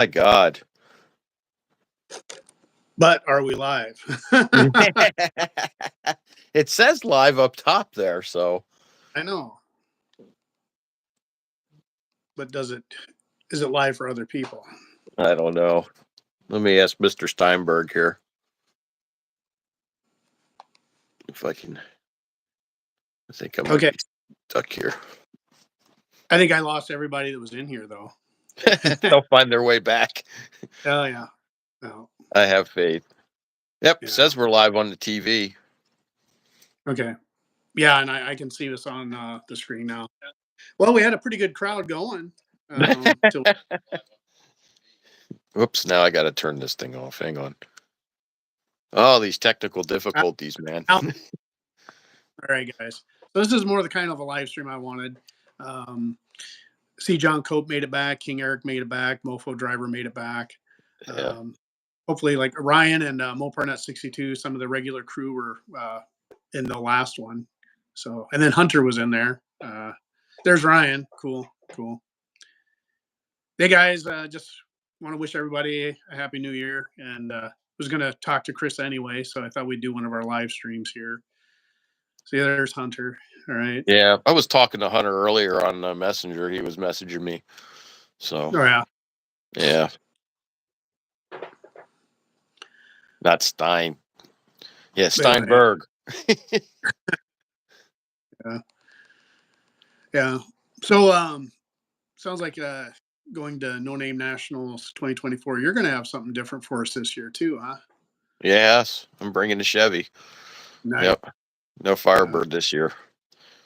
My God. But are we live? It says live up top there, so. I know. But is it live for other people? I don't know. Let me ask Mr. Steinberg here. If I can. I think I might be stuck here. I think I lost everybody that was in here, though. They'll find their way back. Oh, yeah. No. I have faith. Yep, yeah. Says we're live on the TV. Okay. Yeah, and I can see this on the screen now. Well, we had a pretty good crowd going. Oops, now I got to turn this thing off. Hang on. Oh, these technical difficulties, man. All right, guys. So this is more the kind of a live stream I wanted. See, John Cope made it back. King Eric made it back. Mofo Driver made it back. Yeah. Hopefully, like Ryan and Mo Parnett 62, some of the regular crew were in the last one. So, and then Hunter was in there. There's Ryan. Cool. Hey, guys, just want to wish everybody a happy new year. And was going to talk to Chris anyway, so I thought we'd do one of our live streams here. See, there's Hunter. All right. Yeah, I was talking to Hunter earlier on Messenger. He was messaging me. So. Oh, yeah. Yeah. Not Stein. Yeah, Steinberg. Yeah. So, sounds like going to No Name Nationals 2024. You're going to have something different for us this year too, huh? Yes, I'm bringing the Chevy. Nice. Yep. No Firebird this year.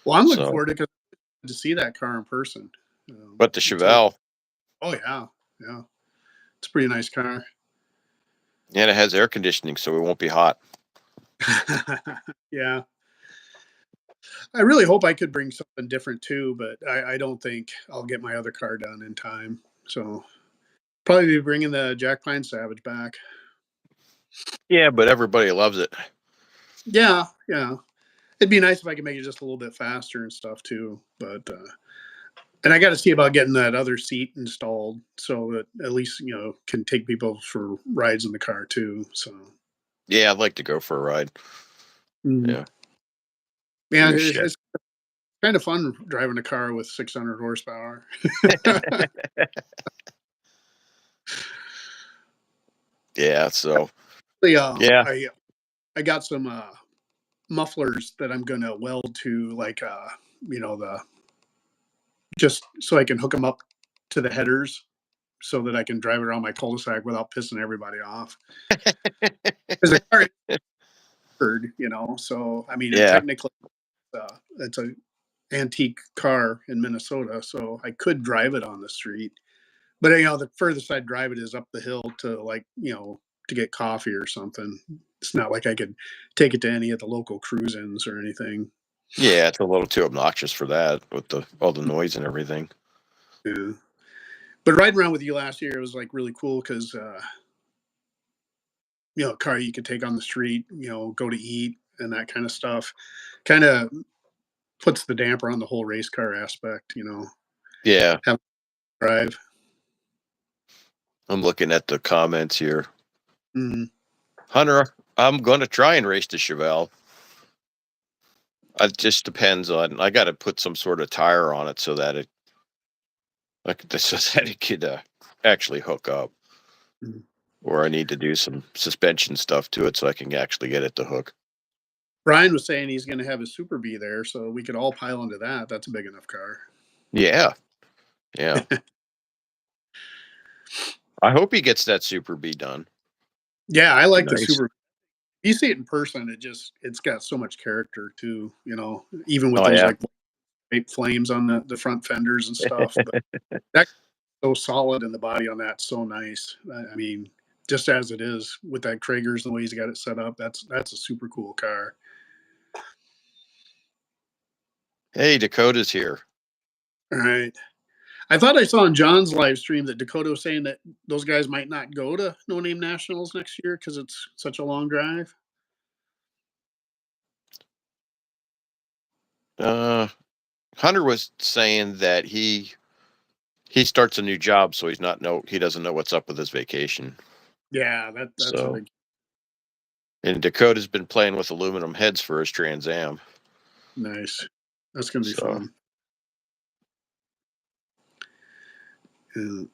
Well, I'm looking forward to see that car in person. But the Chevelle. Oh yeah. It's a pretty nice car. And it has air conditioning, so it won't be hot. Yeah. I really hope I could bring something different too, but I don't think I'll get my other car done in time. So probably be bringing the Jack Pine Savage back. Yeah, but everybody loves it. Yeah. It'd be nice if I could make it just a little bit faster and stuff too. But and I got to see about getting that other seat installed so that at least can take people for rides in the car too. So yeah, I'd like to go for a ride. Yeah, it's kind of fun driving a car with 600 horsepower. Yeah, so yeah, I got some mufflers that I'm gonna weld to, like just so I can hook them up to the headers so that I can drive it around my cul-de-sac without pissing everybody off. Because the car so I mean, technically it's a antique car in Minnesota, so I could drive it on the street. But the furthest I'd drive it is up the hill to to get coffee or something. It's not like I could take it to any of the local cruise-ins or anything. Yeah, it's a little too obnoxious for that with all the noise and everything. Yeah. But riding around with you last year, it was like really cool because a car you could take on the street, go to eat and that kind of stuff, kind of puts the damper on the whole race car aspect, Yeah. Have drive. I'm looking at the comments here. Mm-hmm. Hunter, I'm going to try and race the Chevelle. It just depends on. I got to put some sort of tire on it so that it could actually hook up. Mm-hmm. Or I need to do some suspension stuff to it so I can actually get it to hook. Brian was saying he's going to have a Super Bee there, so we could all pile into that. That's a big enough car. Yeah. I hope he gets that Super Bee done. Yeah, I like the Super Bee. You see it in person, it's got so much character too, even with those like white flames on the front fenders and stuff. But that's so solid, and the body on that's so nice. I mean, just as it is with that Traeger's, the way he's got it set up, that's a super cool car. Hey, Dakota's here. All right. I thought I saw on John's live stream that Dakota was saying that those guys might not go to No Name Nationals next year because it's such a long drive. Hunter was saying that he he starts a new job, so he doesn't know what's up with his vacation. Yeah, that's a So, big and Dakota's been playing with aluminum heads for his Trans Am. nice. That's gonna be So, fun. Yeah.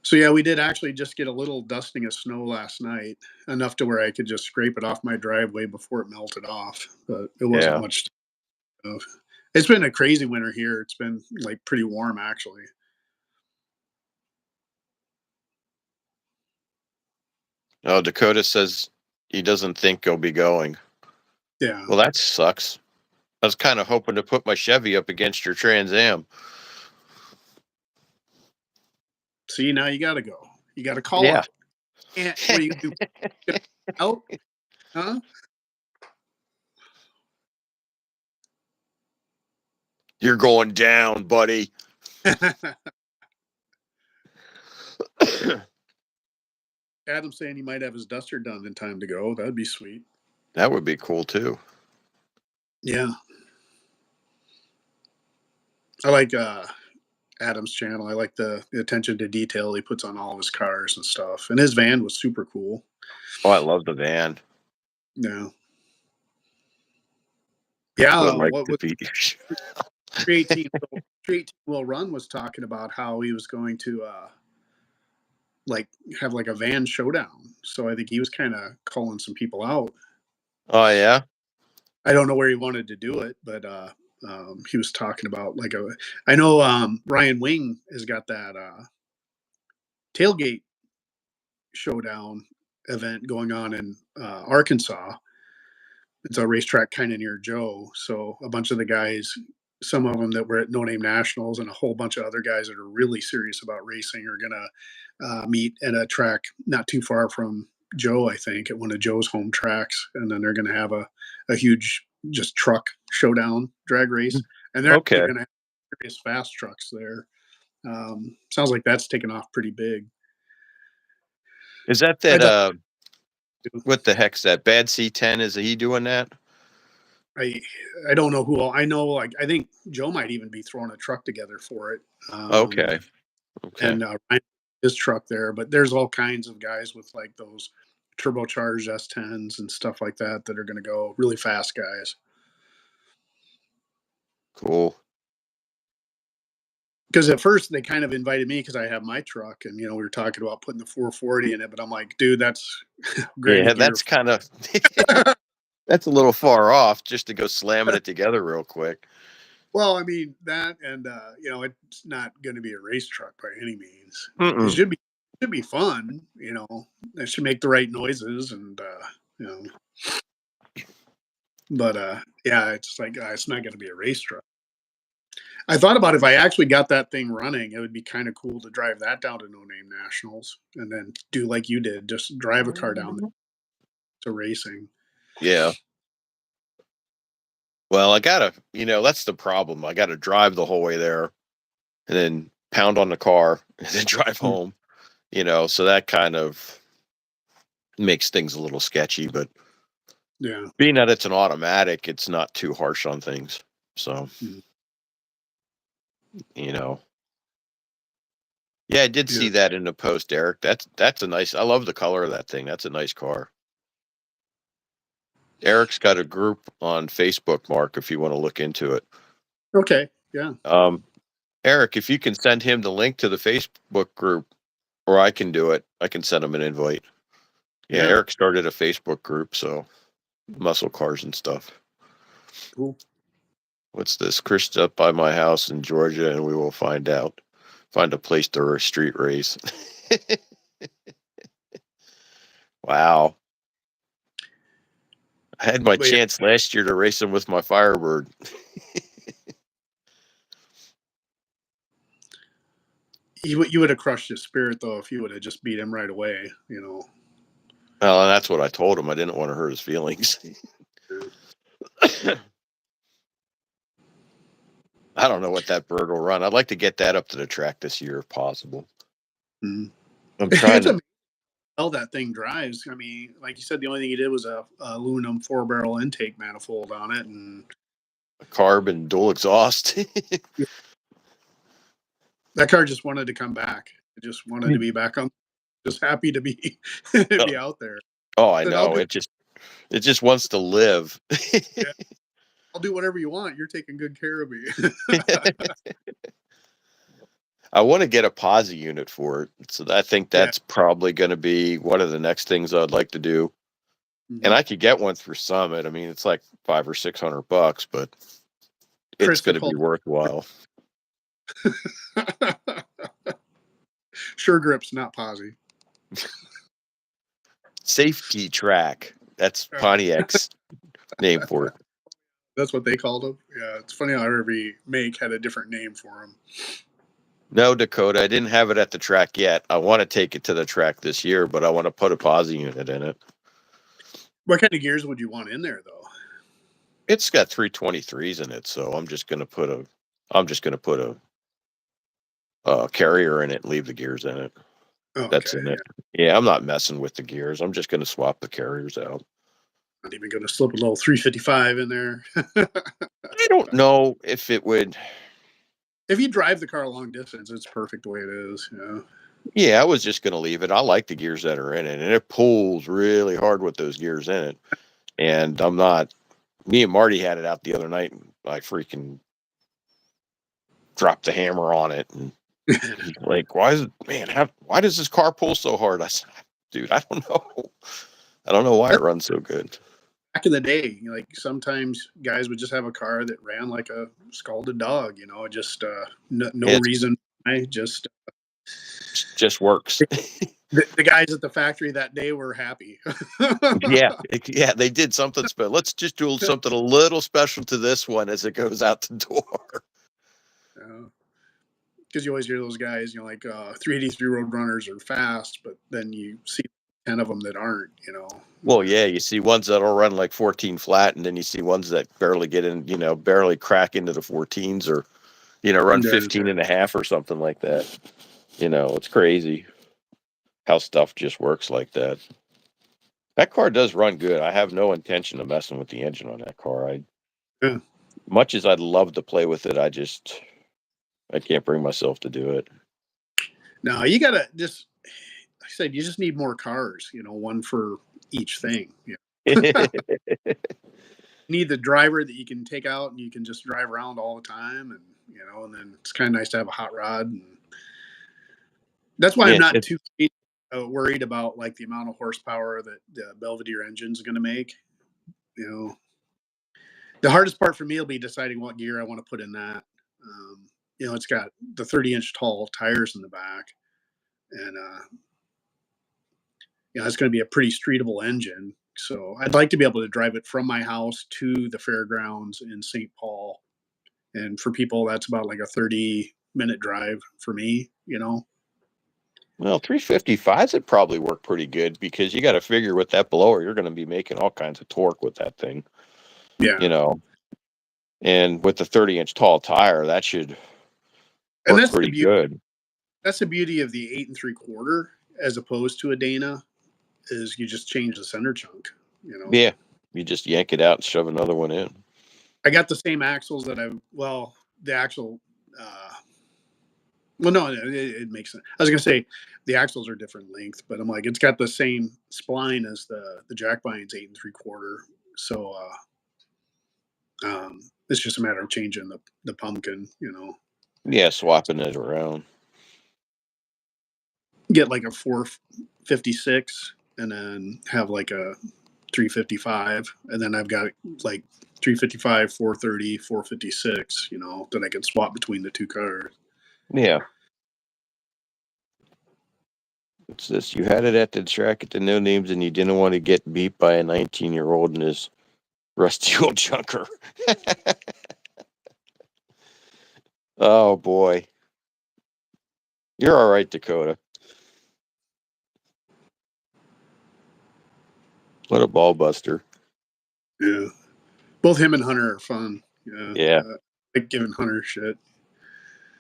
So yeah, we did actually just get a little dusting of snow last night, enough to where I could just scrape it off my driveway before it melted off. But it wasn't yeah. much stuff. It's been a crazy winter here. It's been like pretty warm actually. Oh, Dakota says he doesn't think he'll be going. Yeah. Well, that sucks. I was kind of hoping to put my Chevy up against your Trans Am. See, now you got to go. You got to call Yeah. out. And what are you gonna do? Get out? Huh? You're going down, buddy. Adam's saying he might have his duster done in time to go. That'd be sweet. That would be cool too. Yeah. I like Adam's channel. I like the attention to detail he puts on all of his cars and stuff. And his van was super cool. Oh, I love the van. Yeah. Yeah. Would like What to was be. 318 Will Run was talking about how he was going to like have like a van showdown. So I think he was kind of calling some people out. Oh yeah. I don't know where he wanted to do it, but he was talking about like a. I know Ryan Wing has got that tailgate showdown event going on in Arkansas. It's a racetrack kind of near Joe. So a bunch of the guys, some of them that were at No Name Nationals, and a whole bunch of other guys that are really serious about racing are gonna meet at a track not too far from Joe, I think, at one of Joe's home tracks, and then they're gonna have a huge just truck showdown drag race, and they're actually Okay. gonna have serious fast trucks there. Sounds like that's taken off pretty big. Is that I thought what the heck's that? Bad C10? Is he doing that? I I don't know who all, I know. Like I think Joe might even be throwing a truck together for it, Okay. Okay. and Ryan, his truck there. But there's all kinds of guys with like those turbocharged S10s and stuff like that that are going to go really fast, guys. Cool. Because at first they kind of invited me because I have my truck, and we were talking about putting the 440 in it. But I'm like, dude, that's granny Yeah, gear. that's kind of that's a little far off just to go slamming it together real quick. Well, I mean that, and it's not going to be a race truck by any means. It Mm-mm. should be fun. It should make the right noises, and you know. But yeah, it's like it's not going to be a race truck. I thought about if I actually got that thing running, it would be kind of cool to drive that down to No Name Nationals and then do like you did, just drive a car down there to racing. Yeah. Well, that's the problem. I gotta drive the whole way there and then pound on the car and then drive Mm, home, so that kind of makes things a little sketchy, but yeah. being that it's an automatic, it's not too harsh on things. So, Mm, you know. Yeah, I did yeah. see that in the post, Eric. That's a nice I love the color of that thing. That's a nice car. Eric's got a group on Facebook, Mark, if you want to look into it. Okay. Yeah. Um, Eric, if you can send him the link to the Facebook group, or I can do it. I can send him an invite. Yeah, Yeah. Eric started a Facebook group, so muscle cars and stuff. Cool. What's this? Chris up by my house in Georgia, and we will find out. Find a place to street race. Wow. I had my But yeah, chance last year to race him with my Firebird. you would have crushed his spirit though if you would have just beat him right away. Well, and that's what I told him. I didn't want to hurt his feelings. I don't know what that bird will run. I'd like to get that up to the track this year if possible. Mm. I'm trying It's to. amazing how that thing drives. I mean, like you said, the only thing he did was a aluminum 4-barrel intake manifold on it, and carb and dual exhaust. That car just wanted to come back. It just wanted to be back on. Just happy to be be out there. Oh, I Said, I'll know. do It just wants to live. yeah, I'll do whatever you want. You're taking good care of me. I want to get a posi unit for it. So I think Yeah. that's probably going to be one of the next things I'd like to do. And I could get one through Summit. I mean, it's like $500 or $600, but it's Chris going to be worthwhile. Sure Grips, not Posi. Safety Track. That's Pontiac's name for it. That's what they called them. Yeah, it's funny how every make had a different name for them. No, Dakota, I didn't have it at the track yet. I want to take it to the track this year, but I want to put a posi unit in it. What kind of gears would you want in there, though? It's got 323s in it, so I'm just gonna put a carrier in it and leave the gears in it. That's in it. Yeah, I'm not messing with the gears. I'm just gonna swap the carriers out. Not even going to slip a little 355 in there. I don't know if it would. If you drive the car a long distance, it's perfect the way it is. Yeah. Yeah, I was just gonna leave it. I like the gears that are in it, and it pulls really hard with those gears in it. And I'm not. Me and Marty had it out the other night, and I freaking dropped the hammer on it. And he's like, "Why does this car pull so hard?" I said, "Dude, I don't know. I don't know why it runs so good." Back in the day, like sometimes guys would just have a car that ran like a scalded dog. Just no reason. Just works. The guys at the factory that day were happy. Yeah, they did something special. Let's just do something a little special to this one as it goes out the door. Because you always hear those guys, 383 road runners are fast, but then you see 10 of them that aren't. Well, yeah, you see ones that'll run like 14 flat, and then you see ones that barely get in, barely crack into the 14s, or run 15 and a half or something like that. It's crazy how stuff just works like that. That car does run good. I have no intention of messing with the engine on that car. Much as I'd love to play with it, I can't bring myself to do it. No, you gotta just, like I said, you just need more cars, one for each thing. Need the driver that you can take out and you can just drive around all the time. And then it's kind of nice to have a hot rod. And that's why I'm not too worried about like the amount of horsepower that the Belvedere engine is going to make. The hardest part for me will be deciding what gear I want to put in that. It's got the 30-inch tall tires in the back, and it's going to be a pretty streetable engine. So I'd like to be able to drive it from my house to the fairgrounds in St. Paul, and for people that's about like a 30-minute drive for me. Well, 355s would probably work pretty good because you got to figure with that blower, you're going to be making all kinds of torque with that thing. Yeah. And with the 30-inch tall tire, that should work pretty good. That's the beauty of the 8 3/4 as opposed to a Dana, is you just change the center chunk. Yeah, you just yank it out and shove another one in. I got the same axles that the actual. Well, no, it makes sense. I was gonna say the axles are different length, but I'm like, it's got the same spline as the jack bind's 8 3/4. So it's just a matter of changing the pumpkin. Yeah, swapping it around. Get like a 456, and then have like a 355, and then I've got like 355, 430, 456. That I can swap between the two cars. Yeah. It's this. You had it at the track at the No Names, and you didn't want to get beat by a 19-year-old in his rusty old junker. Oh, boy. You're all right, Dakota. What a ball buster. Yeah. Both him and Hunter are fun. Yeah. I like giving Hunter shit.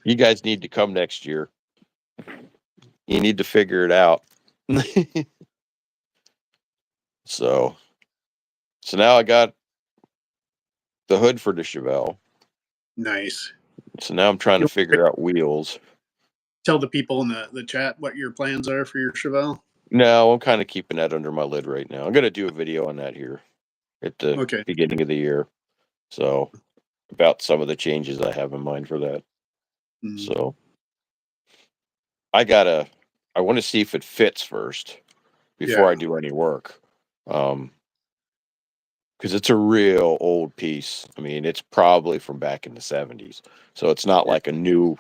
You guys need to come next year. You need to figure it out. So now I got the hood for the Chevelle. Nice. So now I'm trying to figure out wheels. Tell the people in the chat what your plans are for your Chevelle. No, I'm kind of keeping that under my lid right now. I'm going to do a video on that here at the beginning of the year. So about some of the changes I have in mind for that. So I want to see if it fits first before I do any work. Because it's a real old piece. I mean, it's probably from back in the 70s. So it's not like a new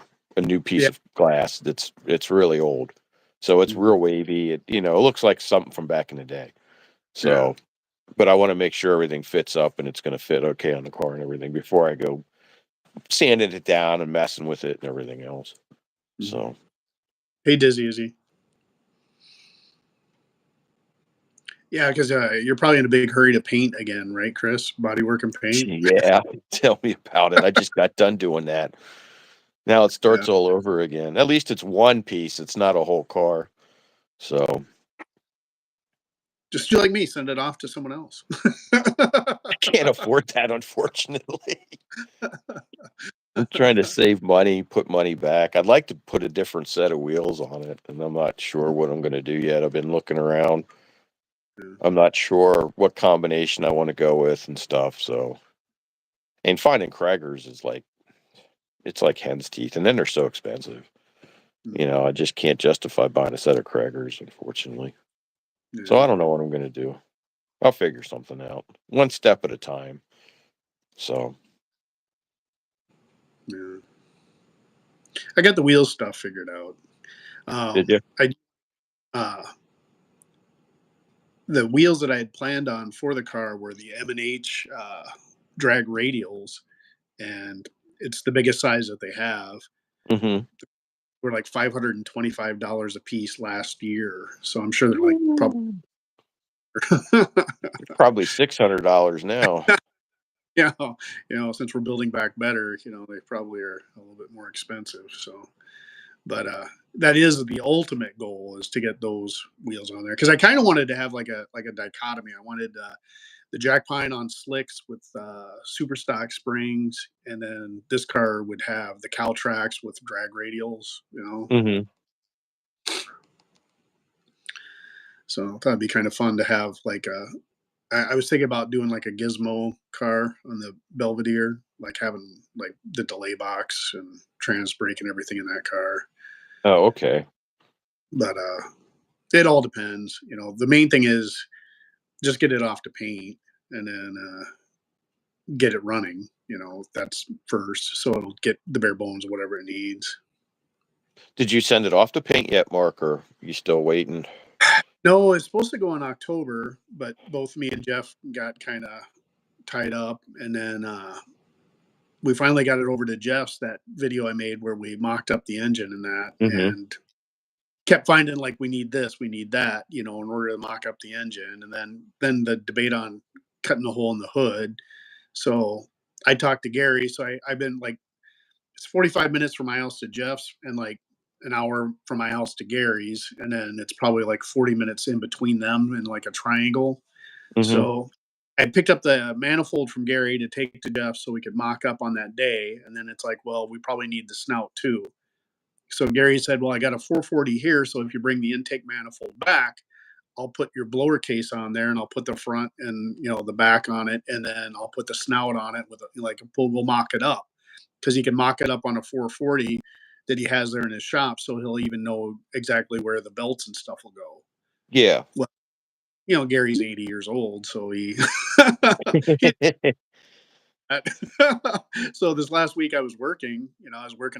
piece of glass. It's really old. So it's real wavy. It it looks like something from back in the day. So but I want to make sure everything fits up and it's going to fit okay on the car and everything before I go sanding it down and messing with it and everything else. So hey, Dizzy, is he? Yeah, because you're probably in a big hurry to paint again, right, Chris? Bodywork and paint. yeah, tell me about it. I just got done doing that. Now it starts all over again. At least it's one piece. It's not a whole car. So just do like me, send it off to someone else. I can't afford that, unfortunately. I'm trying to save money, put money back. I'd like to put a different set of wheels on it, and I'm not sure what I'm going to do yet. I've been looking around. I'm not sure what combination I want to go with and stuff. So, and finding Kragers is like, it's like hen's teeth, and then they're so expensive. I just can't justify buying a set of Kragers, unfortunately. So I don't know what I'm going to do. I'll figure something out, one step at a time. So, I got the wheel stuff figured out. did you? The wheels that I had planned on for the car were the M&H drag radials, and it's the biggest size that they have. Mm-hmm. Were like $525 a piece last year, so I'm sure they're like probably $600 now. Yeah, since we're building back better, they probably are a little bit more expensive. So, but that is the ultimate goal, is to get those wheels on there, because I kind of wanted to have like a dichotomy. I wanted the Jack Pine on slicks with super stock springs, and then this car would have the cow tracks with drag radials. Mm-hmm. So I thought it'd be kind of fun to have like I was thinking about doing like a gizmo car on the Belvedere, like having like the delay box and trans brake and everything in that car. Oh, okay. But it all depends. The main thing is just get it off to paint, and then get it running. That's first, so it'll get the bare bones of whatever it needs. Did you send it off to paint yet, Mark, or you still waiting? No, it's supposed to go in October, but both me and Jeff got kind of tied up, and then we finally got it over to Jeff's, that video I made where we mocked up the engine and that, Mm-hmm. and kept finding like, we need this, we need that, in order to mock up the engine. And then the debate on cutting a hole in the hood. So I talked to Gary. So I've been like, it's 45 minutes from my house to Jeff's, and like an hour from my house to Gary's. And then it's probably like 40 minutes in between them in like a triangle. Mm-hmm. So I picked up the manifold from Gary to take to Jeff so we could mock up on that day. And then it's like, well, we probably need the snout too. So Gary said, well, I got a 440 here. So if you bring the intake manifold back, I'll put your blower case on there, and I'll put the front and, the back on it. And then I'll put the snout on it with we'll mock it up, because he can mock it up on a 440 that he has there in his shop. So he'll even know exactly where the belts and stuff will go. Yeah. Well, Gary's 80 years old, so he so this last week I was working,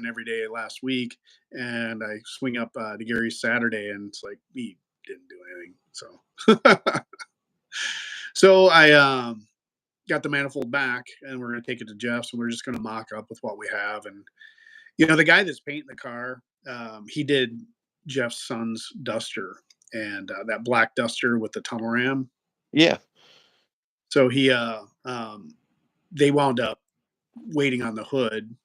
every day last week, and I swing up to Gary's Saturday, and it's like, he didn't do anything. So I got the manifold back, and we're going to take it to Jeff's, and we're just going to mock up with what we have. And, the guy that's painting the car, he did Jeff's son's Duster, and that black Duster with the tunnel ram. Yeah. So they wound up waiting on the hood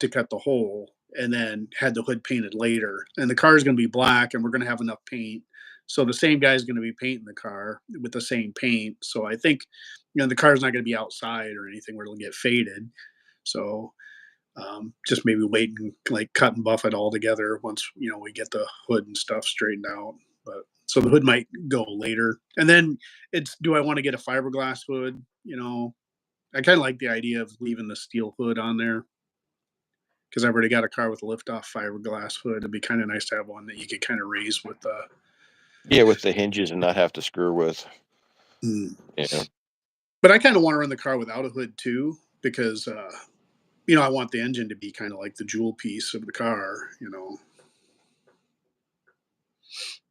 to cut the hole, and then had the hood painted later. And the car is going to be black, and we're going to have enough paint So the same guy is going to be painting the car with the same paint. So I think, the car's not going to be outside or anything where it'll get faded. So just maybe wait and like cut and buff it all together once we get the hood and stuff straightened out. But so the hood might go later, and then it's do I want to get a fiberglass hood? I kind of like the idea of leaving the steel hood on there because I've already got a car with a liftoff fiberglass hood. It'd be kind of nice to have one that you could kind of raise with the. Yeah, with the hinges and not have to screw with. Mm. Yeah. But I kind of want to run the car without a hood too because I want the engine to be kind of like the jewel piece of the car.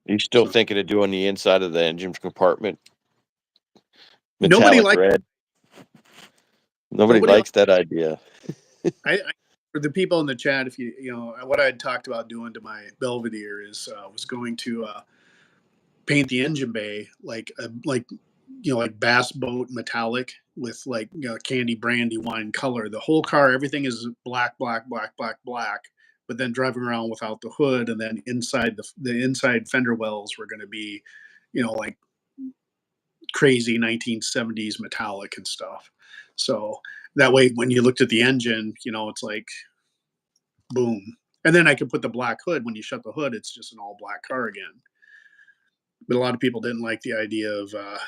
You still So thinking of doing the inside of the engine compartment nobody metallic like red? Nobody nobody like likes that idea. for the people in the chat, if what I had talked about doing to my Belvedere is was going to paint the engine bay like bass boat metallic with like candy brandy wine color. The whole car, everything is black, black, black, black, black. But then driving around without the hood, and then inside the inside fender wells were going to be, like crazy 1970s metallic and stuff. So that way, when you looked at the engine, it's like boom. And then I could put the black hood. When you shut the hood, it's just an all black car again. But a lot of people didn't like the idea of the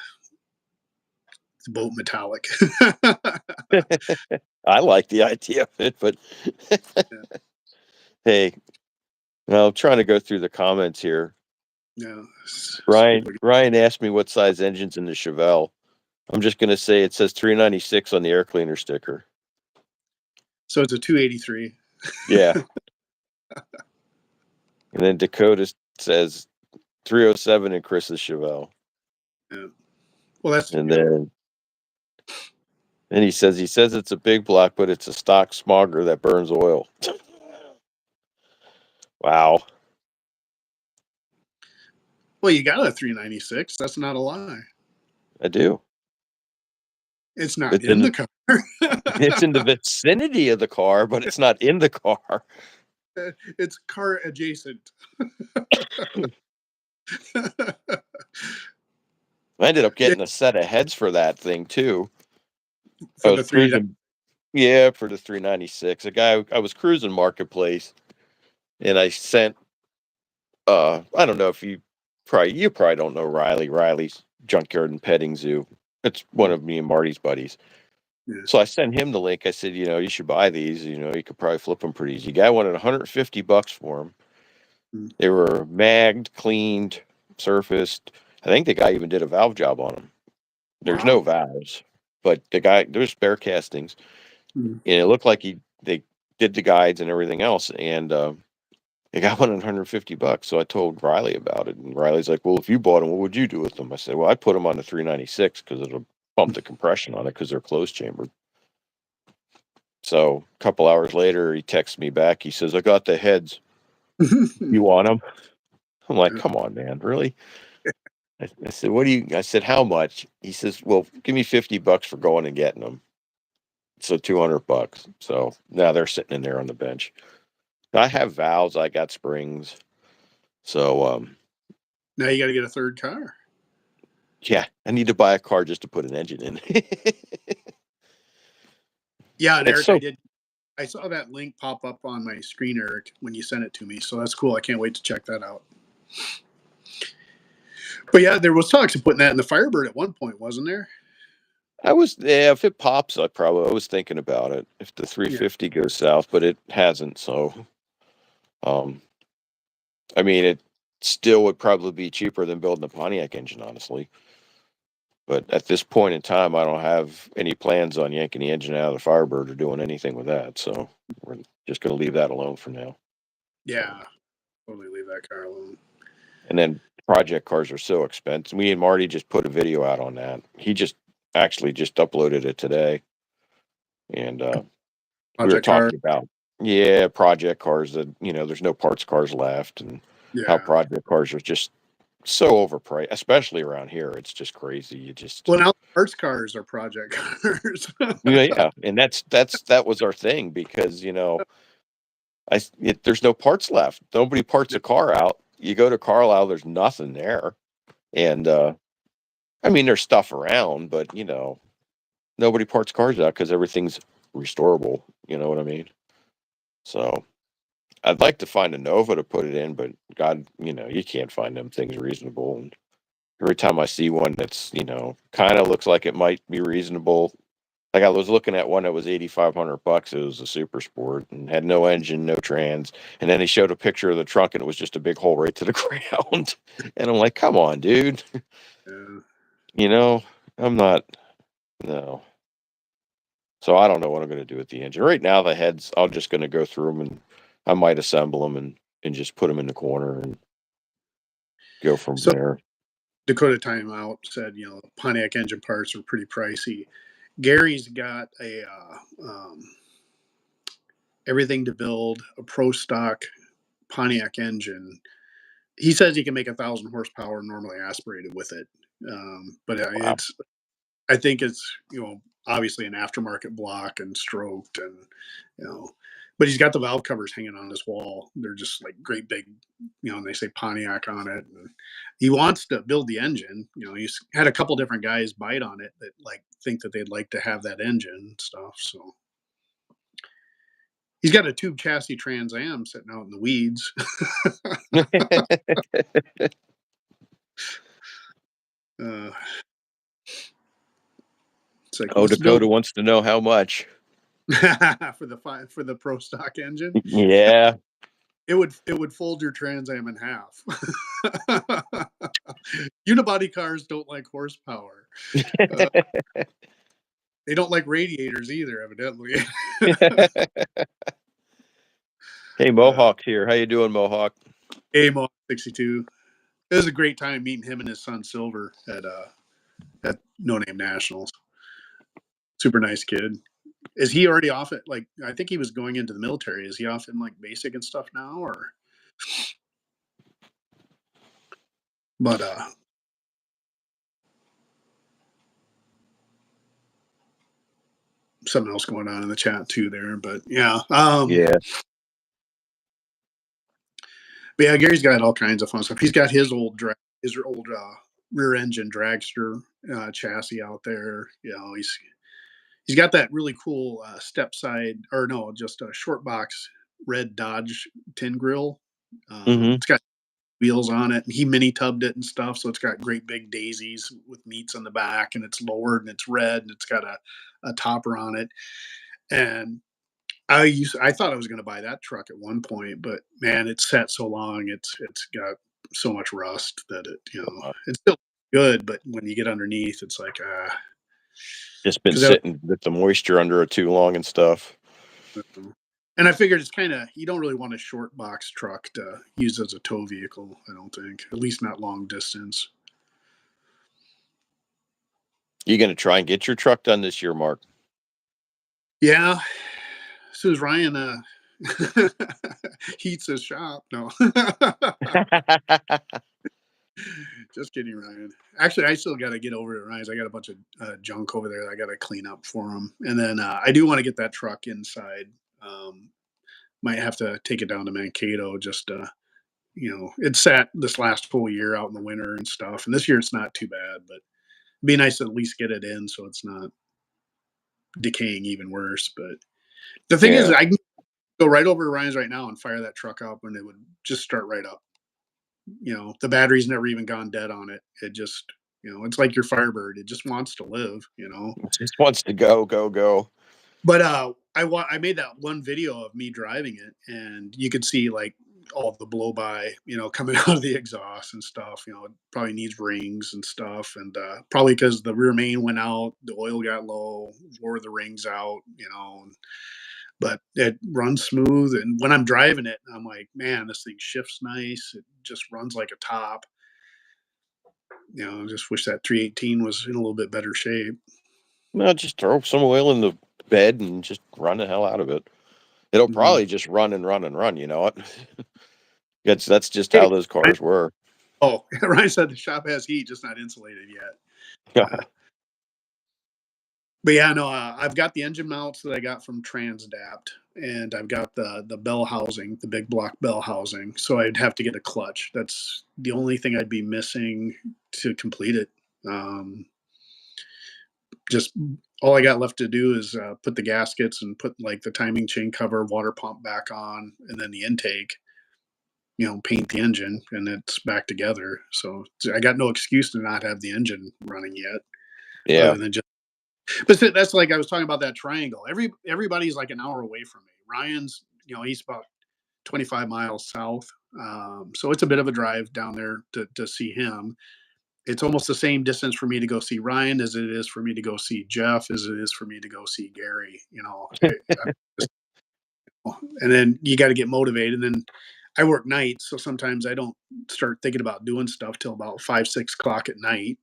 boat metallic. I like the idea of it, but Yeah. hey, well, I'm trying to go through the comments here. Yeah. Ryan asked me what size engine's in the Chevelle. I'm just going to say it says 396 on the air cleaner sticker. So it's a 283. Yeah. And then Dakota says 307 in Chris's Chevelle. Yeah. Well, that's and then he says it's a big block, but it's a stock smogger that burns oil. Wow. Well, you got a 396. That's not a lie. I do. It's not in the car. It's in the vicinity of the car, but it's not in the car. It's car adjacent. I ended up getting a set of heads for that thing too. For the cruising, yeah, for the 396. I was cruising Marketplace, and I sent. I don't know if you probably don't know Riley's Junkyard and Petting Zoo. It's one of me and Marty's buddies. Yeah. So I sent him the link. I said, you should buy these. You could probably flip them pretty easy. Guy wanted $150 for them. Mm. They were magged, cleaned, surfaced. I think the guy even did a valve job on them. There's no valves, but there's spare castings, and it looked like they did the guides and everything else, and they got one at $150. So I told Riley about it, and Riley's like, "Well, if you bought them, what would you do with them?" I said, "Well, I'd put them on the 396 because it'll bump the compression on it because they're closed chambered." So a couple hours later, he texts me back. He says, "I got the heads. You want them?" I'm like, "Come on, man, really?" I said, I said, "How much?" He says, "Well, give me $50 for going and getting them." So $200. So now they're sitting in there on the bench. I have valves. I got springs. So now you got to get a third car. Yeah, I need to buy a car just to put an engine in. Yeah, and Eric, I saw that link pop up on my screen, Eric, when you sent it to me. So that's cool. I can't wait to check that out. But yeah, there was talks of putting that in the Firebird at one point, wasn't there? If it pops, I was thinking about it. If the 350 goes south, but it hasn't. So, I mean, it still would probably be cheaper than building a Pontiac engine, honestly. But at this point in time, I don't have any plans on yanking the engine out of the Firebird or doing anything with that. So we're just going to leave that alone for now. Yeah, totally leave that car alone. And then project cars are so expensive. Me and Marty just put a video out on that. He just uploaded it today. And we were talking about, project cars that, there's no parts cars left, and how project cars are just so overpriced, especially around here. It's just crazy. Well, now parts cars are project cars. Yeah. And that was our thing because, there's no parts left. Nobody parts a car out. you go to Carlisle, there's nothing there. And I mean, there's stuff around, but nobody parts cars out because everything's restorable. You know what I mean? So I'd like to find a Nova to put it in, but God, you can't find them things reasonable. And every time I see one that's, kind of looks like it might be reasonable. Like I was looking at one that was $8,500. It was a super sport and had no engine, no trans. And then he showed a picture of the trunk and it was just a big hole right to the ground. And I'm like, come on, dude. Yeah. I'm not, no. So I don't know what I'm going to do with the engine. Right now, the heads, I'm just going to go through them and I might assemble them and just put them in the corner and go from So there. Dakota Timeout said, Pontiac engine parts are pretty pricey. Gary's got a everything to build a pro stock Pontiac engine. He says he can make 1,000 horsepower normally aspirated with it, but Wow. I think it's obviously an aftermarket block and stroked and you know, but he's got the valve covers hanging on his wall. They're just like great big, and they say Pontiac on it. And he wants to build the engine. He's had a couple different guys bite on it that think that they'd like to have that engine and stuff. So he's got a tube chassis Trans Am sitting out in the weeds. It's like, let's build Dakota wants to know how much. for the pro stock engine. Yeah. It would fold your Trans Am in half. Unibody cars don't like horsepower. They don't like radiators either, evidently. Hey, Mohawk's here. How you doing, Mohawk? Hey, Mo 62. It was a great time meeting him and his son Silver at No Name Nationals. Super nice kid. Is he already off at I think he was going into the military. Is he off in basic and stuff now or? But something else going on in the chat too there. But yeah. Yeah. But yeah, Gary's got all kinds of fun stuff. He's got his old rear engine dragster chassis out there. He's got that really cool step side, or no, just a short box red Dodge tin grill. It's got wheels on it, and he mini tubbed it and stuff. So it's got great big daisies with meats on the back, and it's lowered and it's red, and it's got a topper on it. And I thought I was going to buy that truck at one point, but man, it's sat so long, it's got so much rust that it's still good, but when you get underneath, it's like Just been sitting with the moisture under it too long and stuff. And I figured it's kind of, you don't really want a short box truck to use as a tow vehicle. I don't think, at least not long distance. You going to try and get your truck done this year, Mark? Yeah. As soon as Ryan heats his shop. No. Just kidding, Ryan. Actually, I still got to get over to Ryan's. I got a bunch of junk over there that I got to clean up for him. And then I do want to get that truck inside. Might have to take it down to Mankato just it's sat this last full year out in the winter and stuff. And this year it's not too bad, but it'd be nice to at least get it in so it's not decaying even worse. But the thing is, I can go right over to Ryan's right now and fire that truck up and it would just start right up. The battery's never even gone dead on it. It just, it's like your Firebird. It just wants to live, It just wants to go. But I made that one video of me driving it, and you could see all the blow by, coming out of the exhaust and stuff. It probably needs rings and stuff, and probably because the rear main went out, the oil got low, wore the rings out, But it runs smooth, and when I'm driving it, I'm like, man, this thing shifts nice. It just runs like a top. I just wish that 318 was in a little bit better shape. No, just throw some oil in the bed and just run the hell out of it. It'll probably just run and run and run. You know what? That's just how those cars were. Oh, Ryan said the shop has heat, just not insulated yet. But yeah, no, I've got the engine mounts that I got from Transdapt, and I've got the bell housing, the big block bell housing. So I'd have to get a clutch. That's the only thing I'd be missing to complete it. Um, just all I got left to do is put the gaskets and put like the timing chain cover, water pump back on, and then the intake. Paint the engine, and it's back together. So I got no excuse to not have the engine running yet, Yeah. other than just. But that's like I was talking about that triangle. Everybody's like an hour away from me. Ryan's, he's about 25 miles south, so it's a bit of a drive down there to see him. It's almost the same distance for me to go see Ryan as it is for me to go see Jeff, as it is for me to go see Gary. Just- and then you got to get motivated. And then I work nights, so sometimes I don't start thinking about doing stuff till about 5, 6 o'clock at night.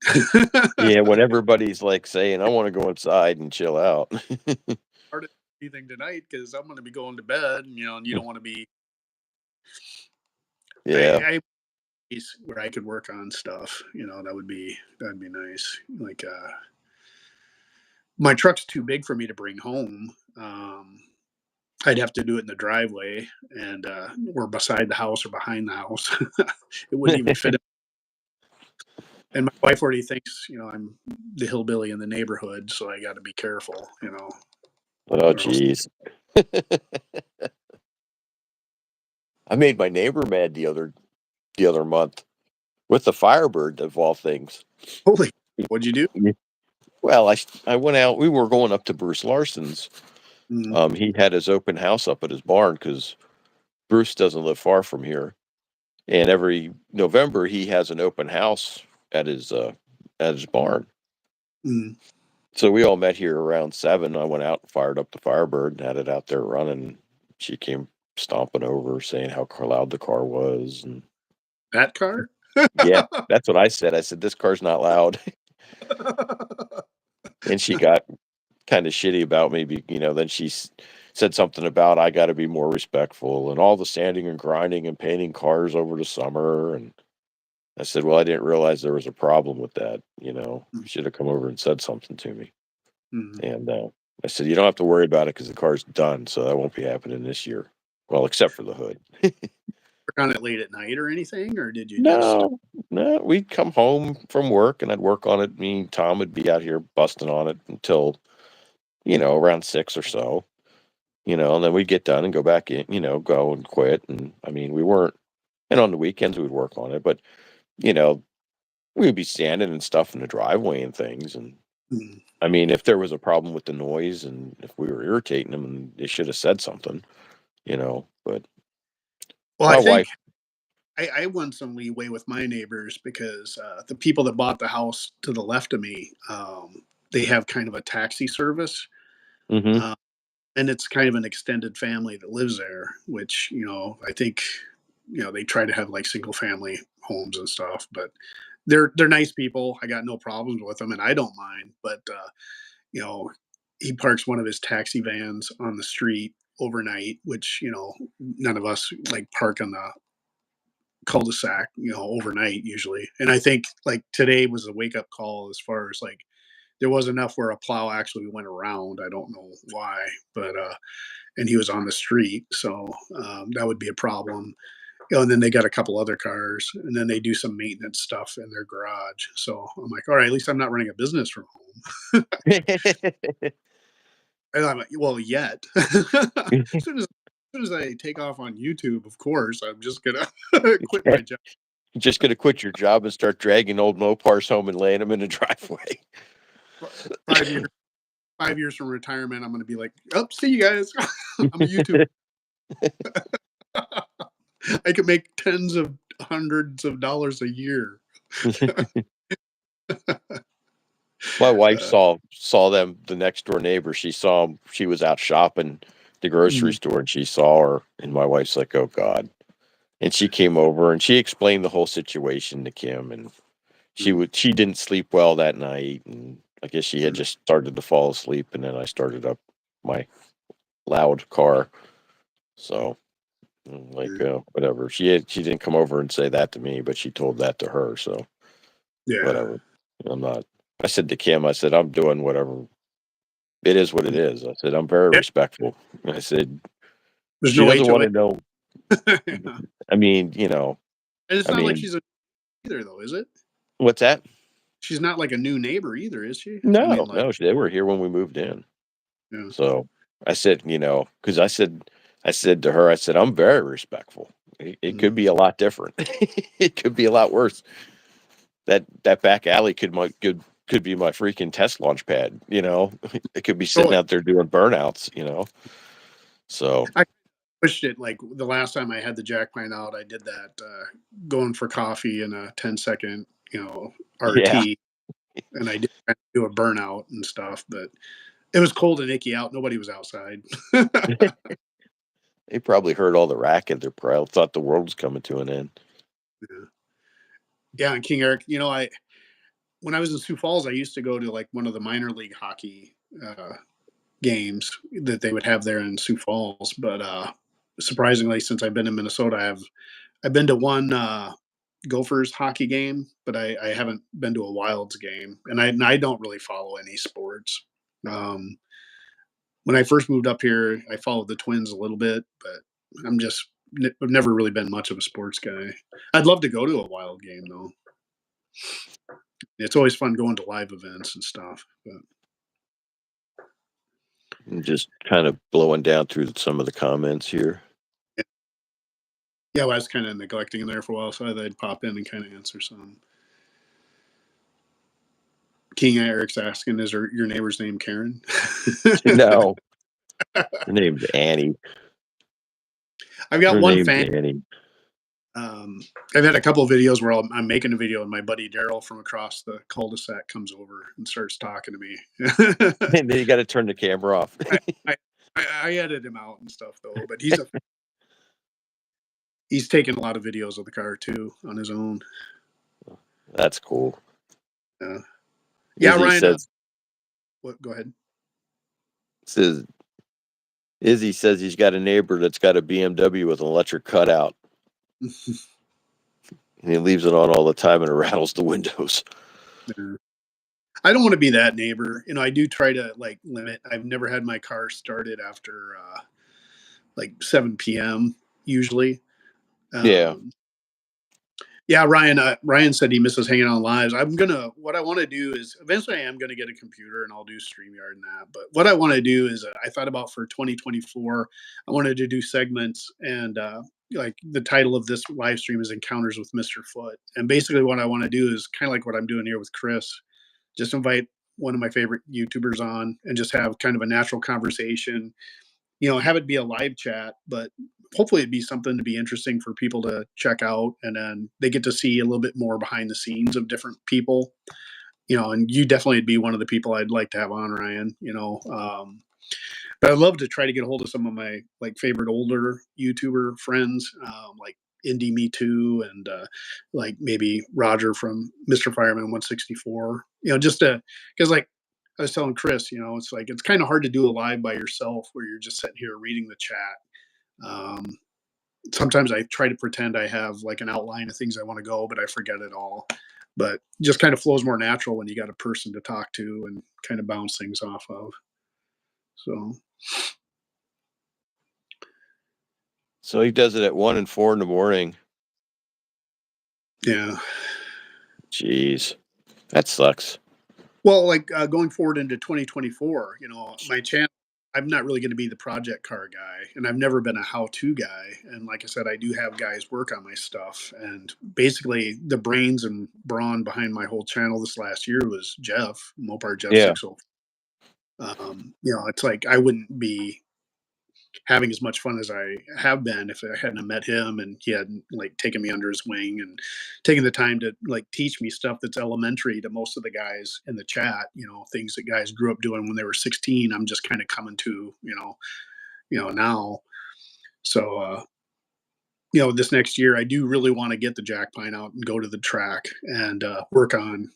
Yeah, when everybody's like saying, I want to go inside and chill out. Hard to do anything tonight because I'm going to be going to bed, and you don't want to be. Yeah. I where I could work on stuff, that'd be nice. Like my truck's too big for me to bring home. I'd have to do it in the driveway and or beside the house or behind the house. It wouldn't even fit. And my wife already thinks, I'm the hillbilly in the neighborhood, so I got to be careful, Oh, or else. geez. I made my neighbor mad the other month with the Firebird of all things. Holy, what'd you do? Well, I went out. We were going up to Bruce Larson's. Mm, He had his open house up at his barn because Bruce doesn't live far from here, and every November he has an open house at his barn. mm. So we all met here around 7. I went out and fired up the Firebird and had it out there running. She came stomping over, saying how loud the car was, and That car? yeah, that's what I said. I said this car's not loud, and she got kind of shitty about me. Then she said something about I got to be more respectful and all the sanding and grinding and painting cars over the summer. And I said, well, I didn't realize there was a problem with that. Should have come over and said something to me. Mm. And I said, you don't have to worry about it because the car's done, so that won't be happening this year. Well, except for the hood. Work on it late at night or anything, or did you just? No, no, we'd come home from work and I'd work on it. Me and Tom would be out here busting on it until around 6 or so. And then we'd get done and go back in, go and quit. And I mean, we weren't, and on the weekends we'd work on it, but you know, we'd be standing and stuff in the driveway and things. And Mm. I mean, if there was a problem with the noise and if we were irritating them, and they should have said something, but Well, I my think wife, I won some leeway with my neighbors because the people that bought the house to the left of me, they have kind of a taxi service, hmm uh, and it's kind of an extended family that lives there. Which I think they try to have like single family homes and stuff, but they're nice people. I got no problems with them, and I don't mind. But you know, he parks one of his taxi vans on the street overnight, which none of us like park on the cul-de-sac, overnight usually. And I think like today was a wake up call as far as like there was enough where a plow actually went around. I don't know why, but and he was on the street, so that would be a problem. And then they got a couple other cars, and then they do some maintenance stuff in their garage. So I'm like, all right, at least I'm not running a business from home. And I'm like, well, yet. As soon as I take off on YouTube, of course, I'm just gonna quit my job. just gonna quit your job and start dragging old Mopars home and laying them in the driveway. 5 years, 5 years from retirement, I'm gonna be like, "Oh, see you guys. I'm a YouTuber. I could make tens of hundreds of dollars a year." My wife Uh, saw them, the next door neighbor. She saw 'em. She was out shopping the grocery mm, store and she saw her, and my wife's like, "Oh God." And she came over and she explained the whole situation to Kim, and mm, she didn't sleep well that night, and I guess she had mm, just started to fall asleep, and then I started up my loud car. So like mm. whatever. She didn't come over and say that to me, but she told that to her. So Yeah. whatever. I'm not. I said to Kim, I said I'm doing whatever it is what it is. I said, I'm very Yeah. respectful. I said, There's she no doesn't want HOA. to know. Yeah. I mean, you know, And it's I not like mean, she's a either though, is it? what's that? She's not like a new neighbor either, is she? I mean, No, like, no, they were here when we moved in. yeah. So I said, because I said to her, I said, I'm very respectful. It Mhm. could be a lot different. It could be a lot worse. That back alley could be my freaking test launch pad. It could be Oh, sitting out there doing burnouts. So I pushed it like the last time I had the jack pine out, I did that going for coffee in a 10-second, yeah, RT, and I did kind of do a burnout and stuff, but it was cold and icky out. Nobody was outside. they probably heard all the racket. They probably thought the world was coming to an end. Yeah. Yeah, and King Eric, I when I was in Sioux Falls, I used to go to like one of the minor league hockey games that they would have there in Sioux Falls. But surprisingly, since I've been in Minnesota, I've been to one Gophers hockey game, but I haven't been to a Wilds game, and I don't really follow any sports. Um, when I first moved up here, I followed the Twins a little bit, but I've never really been much of a sports guy. I'd love to go to a Wild game though. It's always fun going to live events and stuff. But I'm just kind of blowing down through some of the comments here. yeah, well, I was kind of neglecting in there for a while, so I'd pop in and kind of answer some. King Eric's asking, "Is your neighbor's name Karen?" No, her name's Annie. I've got Her one name's fan. Annie. Um, I've had a couple of videos where I'm making a video, and my buddy Daryl from across the cul-de-sac comes over and starts talking to me. And then you got to turn the camera off. I, I I edit him out and stuff though, but he's taken a lot of videos of the car too on his own. That's cool. Yeah, yeah, Izzy Ryan. says What? Go ahead. says Izzy says he's got a neighbor that's got a BMW with an electric cutout, and he leaves it on all the time, and it rattles the windows. Yeah. I don't want to be that neighbor. I do try to like limit. I've never had my car started after like 7 p.m. usually. Yeah, Um, yeah, Ryan. Ryan said he misses hanging on lives. What I want to do is eventually I am gonna get a computer and I'll do StreamYard and that. But what I want to do is I thought about for 2024, I wanted to do segments and like the title of this live stream is Encounters with Mr. Foot. And basically what I want to do is kind of like what I'm doing here with Chris. Just invite one of my favorite YouTubers on and just have kind of a natural conversation, have it be a live chat, but hopefully it'd be something to be interesting for people to check out. And then they get to see a little bit more behind the scenes of different people, and you definitely would be one of the people I'd like to have on, Ryan, but I'd love to try to get a hold of some of my like favorite older YouTuber friends, like Indie Me Too and like maybe Roger from Mr. Fireman 164. Just to because like I was telling Chris, it's like it's kind of hard to do a live by yourself where you're just sitting here reading the chat. Um, Sometimes I try to pretend I have like an outline of things I want to go, but I forget it all. But just kind of flows more natural when you got a person to talk to and kind of bounce things off of. So so he does it at 1 and 4 in the morning. yeah. Jeez, that sucks. Well, like going forward into 2024, my channel, I'm not really going to be the project car guy, and I've never been a how-to guy. And like I said, I do have guys work on my stuff, and basically the brains and brawn behind my whole channel this last year was Jeff Mopar Jeff Yeah, 604. It's like I wouldn't be having as much fun as I have been if I hadn't met him and he hadn't like taken me under his wing and taken the time to like teach me stuff that's elementary to most of the guys in the chat, things that guys grew up doing when they were 16. I'm just kind of coming to, now. So this next year I do really want to get the jack pine out and go to the track and work on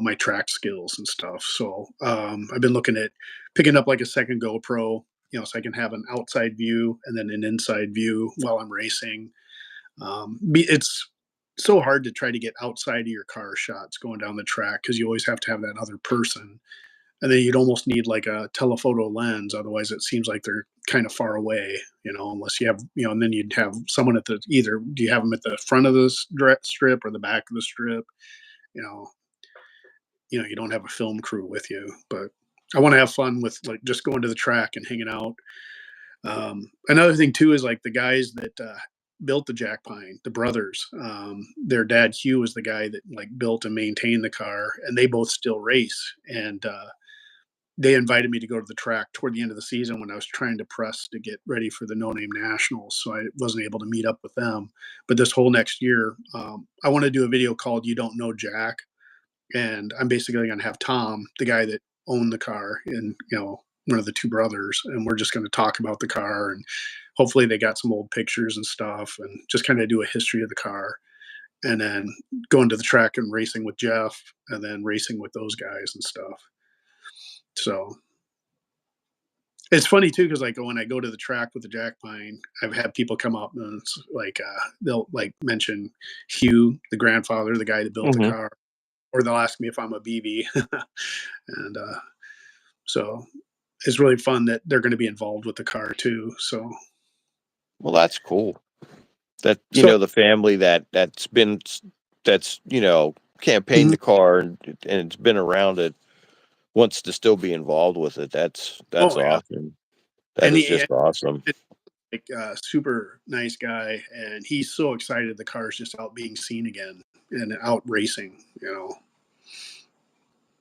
my track skills and stuff. So I've been looking at picking up like a second GoPro, so I can have an outside view and then an inside view while I'm racing. It's so hard to try to get outside of your car shots going down the track because you always have to have that other person. and then you'd almost need like a telephoto lens. Otherwise, it seems like they're kind of far away, unless you have, and then you'd have someone at the either do you have them at the front of the strip or the back of the strip, you know, you don't have a film crew with you, but I want to have fun with like just going to the track and hanging out. Another thing too is like the guys that built the Jack Pine, the brothers. Their dad Hugh was the guy that like built and maintained the car, and they both still race. And they invited me to go to the track toward the end of the season when I was trying to press to get ready for the No Name Nationals, so I wasn't able to meet up with them. But this whole next year, I want to do a video called "You Don't Know Jack," and I'm basically going to have Tom, the guy that owned the car, and one of the two brothers, and we're just going to talk about the car, and hopefully they got some old pictures and stuff, and just kind of do a history of the car, and then going to the track and racing with Jeff, and then racing with those guys and stuff. So it's funny too, because like when I go to the track with the Jack Pine, I've had people come up and it's like they'll like mention Hugh, the grandfather, the guy that built the Hmm. car, or they'll ask me if I'm a BB, and so it's really fun that they're going to be involved with the car too. So, Well, that's cool. That so the family that's campaigned mhm. the car and it's been around it wants to still be involved with it. That's Oh yeah, awesome. That and is he just awesome. like super nice guy, and he's so excited the car's just out being seen again and out racing.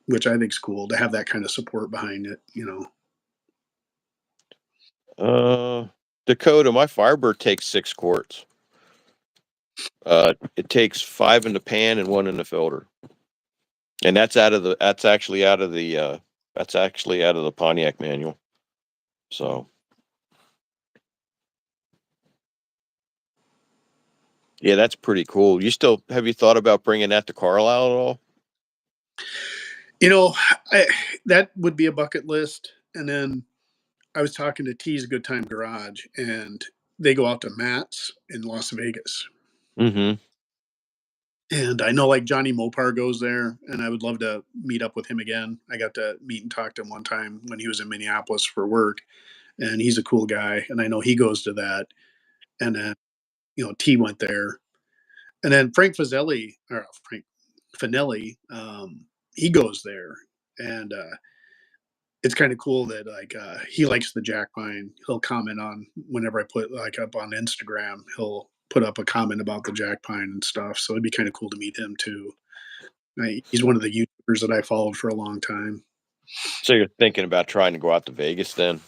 Which I think's cool to have that kind of support behind it. Uh, Dakota, my Firebird takes 6 quarts. It takes 5 in the pan and 1 in the filter, and that's actually out of the Pontiac manual. So yeah, that's pretty cool. Have you thought about bringing that to Carlisle at all? You know, I, that would be a bucket list. And then I was talking to T's Good Time Garage, and they go out to Matt's in Las Vegas. Mm-hmm. And I know like Johnny Mopar goes there, and I would love to meet up with him again. I got to meet and talk to him one time when he was in Minneapolis for work, and he's a cool guy. And I know he goes to that. And then, T went there. And then Frank Finelli, he goes there. And it's kind of cool that like he likes the Jack Pine. He'll comment on whenever I put like up on Instagram. He'll put up a comment about the Jack Pine and stuff. So it'd be kind of cool to meet him too. He's one of the YouTubers that I followed for a long time. So you're thinking about trying to go out to Vegas then?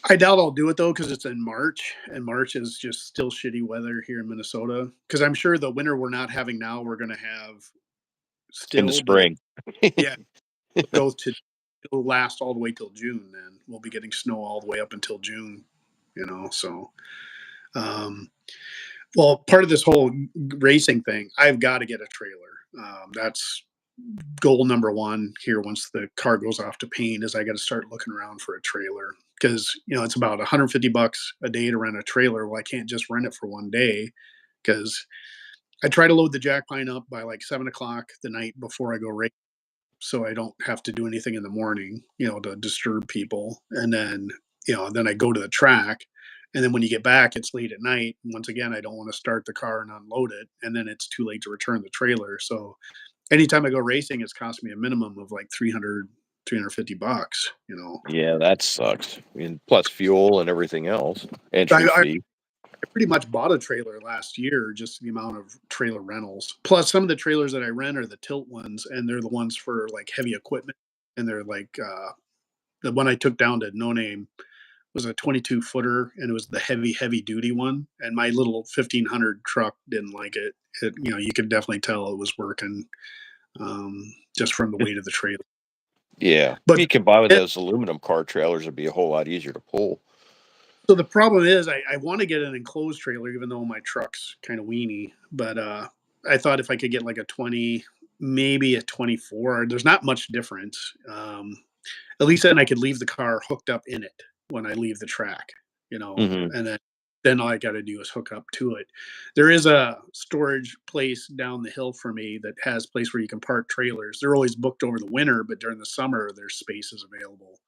I doubt I'll do it though because it's in March, and March is just still shitty weather here in Minnesota. Because I'm sure the winter we're not having now, we're going to have In the still, but spring. yeah, it'll last all the way till June. Then we'll be getting snow all the way up until June. So um, well, part of this whole racing thing, I've got to get a trailer. That's goal number one here. Once the car goes off to paint, is I got to start looking around for a trailer because it's about $150 a day to rent a trailer. Well, I can't just rent it for one day because I try to load the Jack Pine up by like 7 o'clock the night before I go race, so I don't have to do anything in the morning, to disturb people. And then I go to the track. And then when you get back, it's late at night. And once again, I don't want to start the car and unload it. And then it's too late to return the trailer. So anytime I go racing, it's cost me a minimum of like 350 bucks. Yeah, that sucks. I mean, plus fuel and everything else, I, entry I fee. pretty much bought a trailer last year, just the amount of trailer rentals. Plus, some of the trailers that I rent are the tilt ones, and they're the ones for like heavy equipment. And they're like the one I took down to No Name was a 22 footer, and it was the heavy duty one. And my little 1500 truck didn't like it. You could definitely tell it was working just from the weight of the trailer. Yeah, But you can buy with those aluminum car trailers. It'd be a whole lot easier to pull. so the problem is, I want to get an enclosed trailer, even though my truck's kind of weenie. But I thought if I could get like a 20, maybe a 24, there's not much difference. At least then I could leave the car hooked up in it when I leave the track, Hmm. and then then all I got to do is hook up to it. There is a storage place down the hill for me that has a place where you can park trailers. They're always booked over the winter, but during the summer, there's spaces available.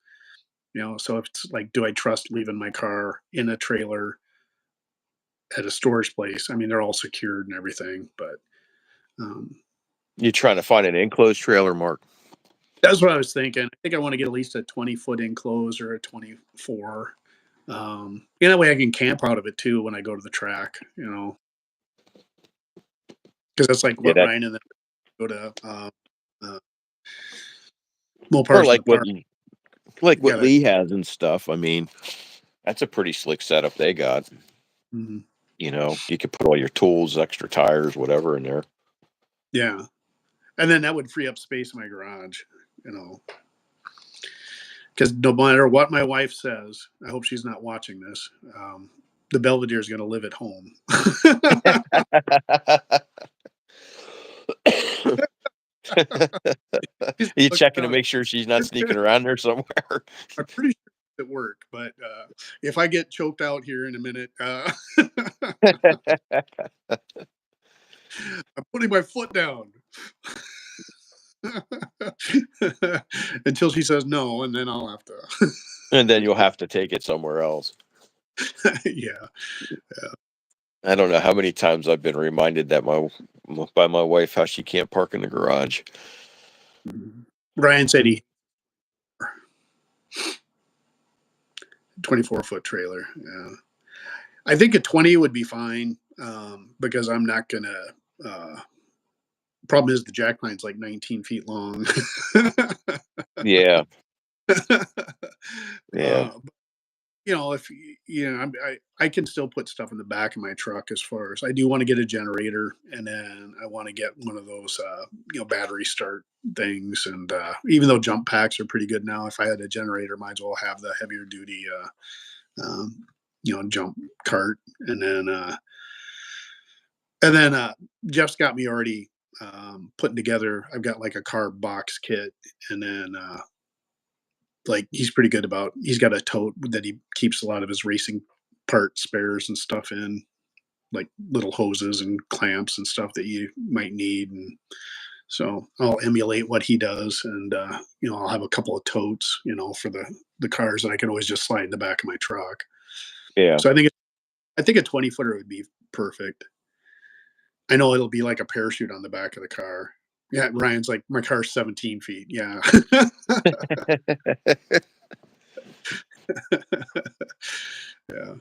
So if it's like, do I trust leaving my car in a trailer at a storage place? I mean, they're all secured and everything, but um, You trying to find an enclosed trailer, Mark? that's what I was thinking. I think I want to get at least a 20-foot enclosed or a 24. That way I can camp out of it too when I go to the track, because that's like Yeah, what Ryan and then go to uh, or Mopars in like the park. what Got it. Lee has and stuff. I mean, that's a pretty slick setup they got. Mhm. You could put all your tools, extra tires, whatever in there. Yeah, and then that would free up space in my garage, because no matter what my wife says, I hope she's not watching this. The Belvedere is going to live at home. You checking to make sure she's not sneaking around there somewhere? I'm pretty sure it's at work, but if I get choked out here in a minute, I'm putting my foot down until she says no, and then I'll have to. And then you'll have to take it somewhere else. Yeah. I don't know how many times I've been reminded that by my wife how she can't park in the garage. Ryan said he 24-foot trailer. Yeah. I think a 20 would be fine, because I'm not gonna. Problem is the jack line's like 19 feet long. Yeah, yeah. uh, if I can still put stuff in the back of my truck. As far as I do want to get a generator, and then I want to get one of those battery start things. And even though jump packs are pretty good now, if I had a generator, might as well have the heavier duty jump cart. And then Jeff's got me already putting together. I've got like a car box kit, and then like he's pretty good about. He's got a tote that he keeps a lot of his racing part spares and stuff in, like little hoses and clamps and stuff that you might need. And so I'll emulate what he does, and I'll have a couple of totes, for the cars that I can always just slide in the back of my truck. Yeah. So I think a 20-footer would be perfect. I know it'll be like a parachute on the back of the car. Yeah, Ryan's like, my car's 17 feet. Yeah. Yeah.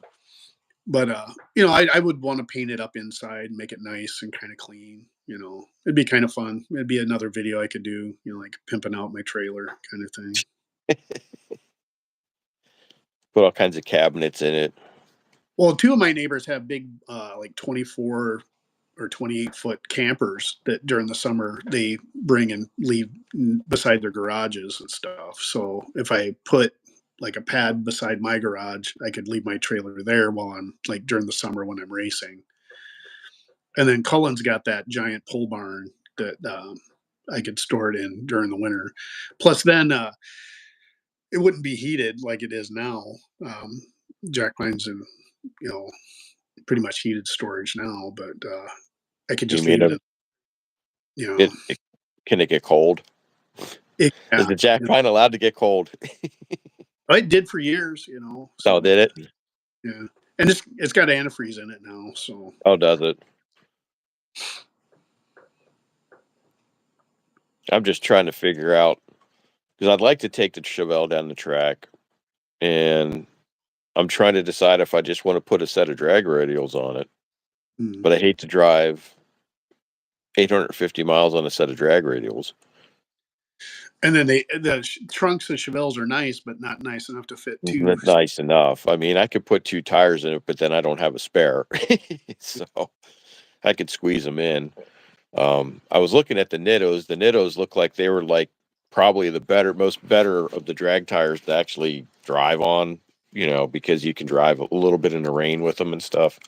But I would want to paint it up inside, make it nice and kind of clean. It'd be kind of fun. It'd be another video I could do, like pimping out my trailer kind of thing. Put all kinds of cabinets in it. Well, two of my neighbors have big, like 24 or 28-foot campers that during the summer they bring and leave beside their garages and stuff. So if I put like a pad beside my garage, I could leave my trailer there while I'm like during the summer when I'm racing. And then Cullen's got that giant pole barn that I could store it in during the winter. Plus, then it wouldn't be heated like it is now. Jack Line's in, you know, pretty much heated storage now, but I could You just mean leave it. can it get cold? Yeah, Is the jack pine allowed to get cold? I did for years, Oh, So did it? yeah, and it's got antifreeze in it now. So Oh, does it? I'm just trying to figure out because I'd like to take the Chevelle down the track, and I'm trying to decide if I just want to put a set of drag radials on it. But I hate to drive 850 miles on a set of drag radials. And then the trunks of Chevelles are nice, but not nice enough to fit two. Nice enough. I mean, I could put 2 tires in it, but then I don't have a spare. So I could squeeze them in. I was looking at the Nittos. The Nittos look like they were like probably the most better of the drag tires to actually drive on, because you can drive a little bit in the rain with them and stuff.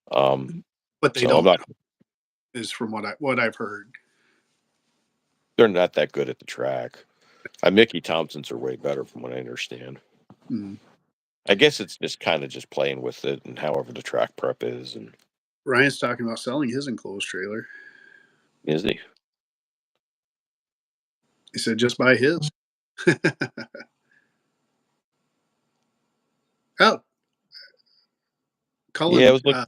But they So don't, I'm not, is from what I've heard. they're not that good at the track. Mickey Thompson's are way better from what I understand. Mm. I guess it's just kind of just playing with it and however the track prep is. And Ryan's talking about selling his enclosed trailer. is he? He said just buy his. Oh, Yeah, I Cullen. was looking.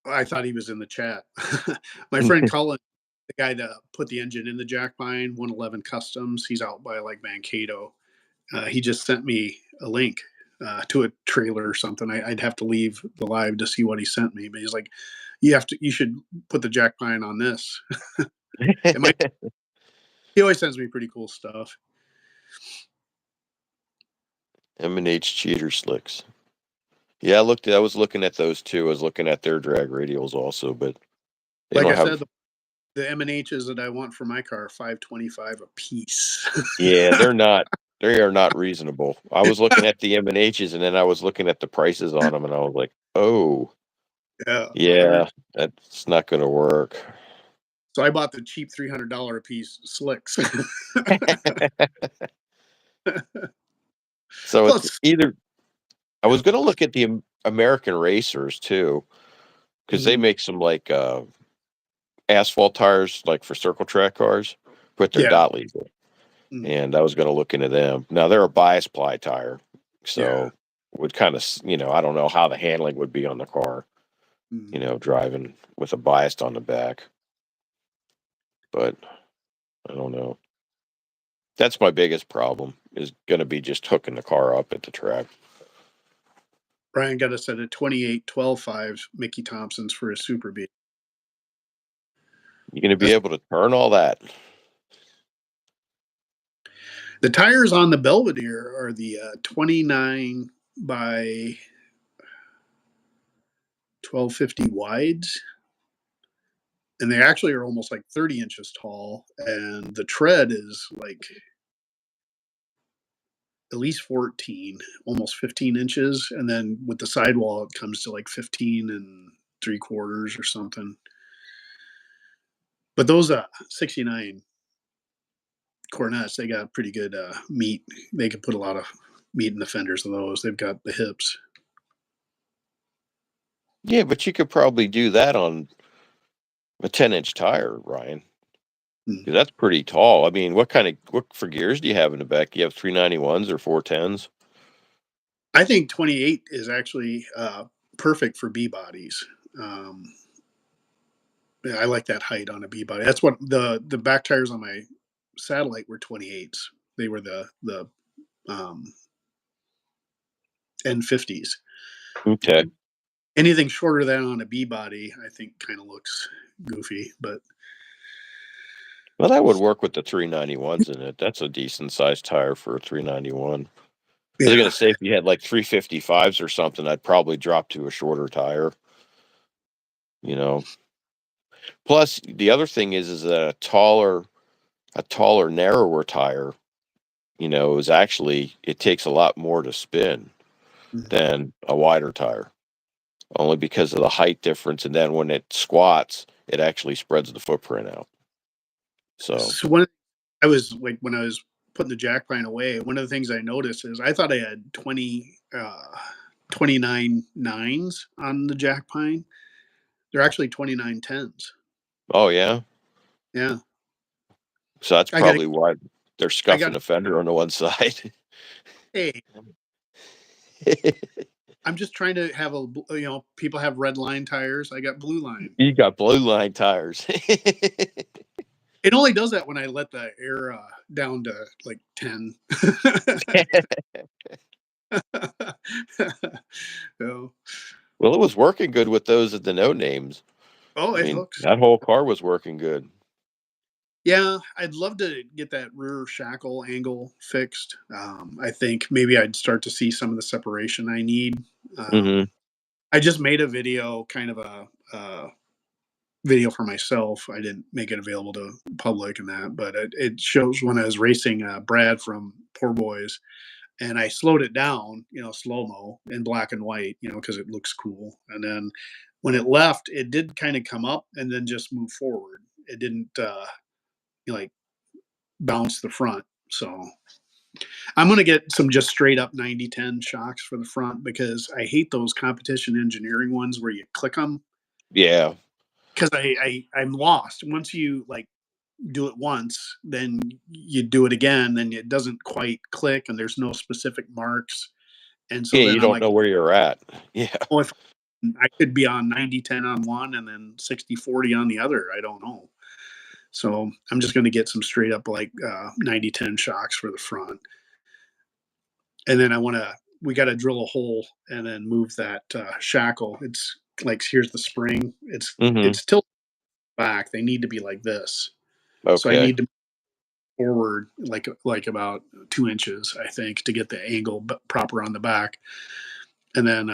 I thought he was in the chat. My friend Cullen, the guy that put the engine in the Jack Pine 111 Customs, he's out by like Mankato. He just sent me a link to a trailer or something. I'd have to leave the live to see what he sent me, but he's like, you should put the Jack Pine on this. It might. He always sends me pretty cool stuff. M&H cheater slicks. Yeah, I was looking at those too. I was looking at their drag radials also, but they Like don't I have. said, the M&Hs that I want for my car are $525 a piece. Yeah, they're not. They are not reasonable. I was looking at the M&Hs, and then I was looking at the prices on them, and I was like, "Oh, Yeah, yeah, that's not going to work." so I bought the cheap $300 a piece slicks. So it's Plus, either I was going to look at the American Racers too, because they make some like asphalt tires, like for circle track cars, put their yeah, dot leads in. And I was going to look into them. Now they're a bias ply tire, yeah. so would kind of, I don't know how the handling would be on the car, driving with a biased on the back, but I don't know. That's my biggest problem is going to be just hooking the car up at the track. Brian got us at a 28 12.5 Mickey Thompson's for a Super B. You're going to be able to turn all that. The tires on the Belvedere are the 29 by 1250 wides, and they actually are almost like 30 inches tall, and the tread is like at least 14, almost 15 inches, and then with the sidewall it comes to like 15 and 3/4 or something. But those 69 Cornets, they got pretty good meat. They can put a lot of meat in the fenders of those. They've got the hips. Yeah, but you could probably do that on a 10-inch tire, Ryan. Mm. That's pretty tall. I mean, what for gears do you have in the back? You have 391s or 410s? I think 28 is actually perfect for B bodies. Yeah, I like that height on a B body. That's what the back tires on my satellite were 28s. They were the um, N50s. Okay. Anything shorter than on a B body, I think, kind of looks goofy. But Well, that would work with the 391s in it. That's a decent sized tire for a 391. I was yeah, going to say if you had like 355s or something, I'd probably drop to a shorter tire, you know. Plus, the other thing is that a taller, narrower tire, is actually it takes a lot more to spin than a wider tire, only because of the height difference. And then when it squats, it actually spreads the footprint out. So, so I was like when I was putting the jack pine away, one of the things I noticed is I thought I had 29 nines on the jack pine. They're actually 29 tens. oh yeah, Yeah, so that's I got to. probably why they're I got scuffing to. the fender on the one side. Hey, I'm just trying to have people have red line tires. I got blue line. You got blue line tires. It only does that when I let the air down to like 10. Oh, Well, it was working good with those at the no names. oh, I it mean, hooks. that whole car was working good. Yeah, I'd love to get that rear shackle angle fixed. I think maybe I'd start to see some of the separation I need. Hmm. I just made a video, kind of a video for myself. I didn't make it available to public and that, but it shows when I was racing Brad from Poor Boys, and I slowed it down, slow mo in black and white, because it looks cool. And then when it left, it did kind of come up and then just move forward. It didn't like bounce the front. So I'm gonna get some just straight up 90-10 shocks for the front because I hate those competition engineering ones where you click them. Yeah. Because I'm lost. Once you like do it once, then you do it again, then it doesn't quite click, and there's no specific marks. And so Yeah, then you I'm don't like, know where you're at. Yeah. oh, if I could be on 90-10 on one and then 60-40 on the other. I don't know. So I'm just going to get some straight up like 90-10 shocks for the front. And then we got to drill a hole and then move that shackle. It's like, here's the spring. Mhm. It's tilted back. They need to be like this. So I Okay. need to forward like about 2 inches, I think, to get the angle proper on the back. And then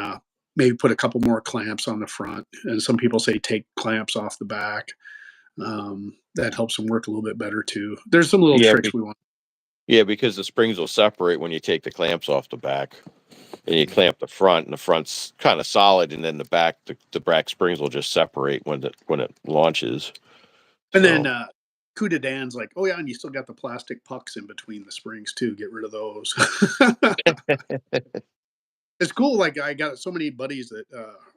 maybe put a couple more clamps on the front. And some people say take clamps off the back. That helps them work a little bit better too. There's some little Yeah, tricks we want. yeah, because the springs will separate when you take the clamps off the back, and you clamp the front, and the front's kind of solid, and then the back springs will just separate when it launches. And then So Kuda Dan's like, oh yeah, and you still got the plastic pucks in between the springs too. Get rid of those. It's cool. Like I got so many buddies that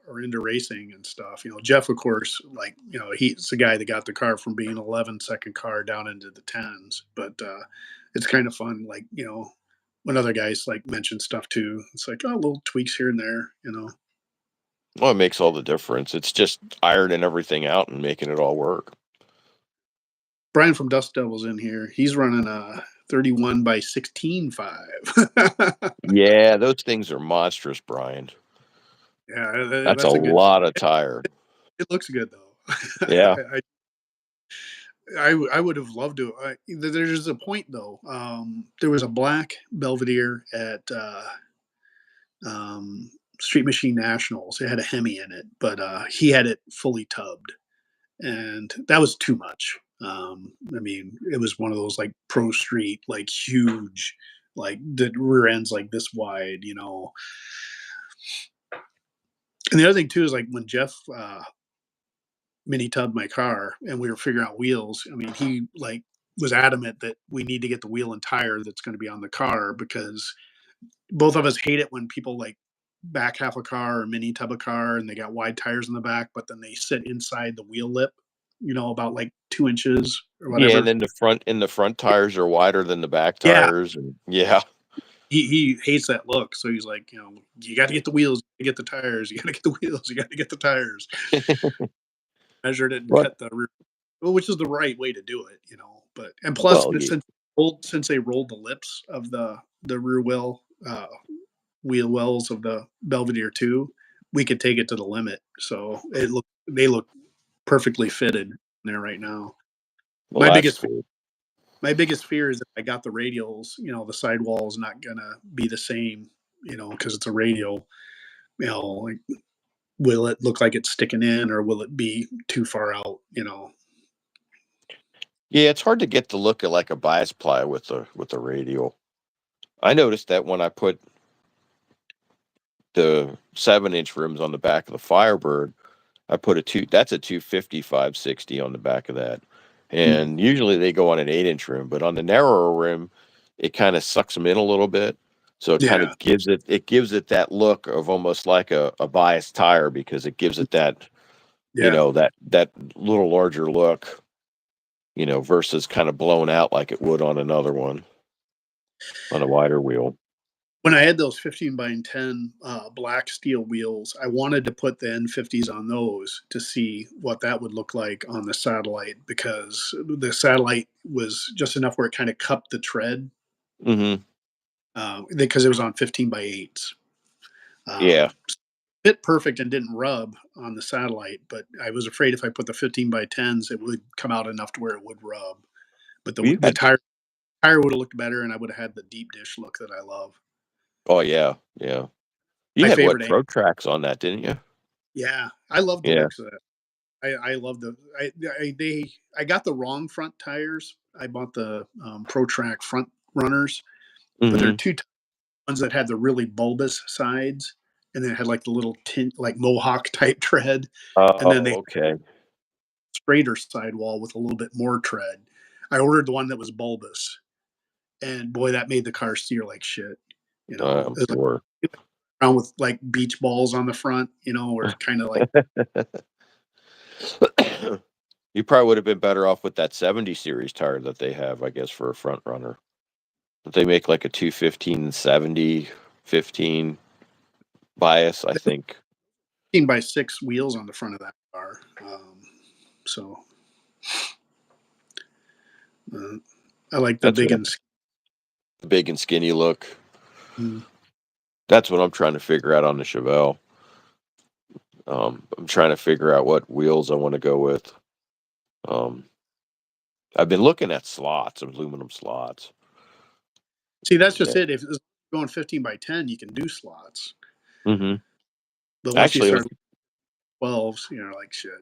are into racing and stuff. Jeff, of course, like he's the guy that got the car from being 11-second car down into the tens. But it's kind of fun. Like when other guys like mention stuff too, it's like oh, little tweaks here and there. well, it makes all the difference. It's just ironing everything out and making it all work. Brian from Dust Devils in here. He's running a 31 by 16.5. Yeah, those things are monstrous, Brian. Yeah, That's a that's a good. lot of tire. It looks good though. Yeah. I would have loved to. There's a point though. There was a black Belvedere at Street Machine Nationals. It had a Hemi in it, but he had it fully tubbed, and that was too much. I mean, it was one of those like pro street, like huge, like the rear ends like this wide. And the other thing too is like when Jeff mini tubbed my car and we were figuring out wheels. I mean, he like was adamant that we need to get the wheel and tire that's going to be on the car because both of us hate it when people like back half a car or mini tub a car and they got wide tires in the back, but then they sit inside the wheel lip, about like 2 inches or Yeah, and whatever. then the front tires are wider than the back Yeah, tires, and yeah. he hates that look. So he's like, you got to get the wheels, you get the tires, you got to get the wheels, you got to get the tires. Measured it and What? cut the rear, well, which is the right way to do it. But and plus, Well, since they rolled the lips of the rear wheel wells of the Belvedere 2, we could take it to the limit. So they look perfectly fitted in there right now. well, My that's biggest cool. my biggest fear is if I got the radials, the sidewall is not gonna be the same, because it's a radial. Like, will it look like it's sticking in, or will it be too far out? Yeah, it's hard to get the look of like a bias ply with the radial. I noticed that when I put the 7-inch rims on the back of the Firebird, I put that's a 250 560 on the back of that. Mm. And usually they go on an 8-inch rim, but on the narrower rim, it kind of sucks them in a little bit. So it kind Yeah, of gives it that look of almost like a biased tire because it gives it that, yeah. that little larger look, versus kind of blown out like it would on another one on a wider wheel. When I had those 15 by 10 black steel wheels, I wanted to put the N50s on those to see what that would look like on the satellite because the satellite was just enough where it kind of cupped the tread Hmm. because it was on 15 by 8s. Yeah. Fit perfect and didn't rub on the satellite, but I was afraid if I put the 15 by 10s, it would come out enough to where it would rub. But You the had, tire would have looked better, and I would have had the deep dish look that I love. oh yeah, yeah. You My had what favorite pro tracks on that, didn't you? Yeah, I love the Yeah. looks of that. I love I got the wrong front tires. I bought the Pro Track front runners, but they're Hmm. two ones that had the really bulbous sides, and then it had like the little tint like mohawk type tread, and then they Oh, okay. straighter sidewall with a little bit more tread. I ordered the one that was bulbous, and boy, that made the car steer like shit. You know, I'm it was sure. like around with like beach balls on the front. You know, or kind of like You probably would have been better off with that 70 series tire that they have, I guess, for a front runner. But they make like a 215 70 15 bias, I think. 15x6 wheels on the front of that car. So uh, I like the That's big what and the big and skinny look. mm, That's what I'm trying to figure out on the Chevelle. I'm trying to figure out what wheels I want to go with. Um, I've been looking at slots, aluminum slots. see, that's just Yeah. it. If it's going 15x10, you can do slots. Hmm. But once you Actually, it was, start 12s, you know, like shit.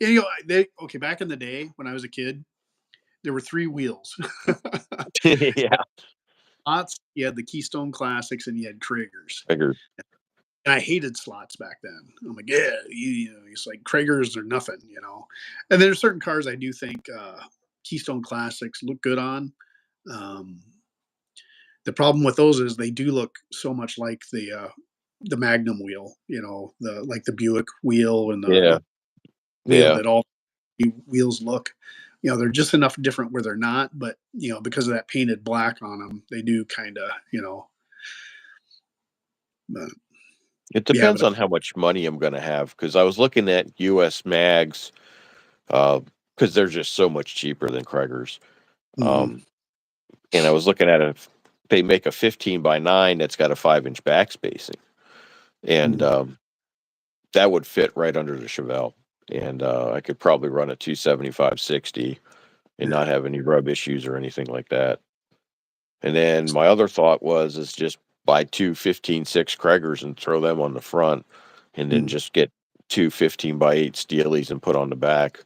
And, you know, okay, back in the day when I was a kid, there were 3 wheels. yeah, Slots, you had the Keystone Classics, and you had Kragers. figured. And I hated slots back then. I'm like, yeah, you know, it's like Kragers are nothing, you know. And there's certain cars I do think Keystone Classics look good on. Um, the problem with those is they do look so much like the Magnum wheel, you know, the like the Buick wheel and Yeah, the wheel yeah. that all wheels look. You know, they're just enough different where they're not, but you know, because of that painted black on them, they do kind of, you know. But It yeah, depends but on how much money I'm going to have because I was looking at U.S. mags because they're just so much cheaper than Kreger's. mhm, Um, and I was looking at it. They make a 15x9 that's got a 5-inch back spacing, and mhm, that would fit right under the Chevelle. And I could probably run a 275/60 and not yeah, have any rub issues or anything like that. And then my other thought is just buy two 15.6 Kragers and throw them on the front, and then mhm, just get two 15x8 Steelies and put on the back,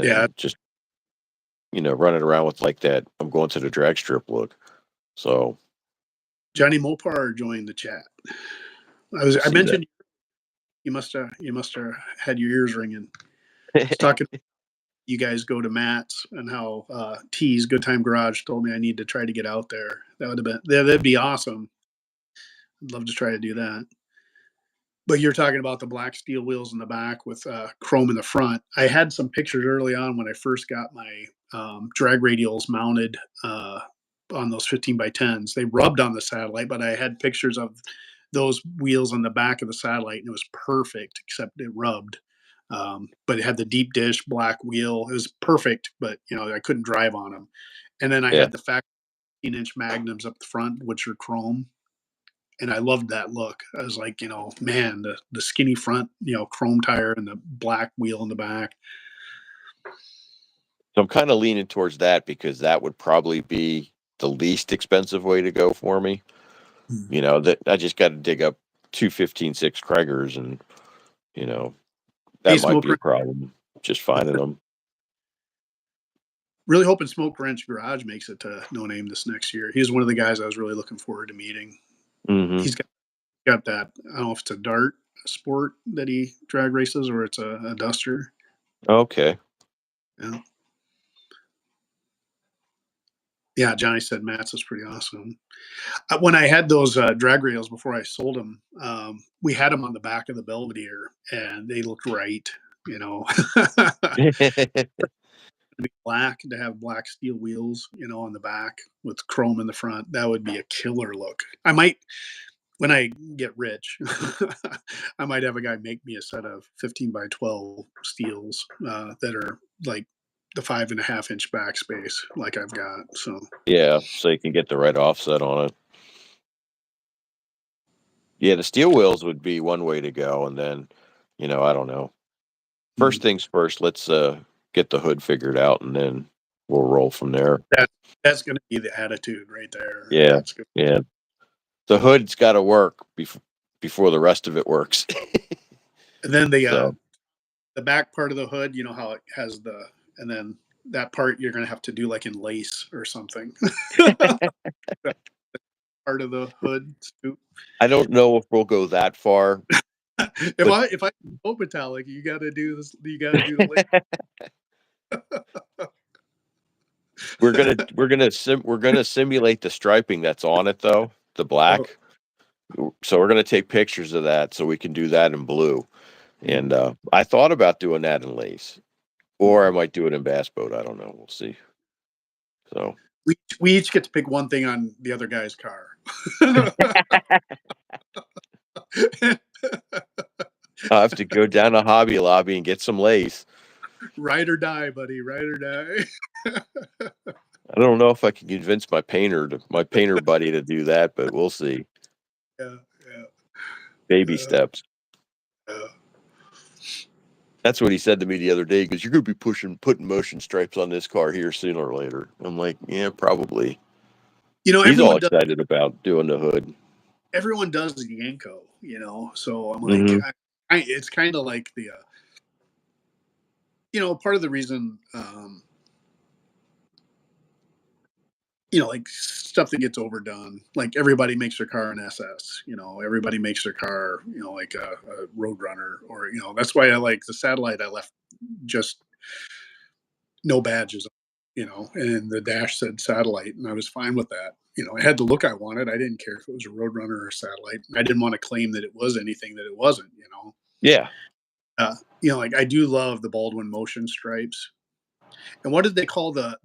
yeah. and just run it around with like that. I'm going to the drag strip look. So Johnny Mopar joined the chat. I I see that. mentioned you must have had your ears ringing. It's talking. You guys go to Matt's and how T's Good Time Garage told me I need to try to get out there. That'd be awesome. I'd love to try to do that. But you're talking about the black steel wheels in the back with chrome in the front. I had some pictures early on when I first got my drag radials mounted on those 15x10s. They rubbed on the satellite, but I had pictures of those wheels on the back of the satellite, and it was perfect, except it rubbed. But it had the deep dish black wheel. It was perfect, but you know I couldn't drive on them. And then I Yeah. had the 15-inch magnums up the front, which are chrome, and I loved that look. I was like, you know, man, the skinny front, you know, chrome tire and the black wheel in the back. So I'm kind of leaning towards that because that would probably be the least expensive way to go for me. Mm. That I just got to dig up two 15.6 Kragers, and you know Hey, that might be a problem just finding them. really hoping Smoke Wrench Garage makes it to No Name this next year. He's one of the guys I was really looking forward to meeting. Hmm. He's got that. I don't know if it's a dart sport that he drag races or it's a duster. Okay. Yeah. Yeah, Johnny said Matt's is pretty awesome. When I had those drag rails before I sold them, we had them on the back of the Belvedere, and they looked right. You know, be black to have black steel wheels, you know, on the back with chrome in the front. That would be a killer look. I might, when I get rich, I might have a guy make me a set of 15x12 steels that are like the 5.5-inch backspace, like I've got. So Yeah, so you can get the right offset on it. Yeah, the steel wheels would be one way to go, and then, I don't know. First mm, things first, let's get the hood figured out, and then we'll roll from there. that that's going to be the attitude right there. Yeah, That's good. yeah. The hood's got to work before the rest of it works. And then So the back part of the hood, you know how it has and then that part you're going to have to do like in lace or something. Part of the hood too. I don't know if we'll go that far, but If I go metallic, you got to do this. You got to do the we're gonna simulate the striping that's on it though, the Oh, black. So we're gonna take pictures of that so we can do that in blue. And I thought about doing that in lace, or I might do it in bass boat. I don't know. We'll see. So we each get to pick one thing on the other guy's car. I'll have to go down to Hobby Lobby and get some lace. Ride or die, buddy. Ride or die. I don't know if I can convince my painter buddy to do that, but we'll see. Yeah, yeah. Baby steps. Uh, That's what he said to me the other day. Because you're going to be putting motion stripes on this car here sooner or later. I'm like, yeah, probably. you know, He's all excited about doing the hood. everyone does the Yanko, you know. So I'm like, Mm-hmm. it's kind of like the, part of the reason, like stuff that gets overdone. Like everybody makes their car an SS, everybody makes their car, like a Roadrunner, or that's why I like the Satellite. I left just no badges, and the dash said Satellite, and I was fine with that. I had the look I wanted. I didn't care if it was a Roadrunner or a Satellite. I didn't want to claim that it was anything that it wasn't. Yeah. Like I do love the Baldwin motion stripes. And what did they call the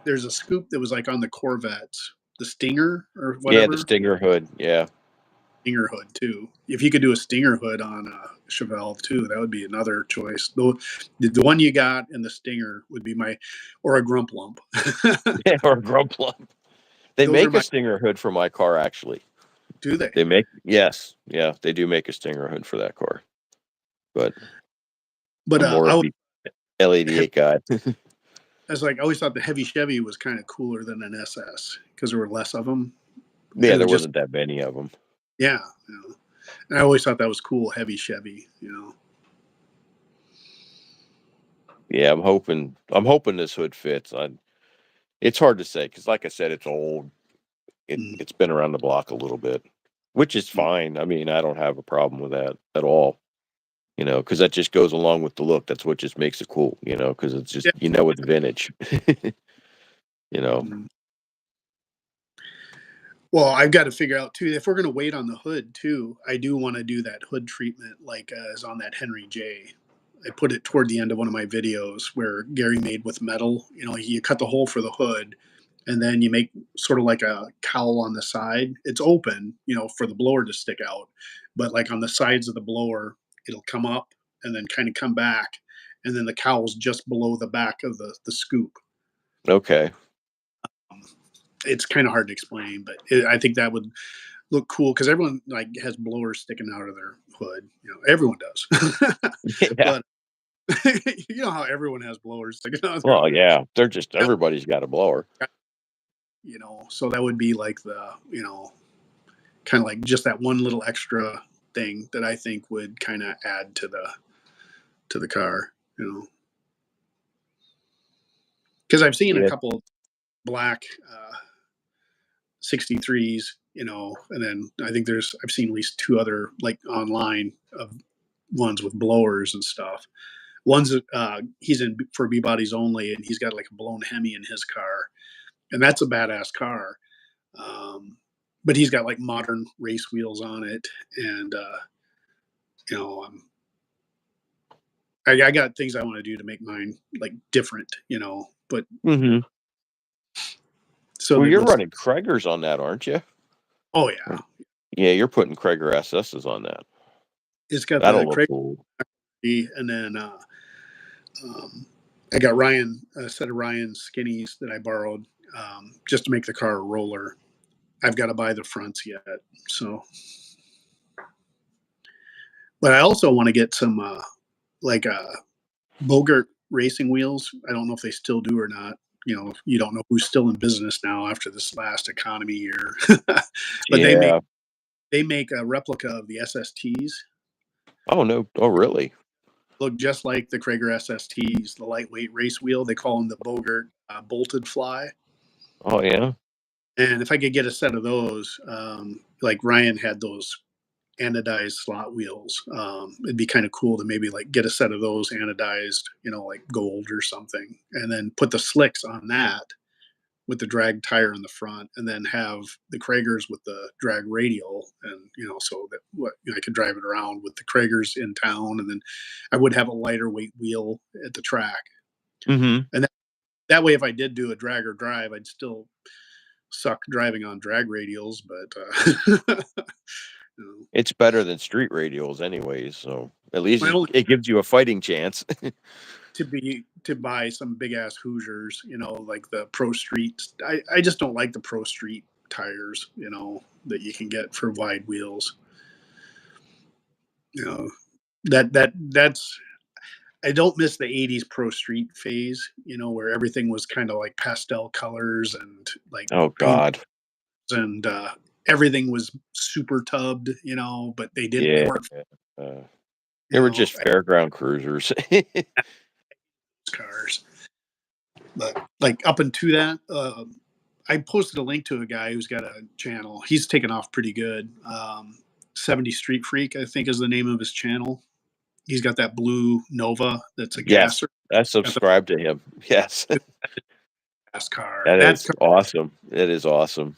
there's a scoop that was like on the Corvettes, the Stinger or Yeah, the whatever. Stinger hood. Yeah. Stinger hood too. If you could do a Stinger hood on a Chevelle too, that would be another choice. Though the one you got and the Stinger would be or a Grump Lump. Yeah, or a Grump Lump. They Those are make a my. Stinger hood for my car, actually. Do they? Yes. Yeah, they do make a Stinger hood for that car. But But I'm more of the L88 guy. I was like, I always thought the heavy Chevy was kind of cooler than an SS because there were less of them. Yeah, there wasn't that many of them. Yeah. And I always thought that was cool, heavy Chevy, Yeah, I'm hoping this hood fits. It's hard to say because, like I said, it's old. It's been around the block a little bit, which is fine. I mean, I don't have a problem with that at all. Because that just goes along with the look. That's what just makes it cool. Because it's just it's vintage. Well, I've got to figure out too if we're going to wait on the hood too. I do want to do that hood treatment like is on that Henry J. I put it toward the end of one of my videos where Gary made with metal. You cut the hole for the hood, and then you make sort of like a cowl on the side. It's open, for the blower to stick out, but like on the sides of the blower, it'll come up and then kind of come back, and then the cowl's just below the back of the scoop. Okay. It's kind of hard to explain, but I think that would look cool because everyone like has blowers sticking out of their hood. Everyone does. Yeah. But you know how everyone has blowers sticking out of their Well, hood. yeah. They're just everybody's got a blower. So that would be like the kind of like just that one little extra thing that I think would kind of add to the car. Because I've seen a couple black 63s, and then I think I've seen at least two other like online of ones with blowers and stuff. One's he's in for B bodies only, and he's got like a blown Hemi in his car, and that's a badass car. But he's got like modern race wheels on it, and you know, I got things I want to do to make mine like different, But Mm-hmm. so well, you're running Kragers on that, aren't you? Oh yeah, yeah. You're putting Krager SSs on that. It's got That'll the look Craig, cool. and then I got a set of Ryan skinnies that I borrowed just to make the car a roller. I've got to buy the fronts yet, so. But I also want to get some like Bogart racing wheels. I don't know if they still do or not. You don't know who's still in business now after this last economy year. But Yeah. they make a replica of the SSTs. Oh no! Oh really? Look just like the Krager SSTs, the lightweight race wheel. They call them the Bogart bolted fly. Oh yeah. And if I could get a set of those, like Ryan had those anodized slot wheels, it'd be kind of cool to maybe like get a set of those anodized, like gold or something, and then put the slicks on that, with the drag tire in the front, and then have the Kragers with the drag radial, and so that I could drive it around with the Kragers in town, and then I would have a lighter weight wheel at the track, Mm-hmm. and that way, if I did do a drag or drive, I'd still suck driving on drag radials, but It's better than street radials anyways, so at least my only it gives you a fighting chance. to buy some big ass Hoosiers, like the Pro Street. I just don't like the Pro Street tires, that you can get for wide wheels. You know that's I don't miss the '80s Pro Street phase, where everything was kind of like pastel colors and like Oh paint, God. and everything was super tubbed, but they Yeah. weren't, Uh, you they were know, just fairground cruisers. cars. But like up into that, I posted a link to a guy who's got a channel. He's taken off pretty good. 70 Street Freak, I think, is the name of his channel. He's got that blue Nova that's a Yes, gasser. I Got the subscribe to him. Yes. gas car. That That is car, awesome. It is awesome.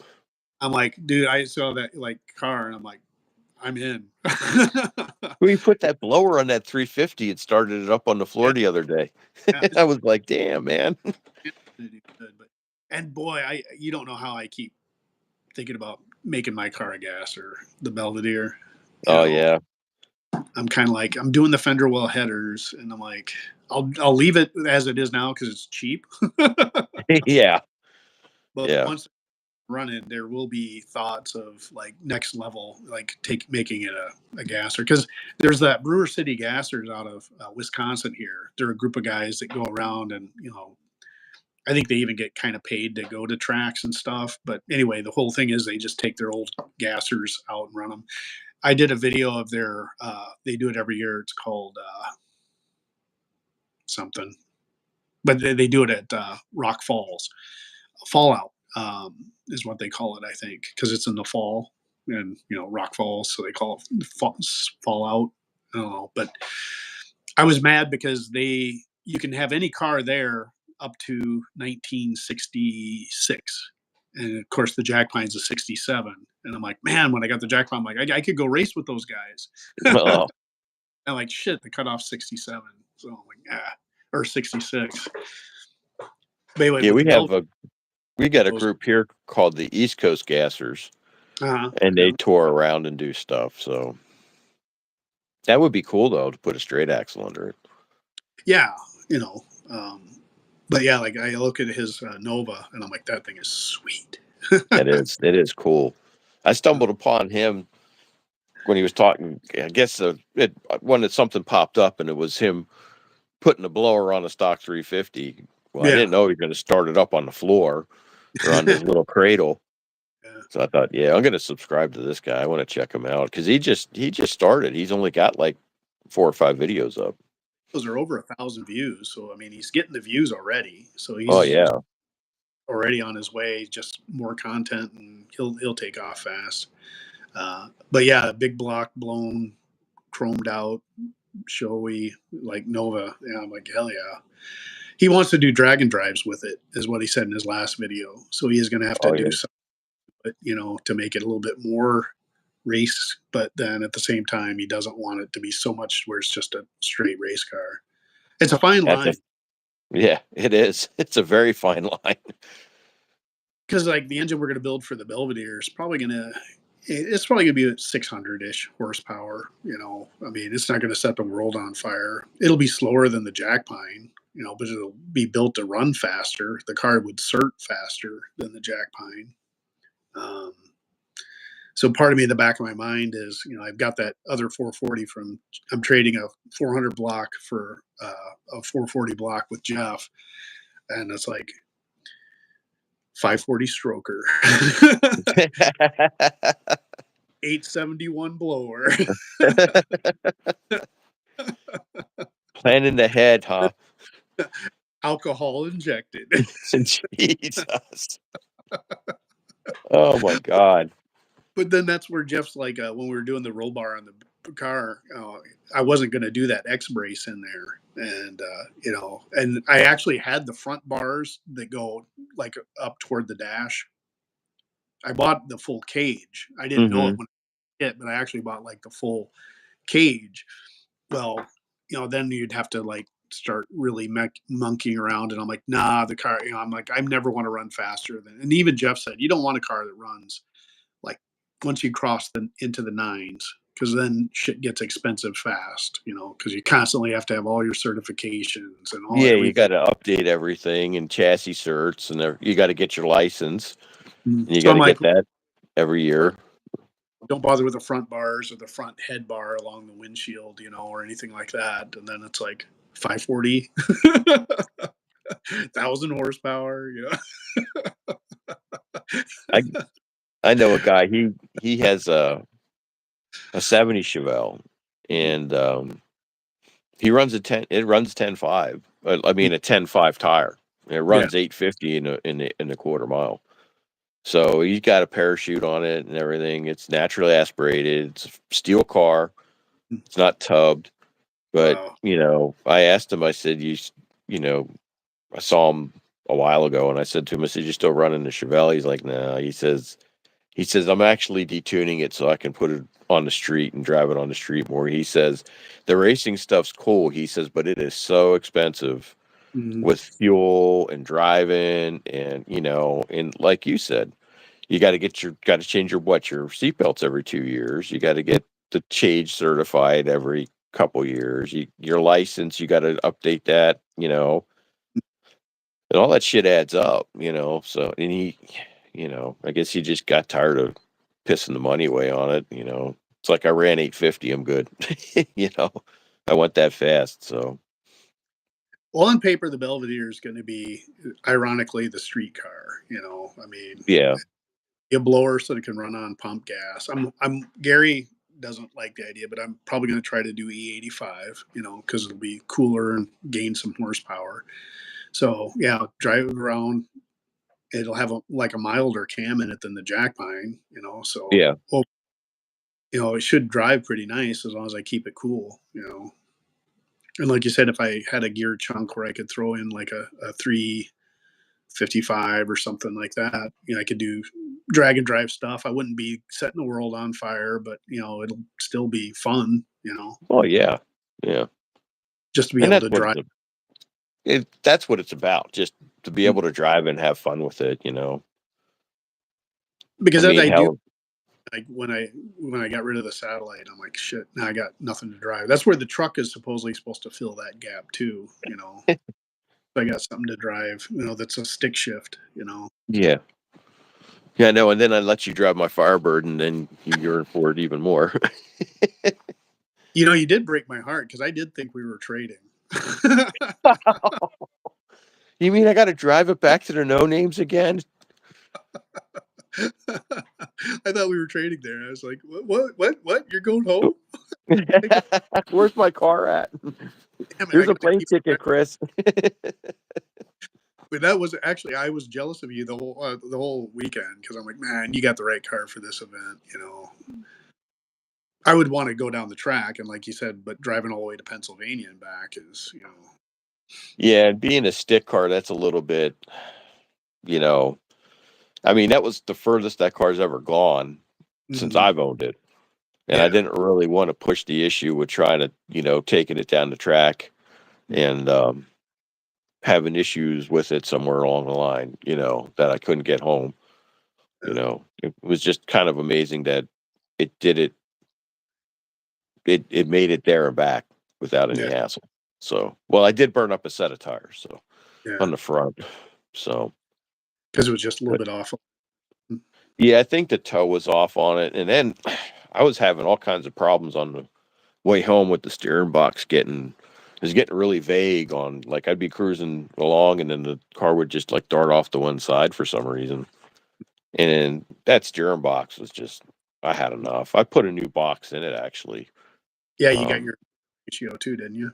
I'm like, dude, I saw that like car, and I'm like, I'm in. We put that blower on that 350 and started it up on the floor Yeah, the other day. yeah, I was like, damn, man. it's gonna do good, and boy, you don't know how I keep thinking about making my car a gasser, the Belvedere. You Oh know, yeah. I'm kind of like, I'm doing the fender well headers, and I'm like, I'll leave it as it is now because it's cheap. Yeah. But Yeah. once I run it, there will be thoughts of like next level, like making it a gasser, because there's that Brewer City Gassers out of Wisconsin here. They're a group of guys that go around, and I think they even get kind of paid to go to tracks and stuff. But anyway, the whole thing is they just take their old gassers out and run them. I did a video of their. They do it every year. It's called something, but they do it at Rock Falls. Fallout is what they call it, I think, because it's in the fall, and Rock Falls, so they call it Fallout. I don't know, but I was mad because you can have any car there up to 1966. And of course, the Jack Pine's a 67. And I'm like, man, when I got the Jack Pine, I'm like, I could go race with those guys. Oh, I'm like, shit, they cut off 67. So I'm like, or 66. But anyway, yeah, with the belt, we got a those, group here called the East Coast Gassers, and yeah, they tour around and do stuff. So that would be cool though to put a straight axle under it. yeah, you know. But yeah, like I look at his Nova, and I'm like, that thing is sweet. It is cool. I stumbled upon him when he was talking. I guess it when something popped up, and it was him putting a blower on a stock 350. Well, I Yeah. didn't know he was going to start it up on the floor or on his little cradle. Yeah. So I thought, yeah, I'm going to subscribe to this guy. I want to check him out because he just started. He's only got like 4 or 5 videos up. Those are over 1,000 views. So I mean, he's getting the views already. So Oh he's yeah, already on his way. Just more content, and he'll take off fast. But yeah, big block, blown, chromed out, showy, like Nova. Yeah, I'm like, hell yeah. He wants to do dragon drives with it, is what he said in his last video. So he is going to have to oh do yeah. something, to make it a little bit more race. But then at the same time, he doesn't want it to be so much where it's just a straight race car. It's a fine That's a line, yeah. It is. It's a very fine line. because like the engine we're going to build for the Belvedere is probably going to. It's probably going to be at 600-ish horsepower. I mean, it's not going to set the world on fire. It'll be slower than the Jack Pine, but it'll be built to run faster. The car would cert faster than the Jack Pine. Um, so part of me in the back of my mind is, I've got that other 440 I'm trading a 400 block for a 440 block with Jeff. And it's like 540 stroker, 871 blower. Planning ahead, huh? Alcohol injected. Jesus. Oh my God. But then that's where Jeff's like, when we were doing the roll bar on the car, I wasn't going to do that X brace in there. And and I actually had the front bars that go like up toward the dash. I bought the full cage. I didn't know it Mhm. when I hit, but I actually bought like the full cage. Well, then you'd have to like start really monkeying around, and I'm like, nah, the car. I'm like, I never want to run faster than. And even Jeff said, you don't want a car that runs like once you cross the into the nines, because then shit gets expensive fast. Because you constantly have to have all your certifications and all Yeah, you everything. gotta update everything and chassis certs, and you gotta get your license, and you So I'm gotta like, get that every year. don't bother with the front bars or the front head bar along the windshield, or anything like that. And then it's like 540, 1,000 horsepower. I I know a guy, he has a 70 Chevelle, and, he runs it runs 10.5, I mean, a 10.5 tire. It Yeah. runs 850 in a quarter mile. So he's got a parachute on it and everything. It's naturally aspirated. It's a steel car. It's not tubbed. But, Wow. I asked him, I said, you know, I saw him a while ago and I said to him, I said, you still running the Chevelle? He's like, no. He says, I'm actually detuning it so I can put it on the street and drive it on the street more. He says, the racing stuff's cool. He says, but it is so expensive Mhm. with fuel and driving and, and like you said, you got to change your seatbelts every 2 years. You got to get the change certified every couple years. Your license, you got to update that, and all that shit adds up. So, and I guess he just got tired of pissing the money away on it. It's like I ran 850. I'm good. you know, I went that fast. So, Well, on paper, the Belvedere is going to be, ironically, the street car. I mean, yeah. a blower so it can run on pump gas. Gary doesn't like the idea, but I'm probably going to try to do E85. Because it'll be cooler and gain some horsepower. So yeah, drive it around. It'll have like a milder cam in it than the Jack Pine. So Yeah. well, it should drive pretty nice as long as I keep it cool. And like you said, if I had a gear chunk where I could throw in like a 355 or something like that, I could do drag and drive stuff. I wouldn't be setting the world on fire, but it'll still be fun. Oh, yeah. Yeah. Just to be And able to drive. that's what it's about, just to be able to drive and have fun with it. I Because as mean, I do, hell, like when I got rid of the satellite, I'm like, shit, now I got nothing to drive. That's where the truck is supposedly supposed to fill that gap too. So I got something to drive. That's a stick shift. yeah. Yeah, no, and then I let you drive my Firebird, and then you yearn for it even more. You did break my heart because I did think we were trading. You mean I gotta drive it back to the no names again? I thought we were trading there. I was like, what? You're going home? Where's my car at? Damn it! I Here's a get to plane keep. ticket, Chris. But that was actually I was jealous of you the whole weekend because I'm like, man, you got the right car for this event. I would want to go down the track and like you said, but driving all the way to Pennsylvania and back is. Yeah, and being a stick car, that's a little bit, you know, I mean, that was the furthest that car's ever gone since Mhm. I've owned it. And I Yeah. didn't really want to push the issue with trying to, taking it down the track and having issues with it somewhere along the line, that I couldn't get home. Yeah. It was just kind of amazing that it did it. It made it there and back without any Yeah. hassle. So, well, I did burn up a set of tires, so Yeah. on the front. So, Because it was just a little but bit off. yeah, I think the toe was off on it, and then I was having all kinds of problems on the way home with the steering box it was getting really vague on, like, I'd be cruising along and then the car would just like dart off to one side for some reason. And that steering box was just, I had enough. I put a new box in it actually. Yeah, you got Um, your ratio too, didn't you?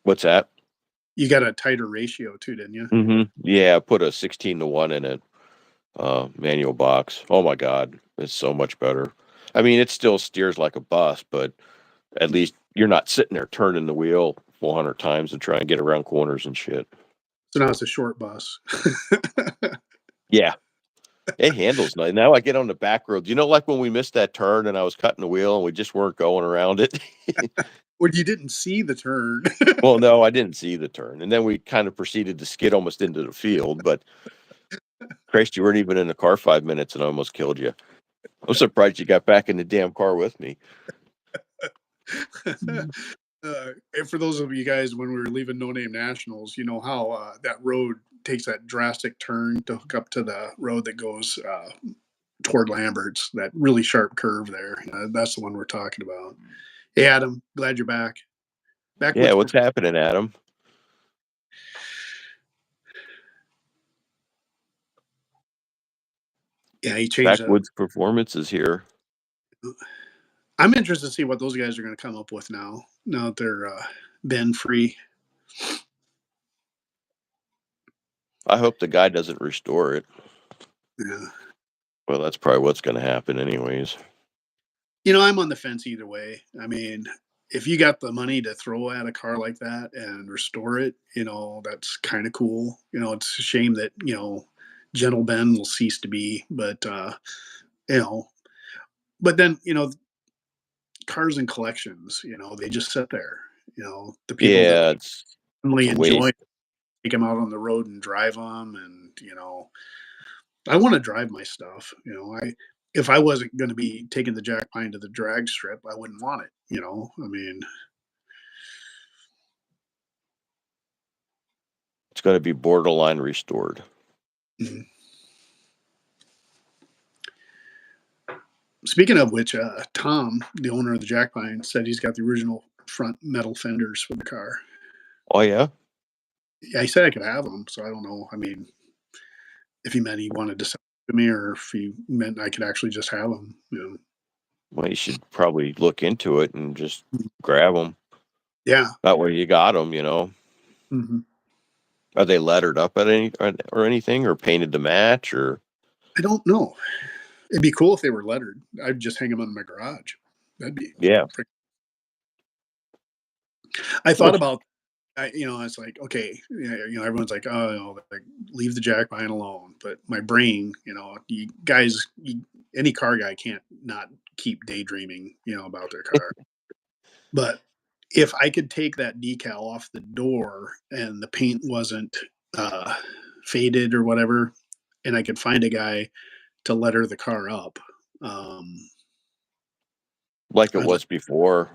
what's that? You got a tighter ratio too, didn't you? Yeah, I put a 16-1 in it, manual box. Oh my God, it's so much better. I mean, it still steers like a bus, but at least you're not sitting there turning the wheel 400 times to try and get around corners and shit. So now it's a short bus. Yeah. It handles nice. Now I get on the back road. Like when we missed that turn and I was cutting the wheel and we just weren't going around it? Well, you didn't see the turn. Well, no, I didn't see the turn. And then we kind of proceeded to skid almost into the field, but Christ, you weren't even in the car 5 minutes and I almost killed you. I'm surprised you got back in the damn car with me. And for those of you guys, when we were leaving No Name Nationals, you know how that road takes that drastic turn to hook up to the road that goes toward Lambert's, that really sharp curve there. That's the one we're talking about. Hey, Adam, glad you're back. Yeah, what's happening, Adam? Yeah, he changed Backwoods Performance is here. I'm interested to see what those guys are going to come up with now that they're bend free. I hope the guy doesn't restore it. Yeah. Well, that's probably what's going to happen anyways. I'm on the fence either way. I mean, if you got the money to throw at a car like that and restore it, that's kind of cool. It's a shame that, gentle bend will cease to be, but, but then, cars and collections, they just sit there, the people Yeah, that really it's a enjoy, waste. take them out on the road and drive them. And, I want to drive my stuff. If I wasn't going to be taking the jack pine to the drag strip, I wouldn't want it. I mean, It's going to be borderline restored. mhm. Speaking of which, Tom, the owner of the jack pine, said he's got the original front metal fenders for the car. Oh yeah. Yeah, he said I could have them, so I don't know. I mean, if he meant he wanted to sell them to me, or if he meant I could actually just have them. Well, you should probably look into it and just grab them. Yeah. That way you got them, Mm-hmm. Are they lettered up at or anything or painted to match or? I don't know. It'd be cool if they were lettered. I'd just hang them in my garage. That'd be. Yeah. I thought about. It's like, okay, everyone's like, oh, like, leave the jack pine alone. But my brain, you guys, any car guy can't not keep daydreaming, about their car. But if I could take that decal off the door and the paint wasn't faded or whatever, and I could find a guy to letter the car up, Like it I'd like, was before.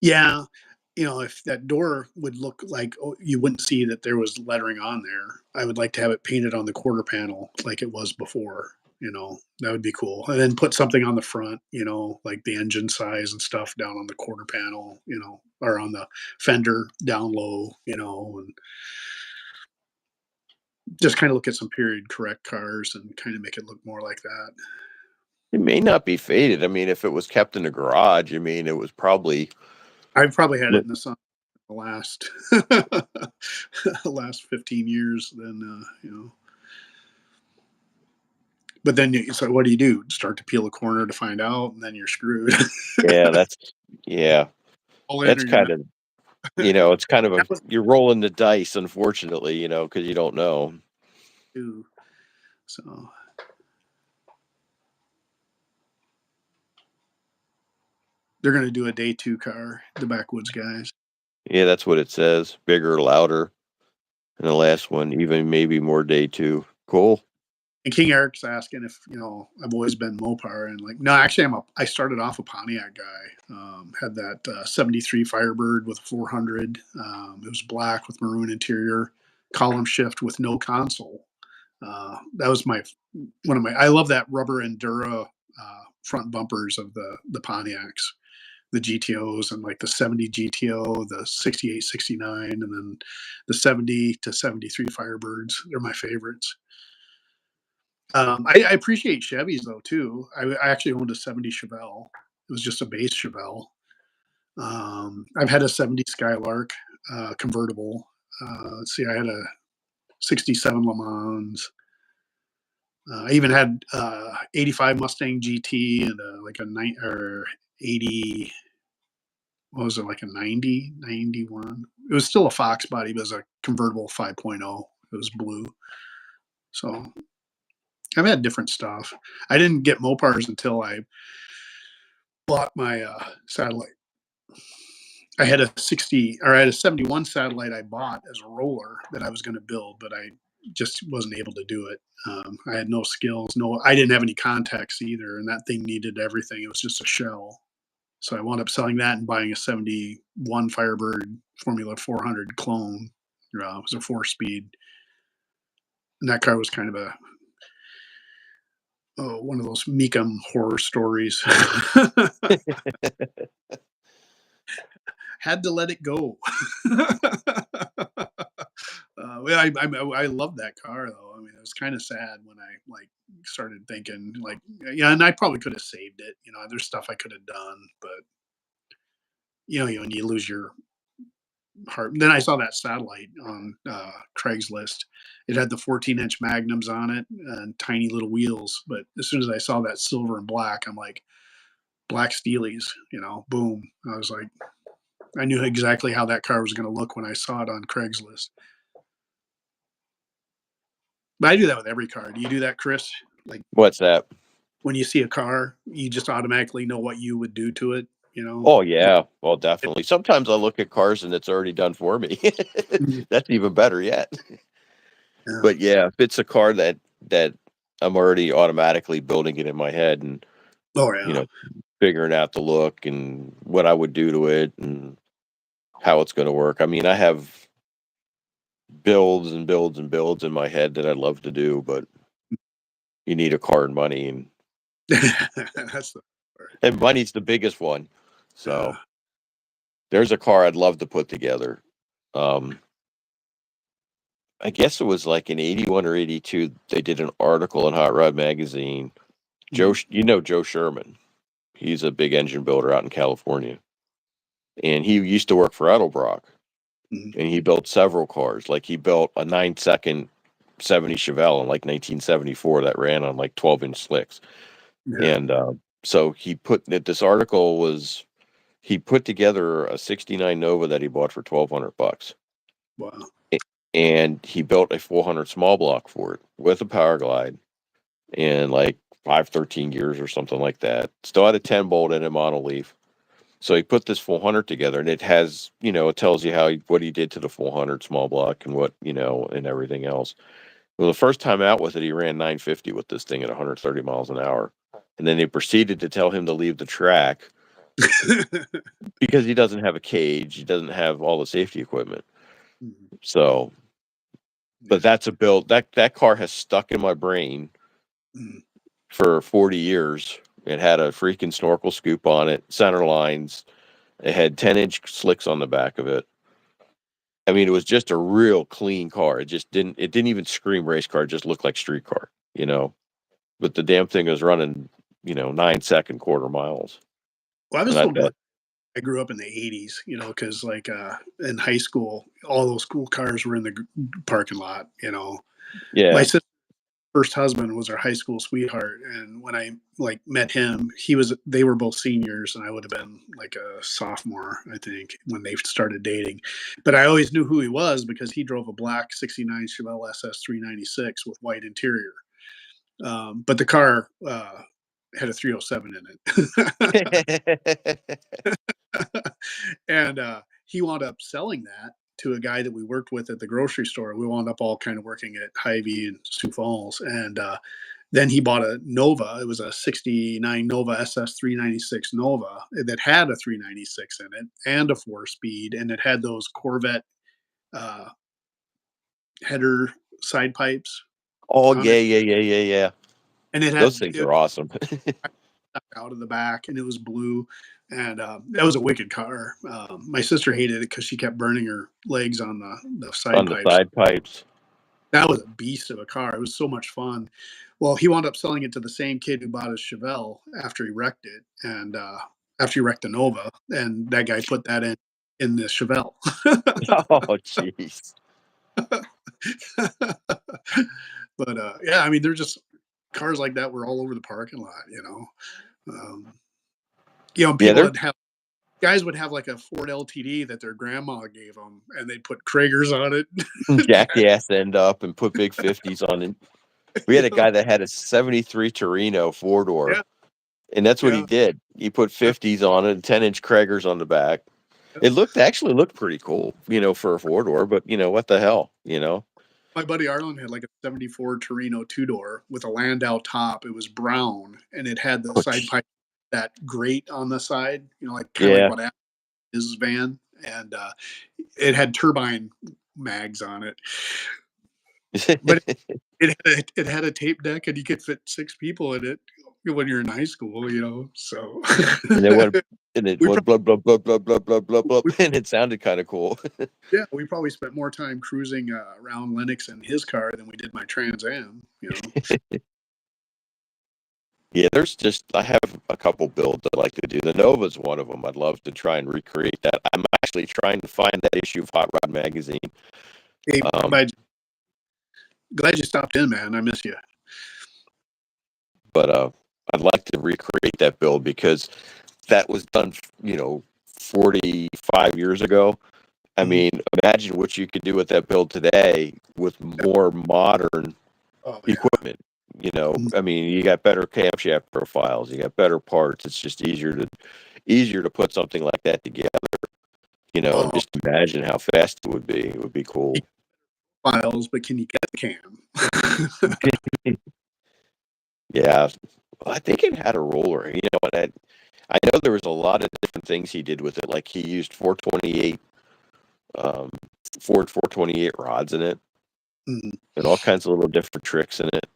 yeah, if that door would look like, you wouldn't see that there was lettering on there. I would like to have it painted on the quarter panel like it was before. That would be cool. And then put something on the front, like the engine size and stuff down on the quarter panel, or on the fender down low, and just kind of look at some period correct cars and kind of make it look more like that. It may not be faded. I mean, if it was kept in the garage, it was probably. I've probably had it in the sun the last last 15 years. Then but then so what do? Start to peel a corner to find out, and then you're screwed. Yeah, yeah. All in That's or you're kind not. of, it's kind of That was you're rolling the dice, unfortunately, because you don't know. too. So they're going to do a day two car, the Backwoods guys. Yeah, that's what it says. Bigger, louder. And the last one, even maybe more day two. Cool. And King Eric's asking if I've always been Mopar, and like, no, actually I started off a Pontiac guy. Had that 73 Firebird with 400. It was black with maroon interior, column shift with no console. That was one of my. I love that rubber Endura front bumpers of the Pontiacs, the GTOs, and like the 70 GTO, the 68, 69, and then the 70 to 73 Firebirds. They're my favorites. I appreciate Chevys though too. I actually owned a 70 Chevelle. It was just a base Chevelle. I've had a 70 Skylark convertible. Let's see, I had a 67 Le Mans. I even had 85 Mustang GT and like a 80 what was it, like a 90, 91? It was still a Fox body, but it was a convertible 5.0. It was blue. So I've had different stuff. I didn't get Mopars until I bought my satellite. I had a 60 or I had a 71 satellite I bought as a roller that I was going to build, but I just wasn't able to do it. I had no skills, I didn't have any contacts either, and that thing needed everything. It was just a shell. So I wound up selling that and buying a 71 Firebird Formula 400 clone. It was a 4-speed. And that car was kind of one of those Meekum horror stories. Had to let it go. I love that car though. I mean, it was kind of sad when I like started thinking like, yeah, and I probably could have saved it. There's stuff I could have done, but when you lose your heart. Then I saw that satellite on Craigslist. It had the 14-inch magnums on it and tiny little wheels. But as soon as I saw that silver and black, I'm like, black Steelies, boom. I was like, I knew exactly how that car was going to look when I saw it on Craigslist. But I do that with every car. Do you do that, Chris? Like, what's that? When you see a car, you just automatically know what you would do to it, Oh yeah, well definitely. Sometimes I look at cars and it's already done for me. That's even better yet. Yeah. But yeah, if it's a car that I'm already automatically building it in my head and Oh yeah. figuring out the look and what I would do to it and how it's going to work. I mean, I have builds and builds and builds in my head that I'd love to do, but you need a car and money, and That's the part. and money's the biggest one. So Yeah. there's a car I'd love to put together. Um, I guess it was like in 81 or 82, they did an article in Hot Rod Magazine. Mhm. Joe Sherman. He's a big engine builder out in California. And he used to work for Edelbrock. Mhm. And he built several cars. Like he built a 9-second 70 Chevelle in like 1974 that ran on like 12-inch slicks. Yeah. And so this article was, he put together a 69 Nova that he bought for $1,200. Wow. And he built a 400 small block for it with a power glide and like 513 gears or something like that. Still had a 10 bolt in a monoleaf. So he put this 400 together, and it has, it tells you what he did to the 400 small block and what, and everything else. Well, the first time out with it, he ran 950 with this thing at 130 miles an hour. And then they proceeded to tell him to leave the track because he doesn't have a cage. He doesn't have all the safety equipment. Mhm. So, but Yeah. that's a build that car has stuck in my brain Mhm. for 40 years. It had a freaking snorkel scoop on it, center lines. It had 10-inch slicks on the back of it. I mean, it was just a real clean car. It didn't even scream race car. It just looked like street car. But the damn thing was running, 9-second quarter miles. Well, I And was I so thought, glad I grew up in the 80s, because like in high school, all those cool cars were in the parking lot. My yeah, sister's first husband was her high school sweetheart. And when I like met him, they were both seniors and I would have been like a sophomore, I think, when they started dating. But I always knew who he was because he drove a black 69 Chevelle SS 396 with white interior. But the car had a 307 in yeah. it. And he wound up selling that to a guy that we worked with at the grocery store. We wound up all kind of working at Hy-Vee and Sioux Falls. And then he bought a Nova. It was a 69 Nova SS 396 Nova that had a 396 in it and a 4-speed. And it had those Corvette uh, header side pipes Oh on yeah, it. yeah, yeah, yeah, yeah. And it Those had things it are awesome. stuck out of the back and it was blue. And that was a wicked car. My sister hated it because she kept burning her legs on the side On the pipes. side pipes. That was a beast of a car. It was so much fun. Well, he wound up selling it to the same kid who bought his Chevelle after he wrecked it, and after he wrecked the Nova, and that guy put that in the Chevelle. Oh jeez. But yeah, I mean, they're just cars like that were all over the parking lot. Um, Yeah, people would have. guys would have like a Ford LTD that their grandma gave them, and they'd put Kragers on it. Jack the ass end up and put big 50s on it. We had a guy that had a 73 Torino 4-door, Yeah, and that's what he yeah, did. He put 50s on it and 10-inch Kragers on the back. yeah. It actually looked pretty cool, for a 4-door, but what the hell, My buddy Arlen had like a 74 Torino 2-door with a Landau top. It was brown, and it had the side pipe, that grate on the side, like kind of like Yeah. what his van, and it had turbine mags on it. But it had a tape deck, and you could fit 6 people in it when you're in high school, so And it went and it we went blah blah blah blah blah blah blah blah, and it sounded kind of cool. yeah, we probably spent more time cruising around Lennox in his car than we did my Trans Am, Yeah, I have a couple builds I'd like to do. The Nova's one of them. I'd love to try and recreate that. I'm actually trying to find that issue of Hot Rod Magazine. Hey, glad you stopped in, man. I miss you. But I'd like to recreate that build because that was done, 45 years ago. I mean, imagine what you could do with that build today with more modern equipment. I mean, you got better camshaft profiles, you got better parts. It's just easier to put something like that together. And just imagine how fast it would be. It would be cool. Files, but can you get the cam? Yeah, I think it had a roller. And I know there was a lot of different things he did with it. Like he used 428 Ford 428 rods in it, and all kinds of little different tricks in it.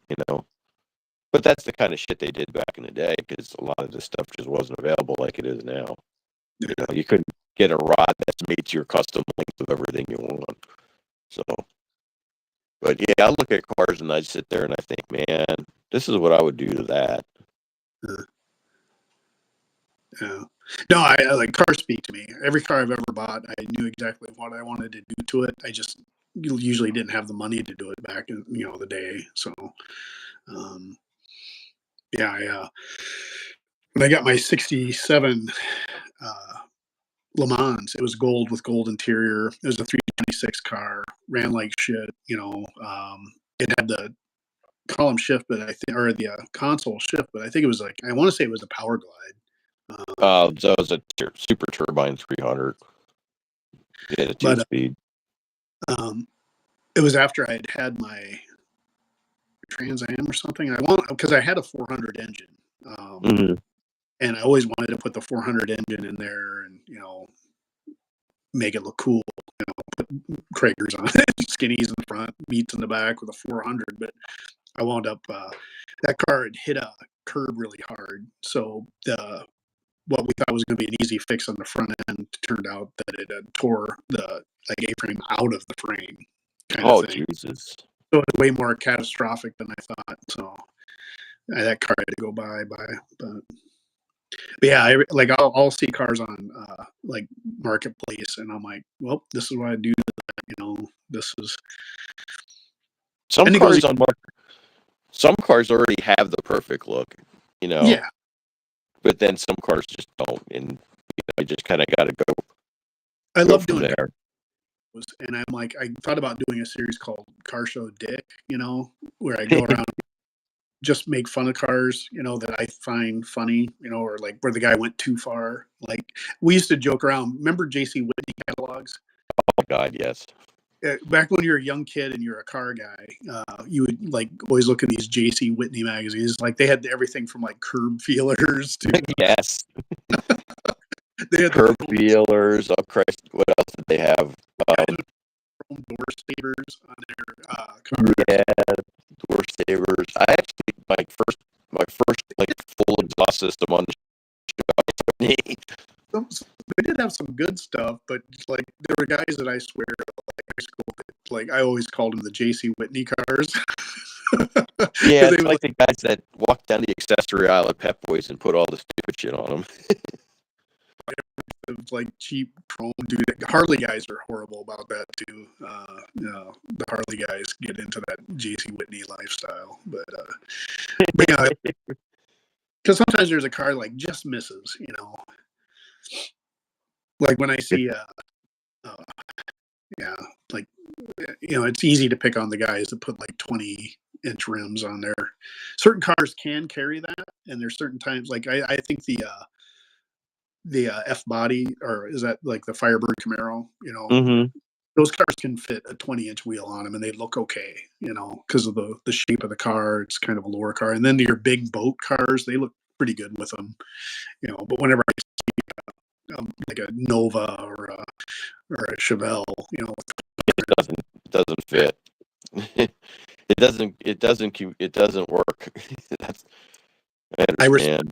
But that's the kind of shit they did back in the day because a lot of this stuff just wasn't available like it is now. You couldn't get a rod that's made to your custom length of everything you want. So, but yeah, I look at cars and I sit there and I think, man, this is what I would do to that. Yeah. No, I like, cars speak to me. Every car I've ever bought, I knew exactly what I wanted to do to it. I just usually didn't have the money to do it back in the day. So, yeah, when I got my '67 Le Mans, it was gold with gold interior. It was a 326 car, ran like shit. It had the column shift, but I think, or the console shift, but I think it was like, I want to say it was a Power Glide. So it was a Super Turbine 300. Yeah, the 2-speed. It was after I had my Trans Am or something. Because I had a 400 engine, and I always wanted to put the 400 engine in there, and make it look cool. Put Kragers on it, skinnies in the front, meats in the back with a 400. But I wound up that car had hit a curb really hard, so what we thought was going to be an easy fix on the front end turned out that it had tore the A-frame out of the frame. Kind of thing. Jesus! So it was way more catastrophic than I thought. So that car had to go by. But yeah, I'll see cars on like Marketplace, and I'm like, well, this is what I do. This is some cars already have the perfect look. Yeah. But then some cars just don't, and you just kind of got to go. I love doing there. And I'm like, I thought about doing a series called Car Show Dick, where I go around just make fun of cars, that I find funny, or like where the guy went too far. Like we used to joke around. Remember J.C. Whitney catalogs? Oh God, yes. Back when you were a young kid and you're a car guy, you would like always look at these J.C. Whitney magazines. Like they had everything from like curb feelers to yes. They had curb feelers. Oh Christ, what else did they have? Door savers on their cars. Yeah, door savers. I actually my first like full exhaust system on the They did have some good stuff, but like there were guys that I swear like high school that, like I always called them the J.C. Whitney cars. Yeah, they like the guys that walked down the accessory aisle at Pep Boys and put all the stupid shit on them. Like cheap chrome, dude. Harley guys are horrible about that too. The Harley guys get into that J.C. Whitney lifestyle, but yeah, because sometimes there's a car like just misses, Like when I see, uh, yeah, like it's easy to pick on the guys that put like 20-inch rims on there. Certain cars can carry that, and there's certain times like I think the F body, or is that like the Firebird Camaro? Mm-hmm. Those cars can fit a 20-inch wheel on them, and they look okay. Because of the shape of the car. It's kind of a lower car, and then your big boat cars, they look pretty good with them. But whenever I see like a Nova or a Chevelle, It doesn't fit. It doesn't work. That's, I I respect understand.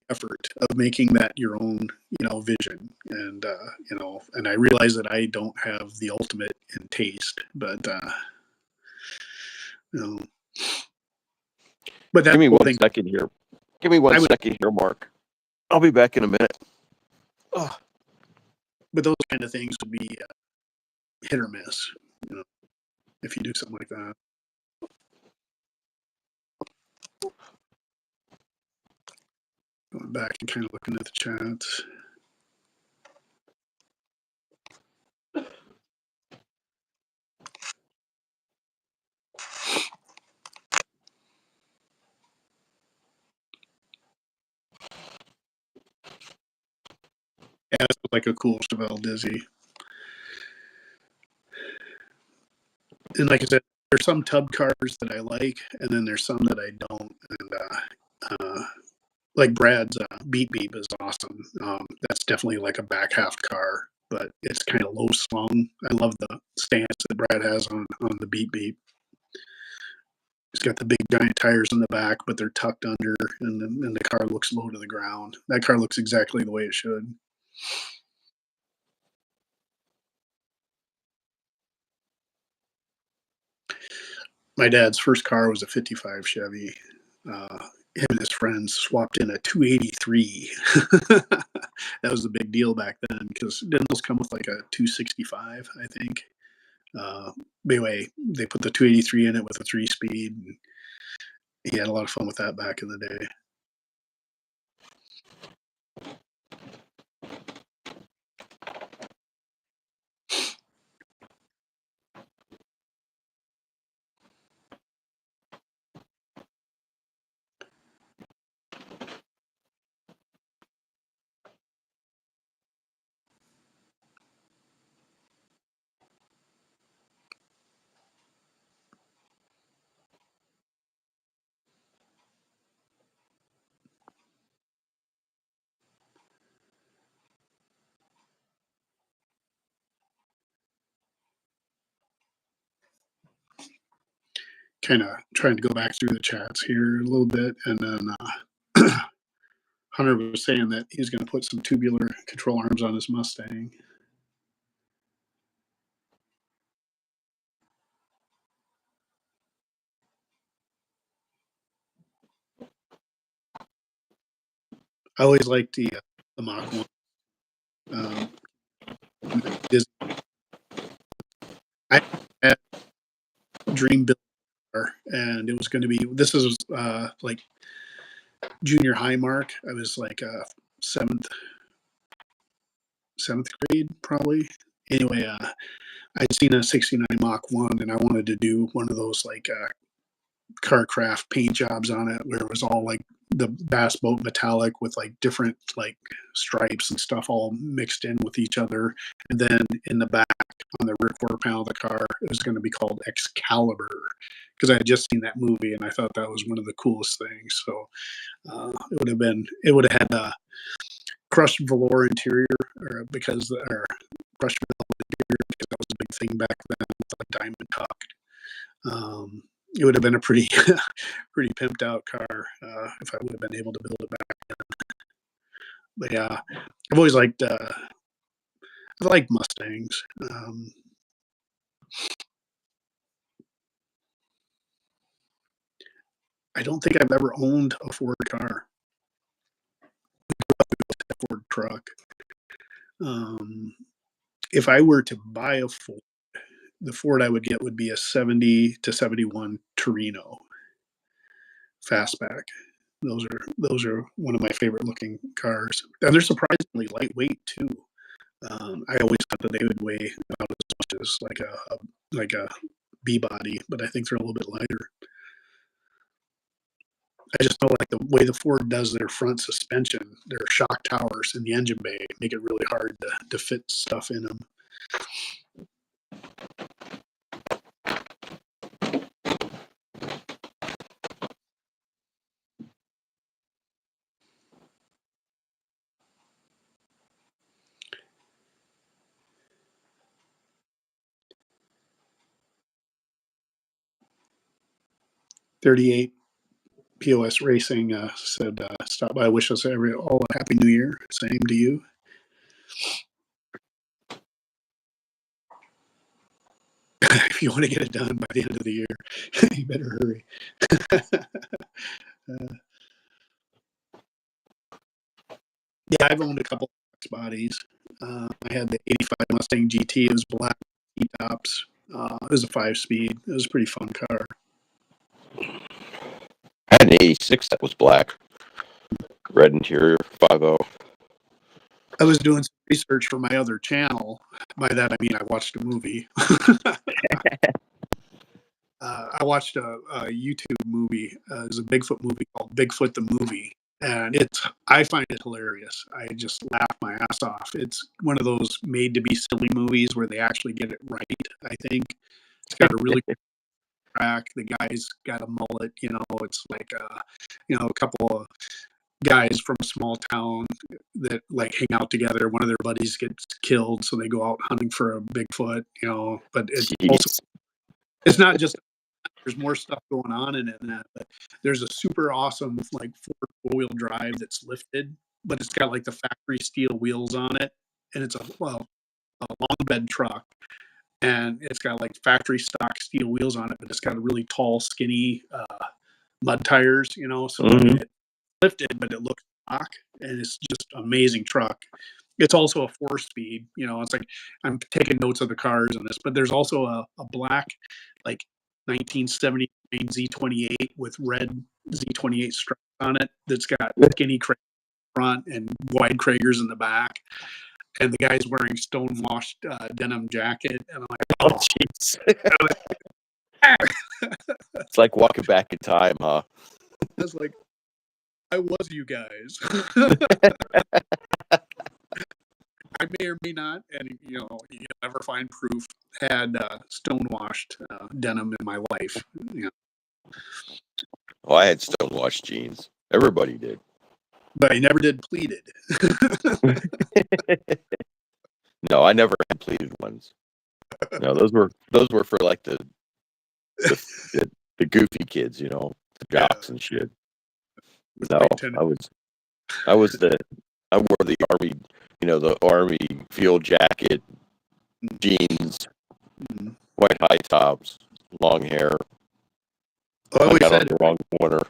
the effort of making that your own, vision, and I realize that I don't have the ultimate in taste, but you know, but that's Give me the whole one thing. second here. Give me one I would, second here, Mark. I'll be back in a minute. Oh. but those kind of things would be hit or miss, you know, if you do something like that. Going back and kind of looking at the chats. Yeah, it's like a cool Chevelle Dizzy. And like I said, there's some tub cars that I like, and then there's some that I don't. And like Brad's Beep Beep is awesome. That's definitely like a back half car, but it's kind of low slung. I love the stance that Brad has on the Beep Beep. He's got the big giant tires in the back, but they're tucked under, and the car looks low to the ground. That car looks exactly the way it should. My dad's first car was a '55 Chevy. Him and his friends swapped in a 283. That was the big deal back then because didn't those come with like a 265, I think. But anyway, they put the 283 in it with a 3-speed. And he had a lot of fun with that back in the day. Kind of trying to go back through the chats here a little bit, and then Hunter was saying that he's going to put some tubular control arms on his Mustang. I always liked the Mach 1. I had a dream build car, and it was going to be, this is like junior high mark. I was like seventh grade probably. Anyway, I'd seen a '69 Mach 1, and I wanted to do one of those like Carcraft paint jobs on it, where it was all like the bass boat metallic with like different like stripes and stuff all mixed in with each other. And then in the back on the rear quarter panel of the car, it was going to be called Excalibur because I had just seen that movie and I thought that was one of the coolest things. So it would have had a crushed velour interior, or crushed metal interior, because that was a big thing back then, with like diamond tuck. It would have been a pretty pretty pimped out car if I would have been able to build it back then. But yeah, I've always liked I like Mustangs. I don't think I've ever owned a Ford car, a Ford truck. If I were to buy a Ford, the Ford I would get would be a 70 to 71 Torino fastback. Those are one of my favorite looking cars, and they're surprisingly lightweight too. I always thought that they would weigh about as much as like a B body, but I think they're a little bit lighter. I just know like the way the Ford does their front suspension, their shock towers in the engine bay make it really hard to fit stuff in them. .38 POS Racing said, "Stop by, wish us all a happy New Year." Same to you. If you want to get it done by the end of the year, you better hurry. Yeah, I've owned a couple of bodies. I had the '85 Mustang GT. It was black tops. It was a 5-speed. It was a pretty fun car. I had an '86 that was black, red interior, 5.0. I was doing some research for my other channel. By that I mean I watched a movie. I watched a YouTube movie. It was a Bigfoot movie called Bigfoot the Movie, and I find it hilarious. I just laugh my ass off. It's one of those made to be silly movies where they actually get it right. I think it's got a really good track. The guy's got a mullet. It's like a couple of guys from a small town that like hang out together. One of their buddies gets killed, so they go out hunting for a Bigfoot. But it's not just. There's more stuff going on in it than that. But there's a super awesome like four-wheel drive that's lifted, but it's got like the factory steel wheels on it, and it's a long bed truck, and it's got like factory stock steel wheels on it, but it's got a really tall, skinny mud tires. So it's lifted, but it looks stock, and it's just amazing truck. It's also a 4-speed. It's like I'm taking notes of the cars in this, but there's also a black like 1979 Z28 with red Z28 stripes on it that's got skinny front and wide Kragers in the back. And the guy's wearing stone-washed denim jacket. And I'm like, oh, jeez. It's like walking back in time, huh? I was like, I was you guys. I may or may not, and you never find proof, had stone-washed denim in my life. Oh, I had stone-washed jeans. Everybody did. But I never did pleated. No, I never had pleated ones. No, those were for like the goofy kids, the jocks and shit. No, I wore the army, the army field jacket, jeans, white high tops, long hair. I got on the wrong corner.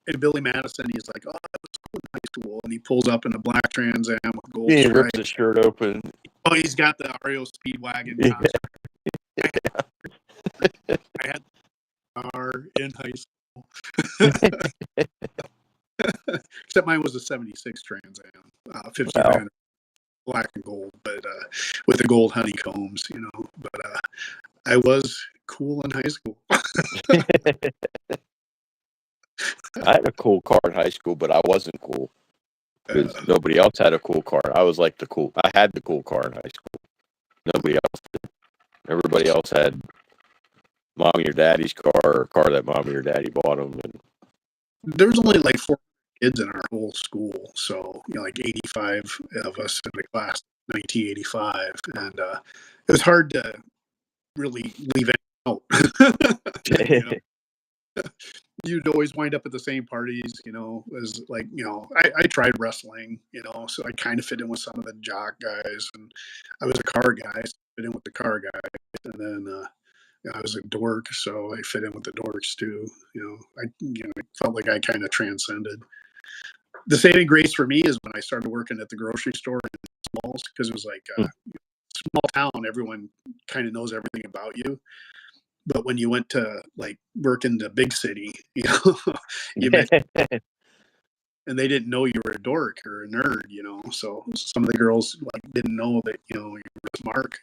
And Billy Madison, he's like, "Oh, that was cool in high school," and he pulls up in a black Trans Am with gold stripes. He rips his shirt open. Oh, he's got the REO Speedwagon concert. I had the car in high school. Except mine was a 76 Trans Am, 59, black and gold, but with the gold honeycombs, But I was cool in high school. I had a cool car in high school, but I wasn't cool because nobody else had a cool car. I was like I had the cool car in high school. Nobody else did. Everybody else had mommy or daddy's car, or a car that mommy or daddy bought them. And there was only like 4 kids in our whole school, so like 85 of us in the class, 1985, and it was hard to really leave it out. You'd always wind up at the same parties, as like, I tried wrestling, so I kind of fit in with some of the jock guys, and I was a car guy, so I fit in with the car guys, and then I was a dork, so I fit in with the dorks too. I felt like I kind of transcended. The saving grace for me is when I started working at the grocery store in Smalls, because it was like small town, everyone kind of knows everything about you. But when you went to like work in the big city, you met and they didn't know you were a dork or a nerd, you know. So some of the girls like didn't know that, you know, you were smart.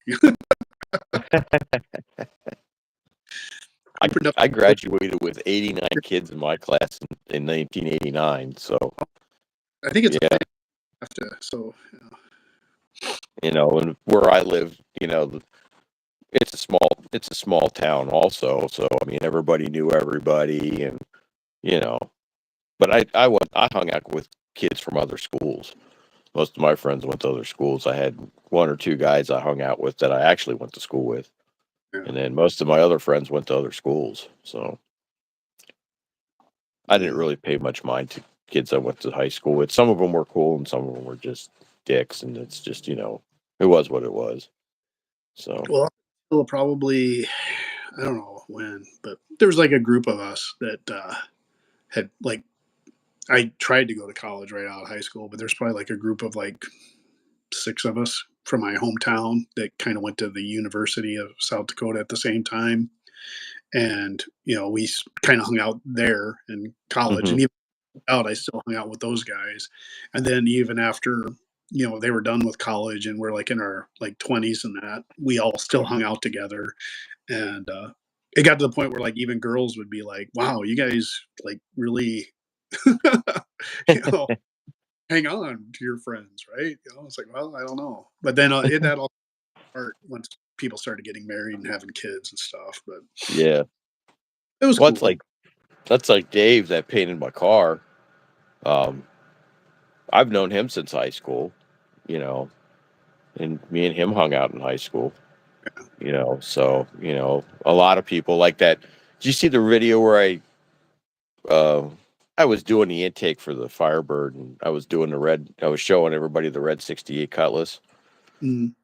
I graduated with 89 kids in my class in 1989. So I think it's yeah, so you know, and where I live, you know, it's a small town also. So I mean, everybody knew everybody, and you know, but I hung out with kids from other schools. Most of my friends went to other schools. I had one or two guys I hung out with that I actually went to school with, and then most of my other friends went to other schools. So I didn't really pay much mind to kids I went to high school with. Some of them were cool, and some of them were just dicks, and it's just, you know, it was what it was. So well, probably I don't know when, but there was like a group of us that had like I tried to go to college right out of high school, but there's probably like a group of like 6 of us from my hometown that kind of went to the University of South Dakota at the same time. And, you know, we kind of hung out there in college. mhm. And even out, I still hung out with those guys. And then even after, you know, they were done with college and we're like in our like 20s and that, we all still hung out together. And it got to the point where like even girls would be like, wow, you guys like really, you know, hang on to your friends, right? You know, it's like, well, I don't know. But then that all part once people started getting married and having kids and stuff. But Yeah. it was Well, cool. that's like Dave that painted my car. Um, I've known him since high school, you know, and me and him hung out in high school, you know. So, you know, a lot of people like that. Did you see the video where uh, I was doing the intake for the Firebird, and I was showing everybody the red 68 Cutlass. Mm,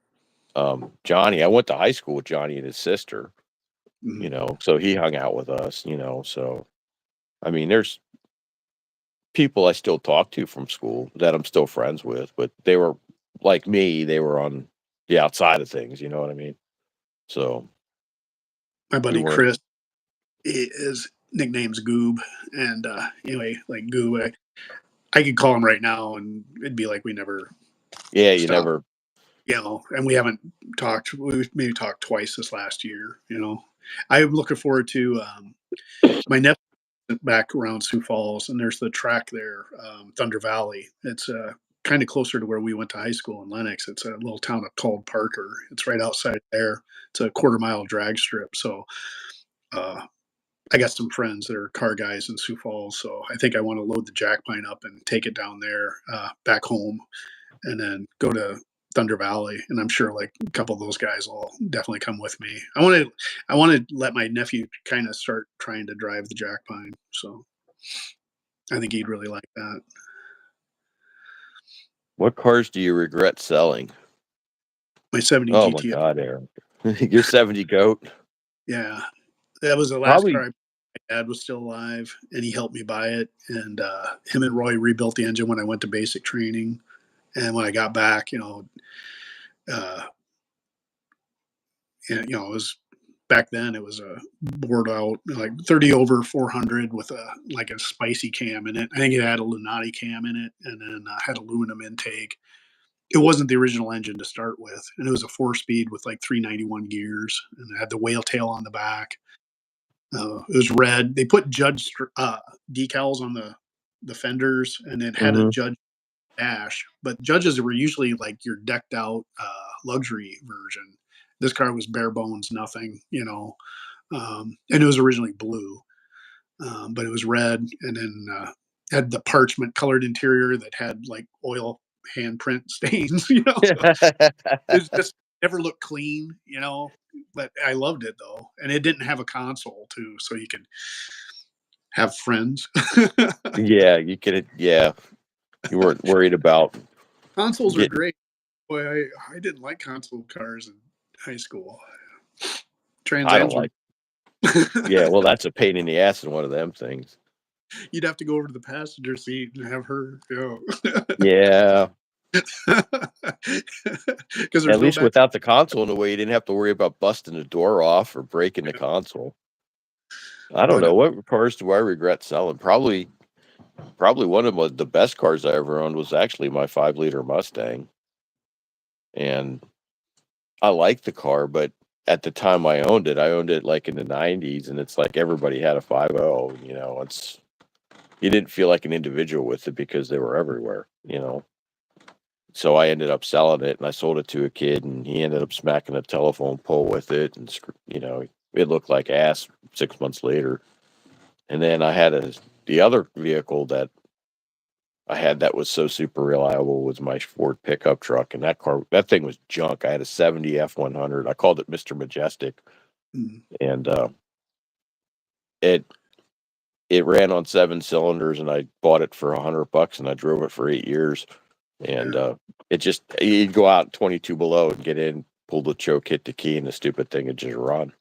Johnny, I went to high school with Johnny and his sister, you mm. know, so he hung out with us, you know. So, I mean, there's people I still talk to from school that I'm still friends with, but they were like me, they were on the outside of things, you know what I mean? So My we buddy weren't, Chris, his nickname's Goob, and anyway, like Goob, I could call him right now, and it'd be like we never yeah, you stopped, never, you know. And we haven't talked. We maybe talked twice this last year, you know. I'm looking forward to my nephew back around Sioux Falls, and there's the track there, Thunder Valley. It's kind of closer to where we went to high school in Lenox. It's a little town called Parker. It's right outside there. It's a quarter-mile drag strip. So uh, I got some friends that are car guys in Sioux Falls. So I think I want to load the jack pine up and take it down there back home, and then go to Thunder Valley. And I'm sure like a couple of those guys will definitely come with me. I want to let my nephew kind of start trying to drive the jack pine. So I think he'd really like that. what cars do you regret selling? My 70 Oh my GTO. God, Aaron. You're 70 goat. Yeah, that was the last car. Probably, My dad was still alive, and he helped me buy it. And him and Roy rebuilt the engine when I went to basic training. And when I got back, uh, you know, it was back then. It was a bored out like 30 over 400 with a like a spicy cam in it. I think it had a Lunati cam in it, and then had aluminum intake. It wasn't the original engine to start with, and it was a 4-speed with like 391 gears, and it had the whale tail on the back. It was red. They put Judge decals on the fenders, and it had a hmm Judge dash. But Judges were usually like your decked out luxury version. This car was bare bones, nothing, you know. And it was originally blue, but it was red, and then had the parchment colored interior that had like oil handprint stains, you know. So it just never looked clean, you know. But I loved it though, and it didn't have a console too, so you could have friends. yeah, you could, yeah, you weren't worried about Consoles are getting, great. Boy, I didn't like console cars in high school. I don't Trans Ams were. like, yeah, well, that's a pain in the ass in one of them things. You'd have to go over to the passenger seat and have her, Yeah. because At there's no least back. without the console in the way, you didn't have to worry about busting the door off or breaking the console. I don't But know. What cars do I regret selling? Probably probably one of the best cars I ever owned was actually my 5-liter Mustang. And I liked the car, but at the time I owned it like in the 90s, and it's like everybody had a 5.0, you didn't feel like an individual with it because they were everywhere. So I ended up selling it, and I sold it to a kid, and he ended up smacking a telephone pole with it, and it looked like ass 6 months later. And then I had the other vehicle that I had that was so super reliable was my Ford pickup truck, and that thing was junk. I had a 70 F100. I called it Mr. Majestic, Mm. and it it ran on 7 cylinders, and I bought it for $100, and I drove it for 8 years. And Yeah. you'd go out 22 below and get in, pull the choke, hit the key, and the stupid thing would just run.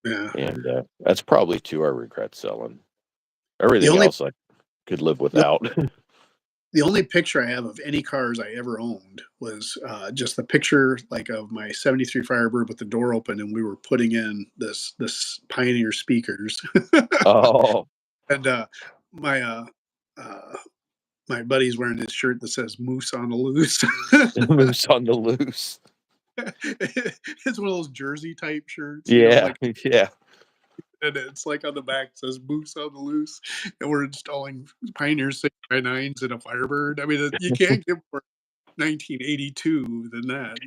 Yeah. And that's probably two I regret selling. The Everything only else I could live the without. the only picture I have of any cars I ever owned was just the picture like of my '73 Firebird with the door open, and we were putting in this Pioneer speakers, Oh, and my uh, my buddy's wearing his shirt that says "Moose on the Loose." moose on the loose. It's one of those jersey type shirts, Yeah, like, yeah. and it's like on the back it says "Moose on the Loose," and we're installing Pioneer 6x9s in a Firebird. I mean, you can't get more 1982 than that.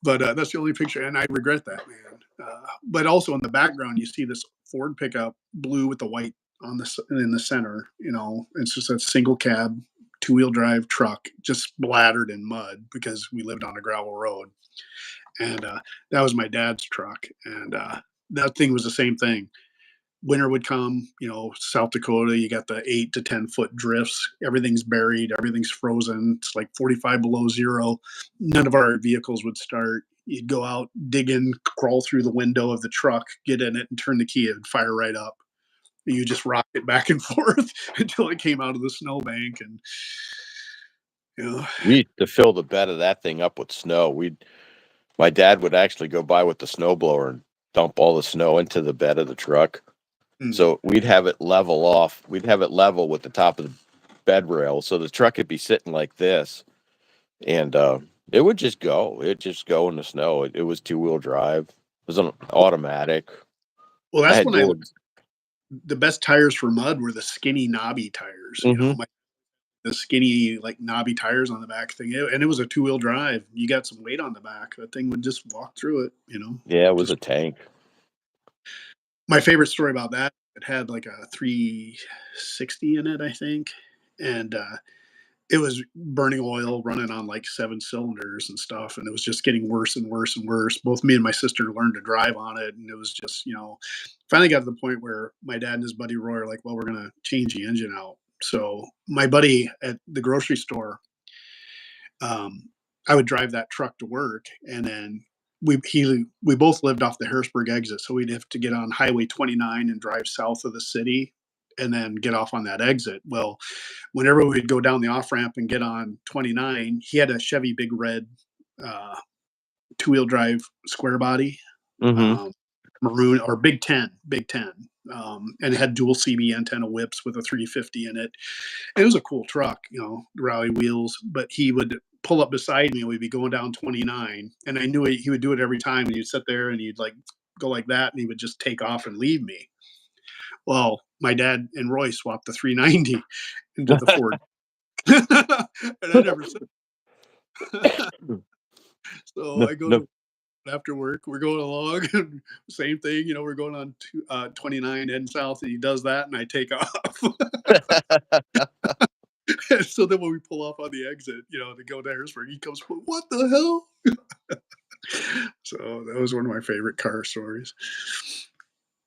But that's the only picture, and I regret that, man. But also in the background, you see this Ford pickup, blue with the white on in the center. It's just a single cab, 2-wheel drive truck, just splattered in mud because we lived on a gravel road, and that was my dad's truck, and that thing was the same thing. Winter would come, South Dakota, you got the 8 to 10 foot drifts. Everything's buried, everything's frozen. It's like 45 below zero. None of our vehicles would start. You'd go out, dig in, crawl through the window of the truck, get in it, and turn the key. It would fire right up. You just rock it back and forth until it came out of the snowbank. And, you know, We used to fill the bed of that thing up with snow. My dad would actually go by with the snowblower and dump all the snow into the bed of the truck. mm, So we'd have it level off. We'd have it level with the top of the bed rail. So the truck would be sitting like this, and it would just go. It'd just go in the snow. It was 2-wheel drive. It was an automatic. well, I that's had when I dual. the best tires for mud were the skinny knobby tires. Hmm. The skinny like knobby tires on the back thing, and it was a 2-wheel drive. You got some weight on the back, that thing would just walk through it. Yeah, it was Just a tank. my favorite story about that, it had like a 360 in it, I think, and it was burning oil running on like 7 cylinders and stuff, and it was just getting worse and worse and worse. Both me and my sister learned to drive on it, and it was just, finally got to the point where my dad and his buddy Roy are like, well, we're gonna change the engine out. So my buddy at the grocery store, um, I would drive that truck to work, and then we both lived off the Harrisburg exit, so we'd have to get on Highway 29 and drive south of the city, and then get off on that exit. Well, whenever we'd go down the off ramp and get on 29, he had a Chevy Big Red, uh, 2-wheel drive square body, Hmm. um, maroon or Big Ten, and it had dual CB antenna whips with a 350 in it. It was a cool truck, rally wheels. But he would pull up beside me, and we'd be going down 29, and I knew he would do it every time. And he'd sit there, and he'd like go like that, and he would just take off and leave me. Well, my dad and Roy swapped the 390 into the Ford, and I never said. So No, I go no. to after work. We're going along, and same thing. We're going on 29 heading south, and he does that, and I take off. So then when we pull off on the exit, to go to Harrisburg, he comes, "What the hell?" So that was one of my favorite car stories.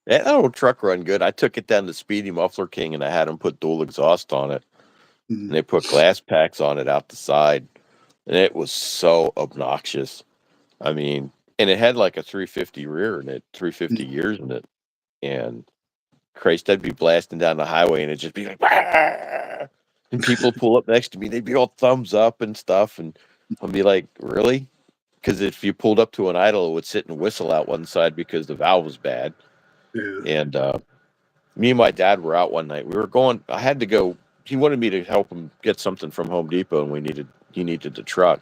That old truck run good. I took it down to Speedy Muffler King, and I had him put dual exhaust on it, Mm, and they put glass packs on it out the side, and it was so obnoxious. I mean, and it had like a 350 rear in it, 350 mm, gears in it, and Christ, I'd be blasting down the highway, and it'd just be like, "Ah!" And people pull up next to me, they'd be all thumbs up and stuff, and I'd be like, really? Because if you pulled up to an idle, it would sit and whistle out one side because the valve was bad, yeah. and Me and my dad were out one night. We were going. I had to go. He wanted me to help him get something from Home Depot, and he needed the truck.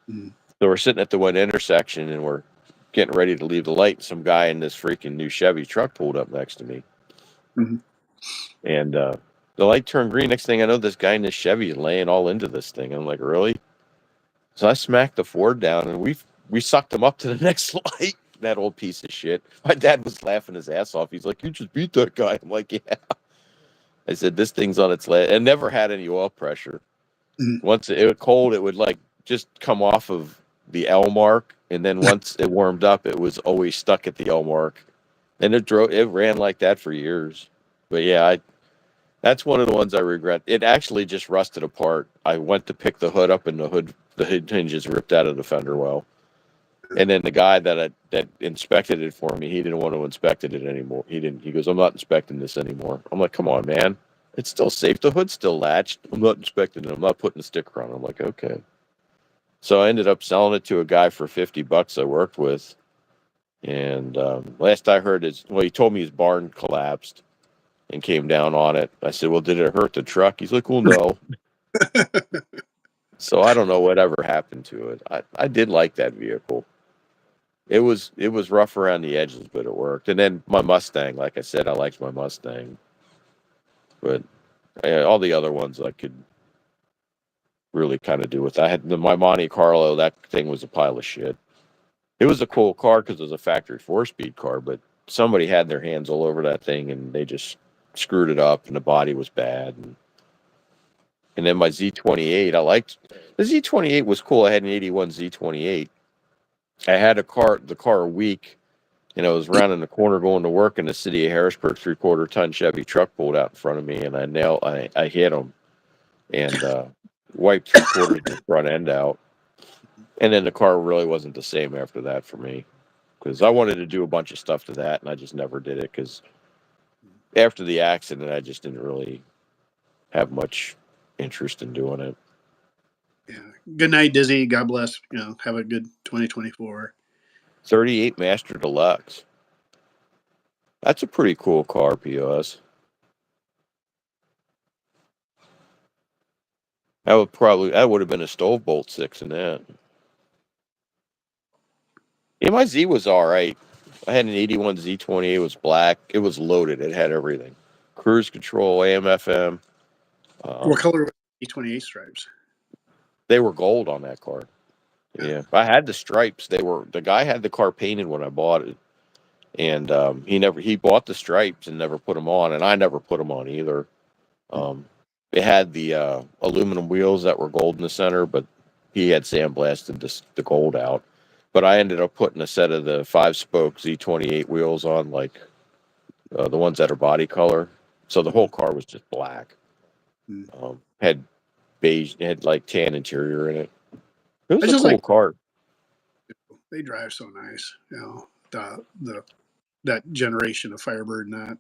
Mm. So we're sitting at the one intersection, and we're getting ready to leave the light. And some guy in this freaking new Chevy truck pulled up next to me, Mhm. and the light turned green. Next thing I know, this guy in this Chevy is laying all into this thing. I'm like, really? So I smacked the Ford down, and we sucked him up to the next light. That old piece of shit. My dad was laughing his ass off. He's like, "You just beat that guy." I'm like, "Yeah." I said, "This thing's on its last." It never had any oil pressure. Mhm. Once it was cold, it would like just come off of the L mark, and then once it warmed up, it was always stuck at the L mark, and it ran like that for years. But yeah, that's one of the ones I regret. It actually just rusted apart. I went to pick the hood up, and the hood hinges ripped out of the fender well. And then the guy that inspected it for me, he didn't want to inspect it anymore. He didn't. He goes, "I'm not inspecting this anymore." I'm like, "Come on, man. It's still safe. The hood's still latched. I'm not inspecting it. I'm not putting a sticker on it." I'm like, "Okay." So I ended up selling it to a guy for $50 I worked with. And last I heard he told me his barn collapsed and came down on it. I said, "Well, did it hurt the truck?" He's like, "Well, no." So I don't know whatever happened to it. I did like that vehicle. It was rough around the edges, but it worked. And then my Mustang, like I said, I liked my Mustang, but all the other ones I could really kind of do with. I had my Monte Carlo. That thing was a pile of shit. It was a cool car because it was a factory 4-speed car, but somebody had their hands all over that thing and they just screwed it up, and the body was bad. And then my Z28, I liked the Z28 was cool. I had an '81 Z28. I had the car a week. I was rounding the corner going to work in the city of Harrisburg. 3/4 ton Chevy truck pulled out in front of me, and I hit him and wiped 3/4 of the front end out. And then the car really wasn't the same after that for me because I wanted to do a bunch of stuff to that, and I just never did it because after the accident, I just didn't really have much interest in doing it. Yeah. Good night, Dizzy. God bless. Have a good 2024. 38 Master Deluxe. That's a pretty cool car, POS. That would have been a stove bolt 6 in that. Yeah, my Z was all right. I had an '81 Z20. It was black. It was loaded. It had everything: cruise control, AM, FM. What Um, color were the 28 stripes? they were gold on that car. Yeah. Yeah, I had the stripes. The guy had the car painted when I bought it, and he bought the stripes and never put them on, and I never put them on either. Um, it had the aluminum wheels that were gold in the center, but he had sandblasted the gold out. But I ended up putting a set of the 5-spoke Z28 wheels on, like the ones that are body color. So the whole car was just black. Mm. Had beige, had like tan interior in it. It I was a just cool like car. they drive so nice. The that generation of Firebird and that.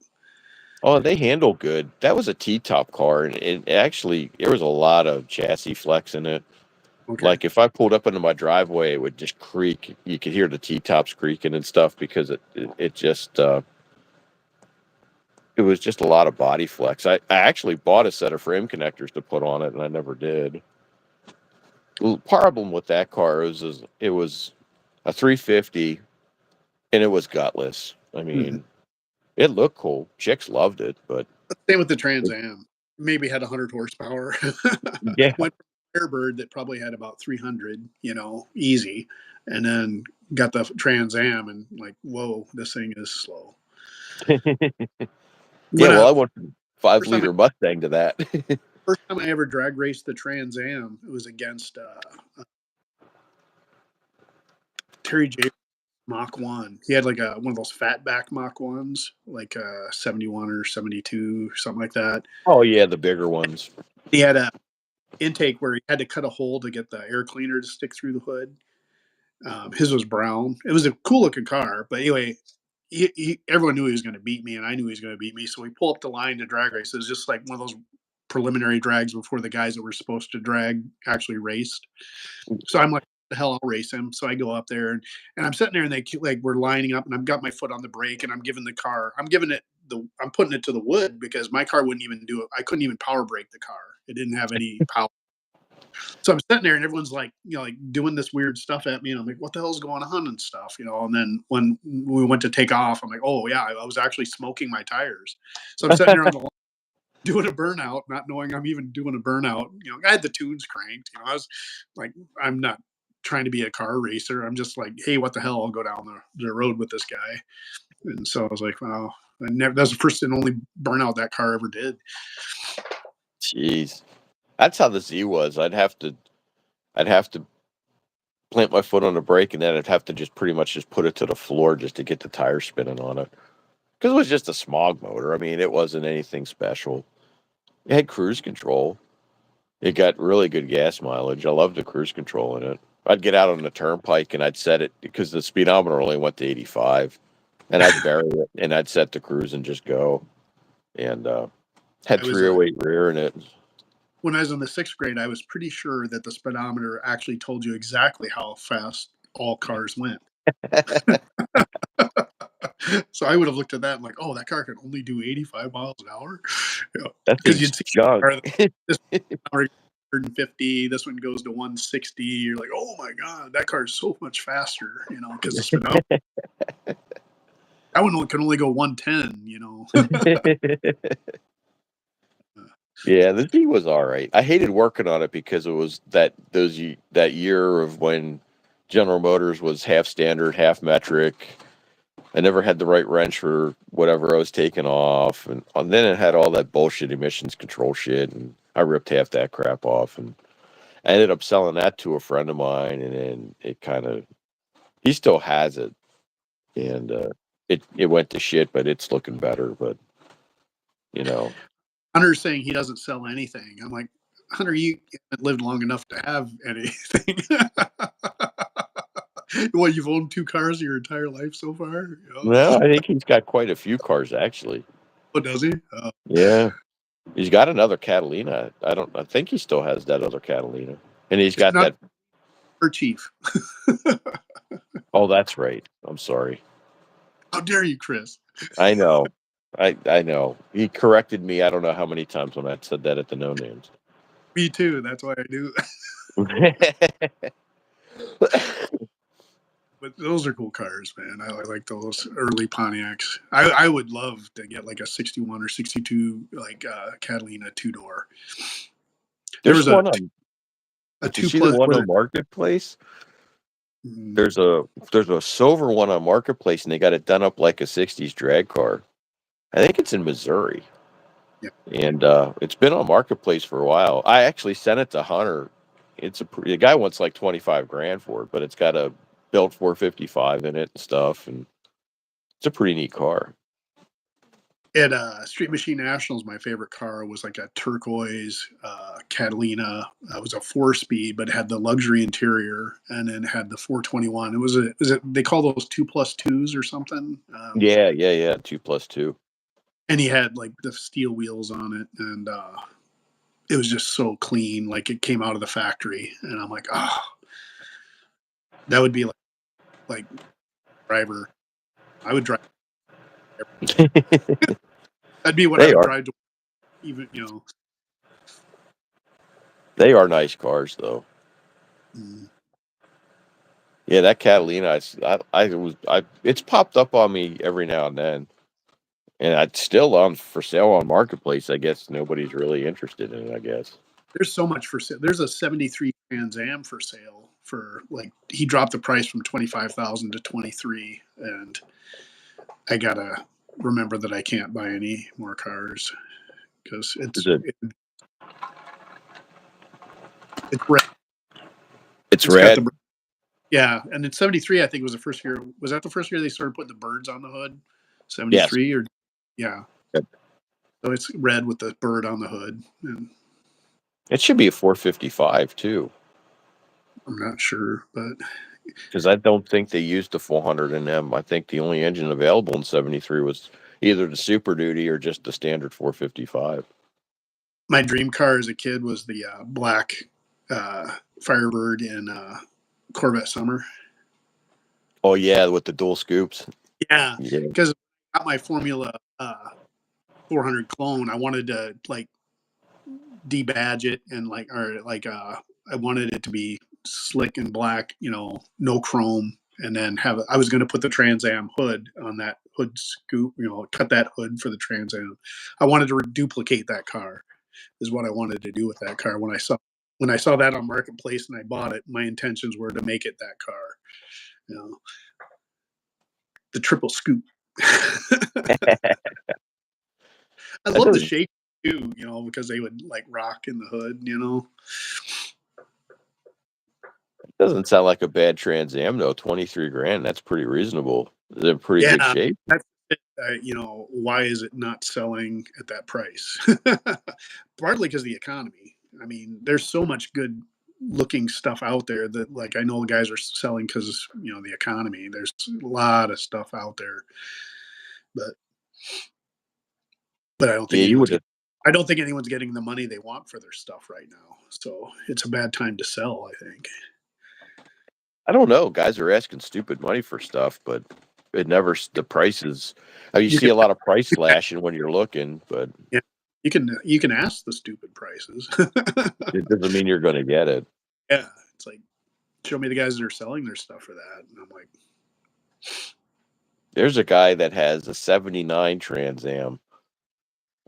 Oh, they handle good. That was a T-top car, and it actually there was a lot of chassis flex in it. Okay. Like if I pulled up into my driveway, it would just creak. You could hear the T-tops creaking and stuff because it just it was just a lot of body flex. I actually bought a set of frame connectors to put on it, and I never did. The problem with that car is it was a 350, and it was gutless. I Mhm. mean, it looked cool. Chicks loved it, but Same with the Trans Am. Maybe had 100 horsepower. yeah, Went from Firebird that probably had about 300, easy, and then got the Trans Am and like, whoa, this thing is slow. yeah. When Well, I went from five first time I, liter Mustang to that. first time I ever drag raced the Trans Am, it was against Terry J. Mach 1. He had like one of those fatback Mach 1s, like 71 or 72, something like that. Oh yeah, the bigger ones. He had a intake where he had to cut a hole to get the air cleaner to stick through the hood. His was brown. It was a cool looking car, but anyway, everyone knew he was going to beat me, and I knew he was going to beat me. So we pulled up the line to drag race. It was just like one of those preliminary drags before the guys that were supposed to drag actually raced. So I'm like, the hell, I'll race him. So I go up there and I'm sitting there and they like we're lining up and I've got my foot on the brake and I'm giving it I'm putting it to the wood because my car wouldn't even do it. I couldn't even power brake the car. It didn't have any power. So I'm sitting there and everyone's like, like doing this weird stuff at me. And I'm like, what the hell's going on and stuff, And then when we went to take off, I'm like, oh yeah, I was actually smoking my tires. So I'm sitting there on the line doing a burnout, not knowing I'm even doing a burnout. I had the tunes cranked. I was like, I'm not trying to be a car racer. I'm just like, hey, what the hell? I'll go down the road with this guy. And so I was like, wow, that's the first and only burnout that car ever did. Jeez. That's how the Z was. I'd have to plant my foot on the brake, and then I'd have to just pretty much just put it to the floor just to get the tire spinning on it. Because it was just a smog motor. I mean, it wasn't anything special. It had cruise control. It got really good gas mileage. I loved the cruise control in it. I'd get out on the turnpike and I'd set it because the speedometer only went to 85, and I'd bury it and I'd set the cruise and just go. And had 308 rear in it. When I was in the 6th grade, I was pretty sure that the speedometer actually told you exactly how fast all cars went. So I would have looked at that and like, oh, that car can only do 85 miles an hour. Because you'd see this 150, this one goes to 160. You're like, oh my god, that car is so much faster. Because the speedometer. That one can only go 110. Yeah, the Z was all right. I hated working on it because it was that year of when General Motors was half standard, half metric. I never had the right wrench for whatever I was taking off, and then it had all that bullshit emissions control shit, and I ripped half that crap off, and I ended up selling that to a friend of mine, and then he still has it, and it went to shit, but it's looking better, but Hunter's saying he doesn't sell anything. I'm like, Hunter, you haven't lived long enough to have anything. What, you've owned 2 cars your entire life so far? No, I think he's got quite a few cars, actually. Oh, does he? Yeah. He's got another Catalina. I think he still has that other Catalina. And he's got that. Her chief. Oh, that's right. I'm sorry. How dare you, Chris? I know. I know. He corrected me. I don't know how many times when I said that at the No Names. Me too. That's why I do. But those are cool cars, man. I like those early Pontiacs. I would love to get like a 61 or 62 like Catalina 2-door. There was one a on. 2 Did you see the one on Marketplace? There's a silver one on Marketplace, and they got it done up like a 60s drag car. I think it's in Missouri. Yeah. And it's been on Marketplace for a while. I actually sent it to Hunter. The guy wants like 25 grand for it, but it's got a built 455 in it and stuff, and it's a pretty neat car. At Street Machine Nationals, my favorite car was like a turquoise Catalina. It was a 4-speed, but it had the luxury interior, and then had the 421. They call those 2+2s or something? Yeah, 2+2. And he had like the steel wheels on it, and it was just so clean, like it came out of the factory. And I'm like, that would be like driver. I would drive. That'd be what I would drive to, even They are nice cars, though. Yeah, that Catalina, it's popped up on me every now and then, and it's still on for sale on Marketplace. I guess nobody's really interested in it. I guess there's so much for sale. There's a '73 Trans Am for sale for he dropped the price from 25,000 to 23, and I gotta remember that I can't buy any more cars because it's red. It's red. Yeah, and in '73, I think was the first year. Was that the first year they started putting the birds on the hood? '73 yes. or yeah. Yep. So it's red with the bird on the hood. And it should be a 455 too. I'm not sure, but because I don't think they used the 400 in them. I think the only engine available in '73 was either the Super Duty or just the standard 455. My dream car as a kid was the black Firebird in Corvette Summer. Oh yeah, with the dual scoops. Yeah, because I got my Formula 400 clone. I wanted to like debadge it and I wanted it to be slick and black, no chrome, and then I was going to put the Trans Am hood on that hood scoop, cut that hood for the Trans Am. I wanted to duplicate that car, is what I wanted to do with that car. When I saw that on Marketplace and I bought it, my intentions were to make it that car, the triple scoop. I love the shape too, because they would like rock in the hood, Doesn't sound like a bad Trans Am though. 23 grand. That's pretty reasonable. It's in pretty good Yeah, shape. that's why is it not selling at that price? Partly because the economy. I mean, there's so much good looking stuff out there that like I know the guys are selling because the economy. There's a lot of stuff out there, but I don't think Yeah, you would have. I don't think anyone's getting the money they want for their stuff right now. So it's a bad time to sell, I think. I don't know. Guys are asking stupid money for stuff, but it never the prices. You You see can, a lot of price slashing when you're looking, but yeah, you can ask the stupid prices. it doesn't mean you're going to get it. Yeah, it's like show me the guys that are selling their stuff for that, and I'm like, There's a guy that has a 79 Trans Am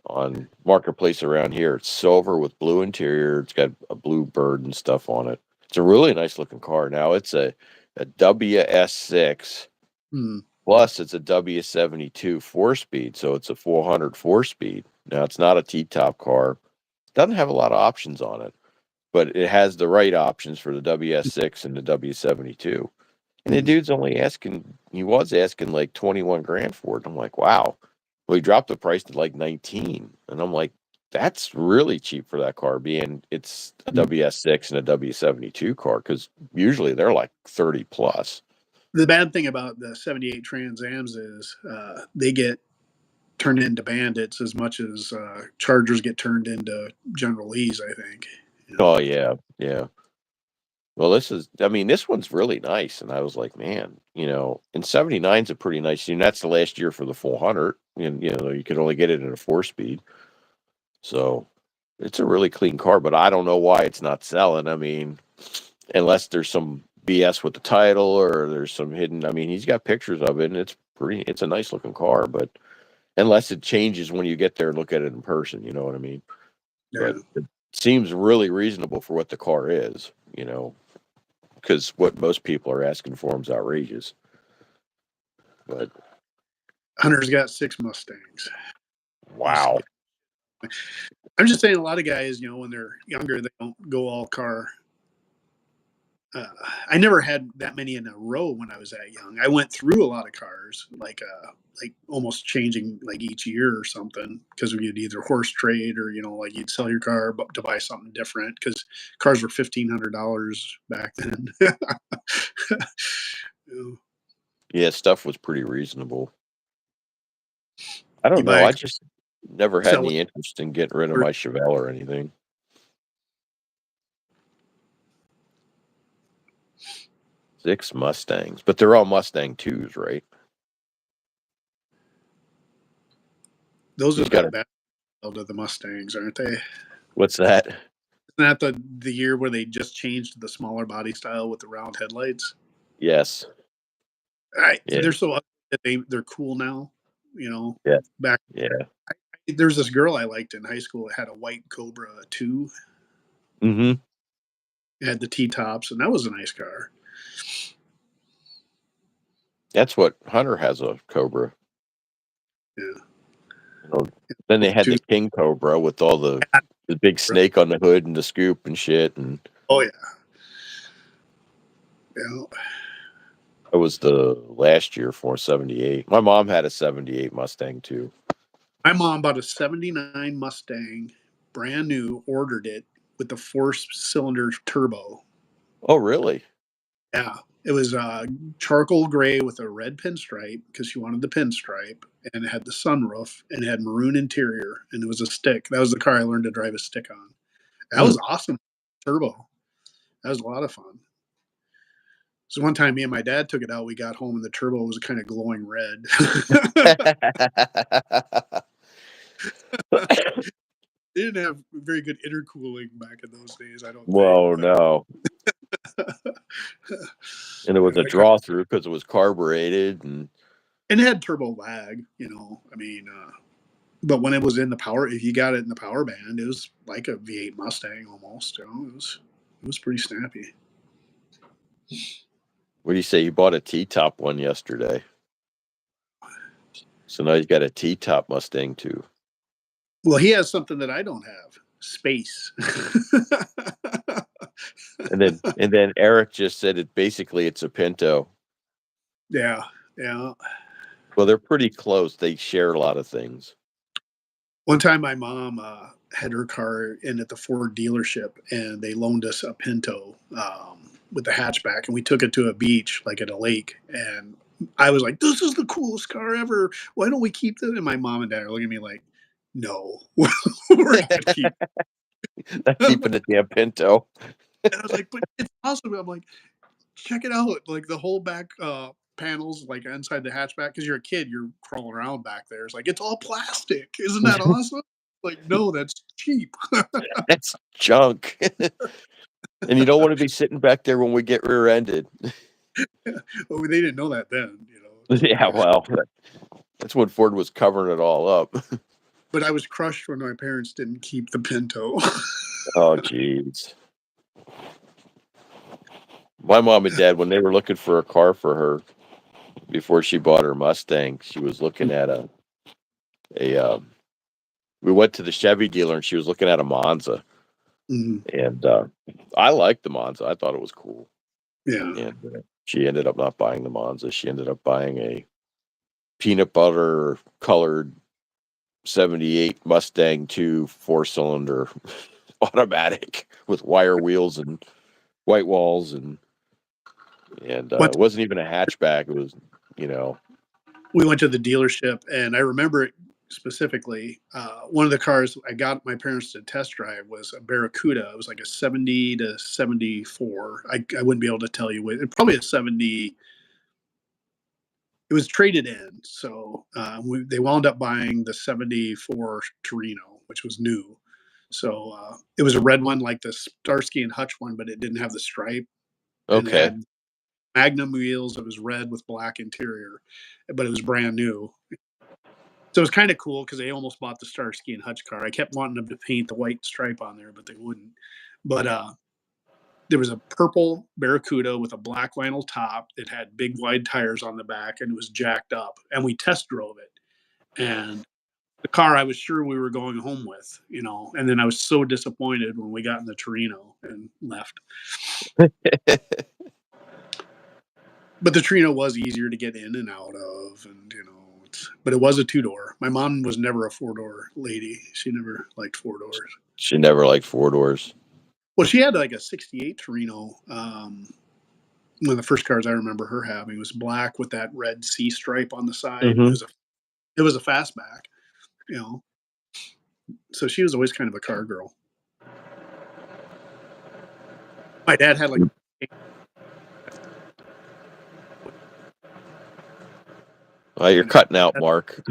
on Marketplace around here. It's silver with blue interior. It's got a blue bird and stuff on it. It's a really nice looking car. Now it's a WS6 plus it's a W72 4-speed, so it's a 400 4-speed. Now it's not a T-top car. It doesn't have a lot of options on it, but it has the right options for the WS6 and the W72. And the dude's he was asking like 21 grand for it. I'm like, wow. Well, he dropped the price to like 19. And I'm like, that's really cheap for that car, being it's a WS6 and a W72 car, because usually they're like 30 plus. the bad thing about the 78 Trans Ams is they get turned into bandits as much as Chargers get turned into General Lees, I think. Oh, yeah. Yeah. Well, this one's really nice. And I was like, man, and 79 is a pretty nice, that's the last year for the 400. And, you could only get it in a 4-speed. So it's a really clean car, but I don't know why it's not selling. I mean, unless there's some BS with the title or there's some hidden. I mean, he's got pictures of it, and it's a nice looking car, but unless it changes when you get there and look at it in person, you know what I mean? Yeah. But it seems really reasonable for what the car is, because what most people are asking for is outrageous. But Hunter's got 6 Mustangs. wow. I'm just saying, a lot of guys, when they're younger, they don't go all car. I never had that many in a row when I was that young. I went through a lot of cars, like almost changing like each year or something, because you'd either horse trade or like you'd sell your car to buy something different, because cars were $1,500 back then. Yeah, stuff was pretty reasonable. I You don't know. buy I just never had sell any interest in getting rid of my Chevelle or anything. 6 Mustangs, but they're all Mustang 2s, right? those have got bad to the Mustangs, aren't they? What's that? Isn't that the year where they just changed the smaller body style with the round headlights? Yes. Yeah. They're so they're cool now, Yeah. Back, yeah. There's this girl I liked in high school that had a white Cobra 2. Mm-hmm. It had the T-tops, and that was a nice car. That's what Hunter has, a Cobra. Yeah. Then they had the King Cobra with all the big snake on the hood and the scoop and shit. And oh yeah. Yeah. that was the last year for 78. My mom had a 78 Mustang too. My mom bought a 79 Mustang, brand new, ordered it with the 4-cylinder turbo. Oh, really? Yeah. It was charcoal gray with a red pinstripe, because she wanted the pinstripe, and it had the sunroof, and it had maroon interior, and it was a stick. That was the car I learned to drive a stick on. That was awesome. Turbo. That was a lot of fun. So one time me and my dad took it out, we got home and the turbo was kind of glowing red. didn't have very good intercooling back in those days, I don't think. Whoa, no. And it was a draw through because it was carbureted and it had turbo lag, I mean, but when it was in the power, if you got it in the power band, it was like a V8 Mustang almost. It was pretty snappy. what do you say? You bought a T-top one yesterday. So now you've got a T-top Mustang too. Well, he has something that I don't have. Space. And then Eric just said it's a Pinto. Yeah. Well, they're pretty close. They share a lot of things. One time my mom had her car in at the Ford dealership, and they loaned us a Pinto with the hatchback, and we took it to a beach, like at a lake, and I was like, this is the coolest car ever. Why don't we keep it? And my mom and dad are looking at me like, no, we're not keeping Not keeping the damn Pinto. And I was like, but it's awesome. I'm like, check it out. Like the whole back panels, like inside the hatchback, because you're a kid, you're crawling around back there. It's like, it's all plastic. Isn't that awesome? Like, no, that's cheap. That's junk. And you don't want to be sitting back there when we get rear-ended. Well, they didn't know that then, Yeah, well, that's when Ford was covering it all up. But I was crushed when my parents didn't keep the Pinto. Oh, jeez. My mom and dad, when they were looking for a car for her before she bought her Mustang, she was looking at we went to the Chevy dealer and she was looking at a Monza. Mhm. And I liked the Monza. I thought it was cool. Yeah. And she ended up not buying the Monza. She ended up buying a peanut butter colored 78 Mustang 2 4-cylinder automatic with wire wheels and white walls and it wasn't even a hatchback. It was, We went to the dealership, and I remember it specifically. One of the cars I got my parents to test drive was a Barracuda. It was like a 70 to 74. I wouldn't be able to tell you what. Probably a 70. It was traded in, so they wound up buying the 74 Torino, which was new. So it was a red one, like the Starsky and Hutch one, but it didn't have the stripe, and it okay. had Magnum wheels. It was red with black interior, but it was brand new. So it was kind of cool because they almost bought the Starsky and Hutch car. I kept wanting them to paint the white stripe on there, but they wouldn't. But there was a purple Barracuda with a black vinyl top. It had big wide tires on the back, and it was jacked up. And we test drove it. And the car I was sure we were going home with, And then I was so disappointed when we got in the Torino and left. But the Torino was easier to get in and out of, and but it was a 2-door. My mom was never a 4-door lady. She never liked 4 doors. She never liked 4-doors. Well, she had like a '68 Torino. One of the first cars I remember her having was black with that red C stripe on the side. Mm-hmm. It was a fastback, So she was always kind of a car girl. My dad had like. Well, you're cutting out, Mark.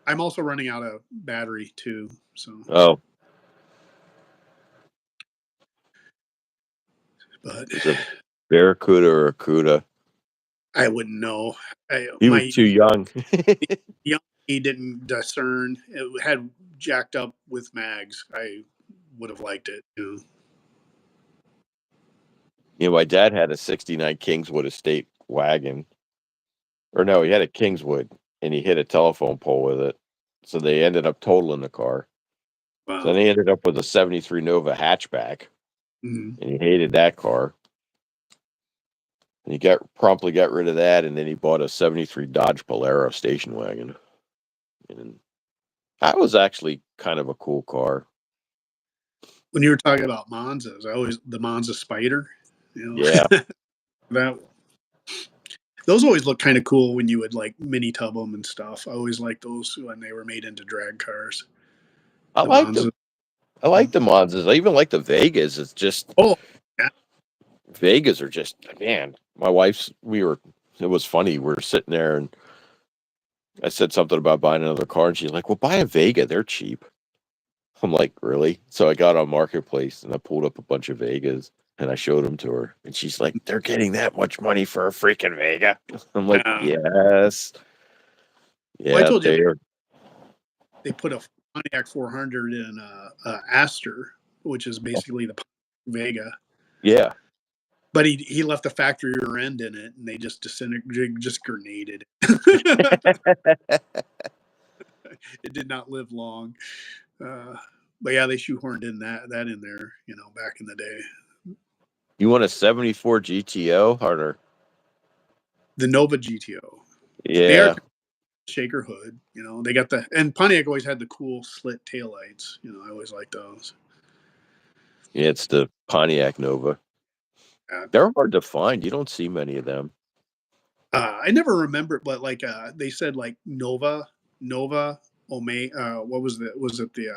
I'm also running out of battery too. So. Oh. But is it Barracuda or a Cuda? I wouldn't know. He was too young. He didn't discern. It had jacked up with mags. I would have liked it. My dad had a '69 Kingswood Estate wagon. Or no, he had a Kingswood, and he hit a telephone pole with it. So they ended up totaling the car. Wow. So then he ended up with a '73 Nova hatchback, mm-hmm. and he hated that car. And he promptly got rid of that, and then he bought a '73 Dodge Polara station wagon. And that was actually kind of a cool car. When you were talking about Monzas, the Monza Spider. Yeah. Those always look kind of cool when you would like mini tub them and stuff. I always liked those when they were made into drag cars. I like them. I like the Monzas. I even like the Vegas. It's just Vegas are just, man. My wife's. It was funny. We were sitting there and I said something about buying another car, and she's like, "Well, buy a Vega. They're cheap." I'm like, really? So I got on Marketplace and I pulled up a bunch of Vegas and I showed them to her. And she's like, they're getting that much money for a freaking Vega. I'm like, yes. Well, I Yeah, told you they are. they put a Pontiac 400 in Aster, which is basically the Vega. Yeah. But he left the factory rear end in it, and they just just grenaded it. It did not live long. But yeah, they shoehorned in that in there, back in the day. You want a 74 GTO harder? The Nova GTO. They are Yeah. shaker hood. They got and Pontiac always had the cool slit taillights. I always liked those. Yeah, it's the Pontiac Nova. Yeah. They're hard to find. You don't see many of them. I never remember, but like they said, like Nova, Omega. What was the? Was it the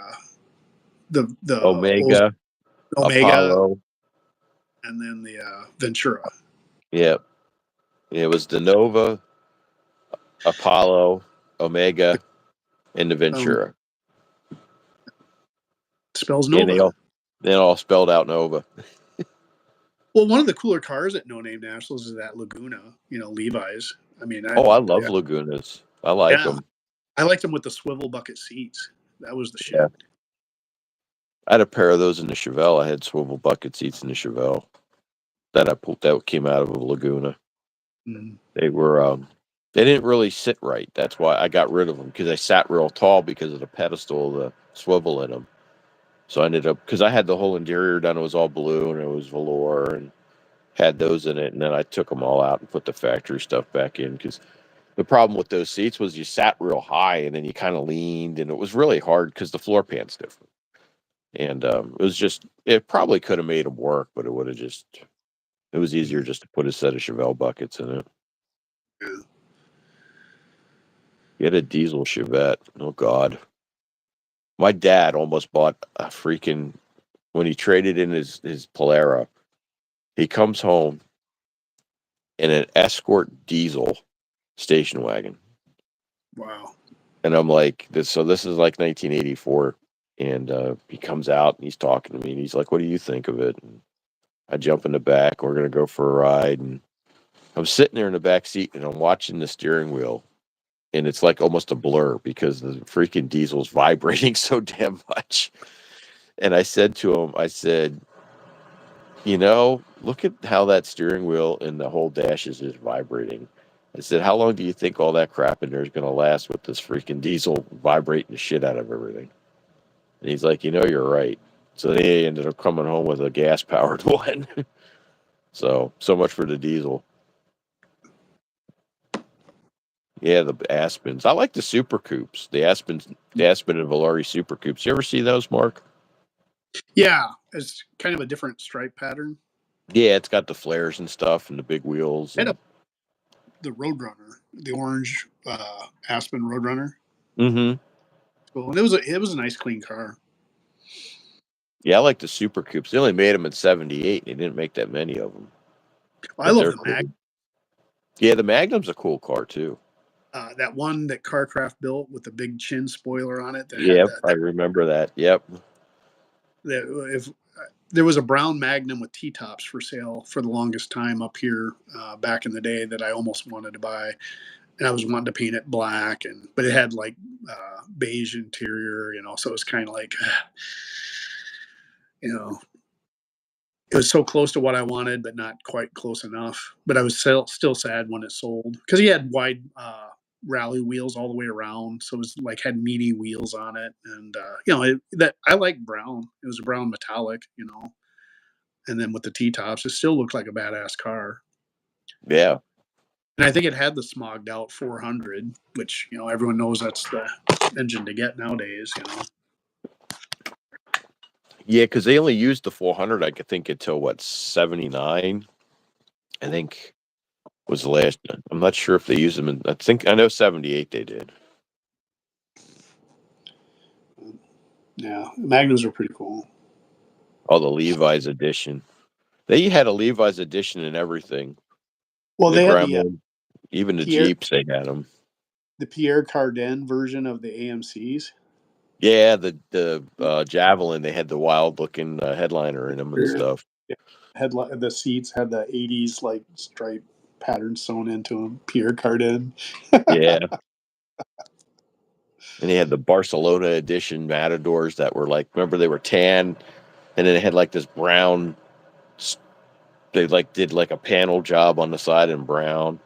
old Omega, Omega, Apollo. and then the Ventura? Yeah. It was the Nova, Apollo, Omega, and the Um, Ventura. spells Yeah, Nova. they all spelled out Nova. Well, one of the cooler cars at No Name Nationals is that Laguna. Levi's. I mean, Oh, I love Lagunas. I like yeah, them. I liked them with the swivel bucket seats. That was the Yeah. shit. I had a pair of those in the Chevelle. I had swivel bucket seats in the Chevelle that I pulled that came out of a Laguna. Mm. They were they didn't really sit right. That's why I got rid of them because they sat real tall because of the pedestal, the swivel in them. So I ended up because I had the whole interior done. It was all blue and it was velour and had those in it. And then I took them all out and put the factory stuff back in because the problem with those seats was you sat real high and then you kind of leaned and it was really hard because the floor pan's different. And it was just it probably could have made them work, but it would have just it was easier just to put a set of Chevelle buckets in it. Yeah. Get a diesel Chevette. Oh God. My dad almost bought a freaking when he traded in his Polaro. He comes home in an Escort diesel station wagon. Wow. And I'm like, this is like 1984. And he comes out and he's talking to me and he's like, what do you think of it? And I jump in the back. We're going to go for a ride. And I'm sitting there in the back seat and I'm watching the steering wheel. And it's like almost a blur because the freaking diesel's vibrating so damn much. And I said to him, I said, look at how that steering wheel and the whole dash is just vibrating. I said, how long do you think all that crap in there is going to last with this freaking diesel vibrating the shit out of everything? And he's like, you're right. So they ended up coming home with a gas powered one. So much for the diesel. Yeah, the Aspens. I like the Super Coupes. The Aspen and Valari Super Coupes. You ever see those, Mark? Yeah, it's kind of a different stripe pattern. Yeah, it's got the flares and stuff and the big wheels. I had the Roadrunner, the orange Aspen Roadrunner. Mm-hmm. Cool. And it was a nice clean car. Yeah, I like the Super Coupes. They only made them in '78. They didn't make that many of them, I but love they're the Mag. cool. Yeah, the Magnum's a cool car too. That one that Carcraft built with the big chin spoiler on it that had Yep, I remember that. Yep. if there was a brown Magnum with T-tops for sale for the longest time up here back in the day that I almost wanted to buy, and I was wanting to paint it black, but it had like beige interior, so it was kind of like, you know, it was so close to what I wanted, but not quite close enough. But I was still sad when it sold because he had wide rally wheels all the way around, so it was like had meaty wheels on it, and that I like brown. It was a brown metallic, and then with the T tops, it still looked like a badass car. Yeah. And I think it had the smogged out 400, which everyone knows that's the engine to get nowadays. Yeah, because they only used the 400, I could think, until what, 79? I think was the last. I'm not sure if they used them in, I know 78 they did. Yeah, Magnums are pretty cool. Oh, the Levi's edition. They had a Levi's edition and everything. Well, The they had the Gremlin, even the Pierre Jeeps, they had them. the Pierre Cardin version of the AMCs. Yeah, the Javelin, they had the wild looking headliner in them and stuff. Headlight, the seats had the '80s like stripe pattern sewn into them. Pierre Cardin. Yeah, and they had the Barcelona edition Matadors that were like, remember they were tan, and then they had like this brown. They like did like a panel job on the side in brown.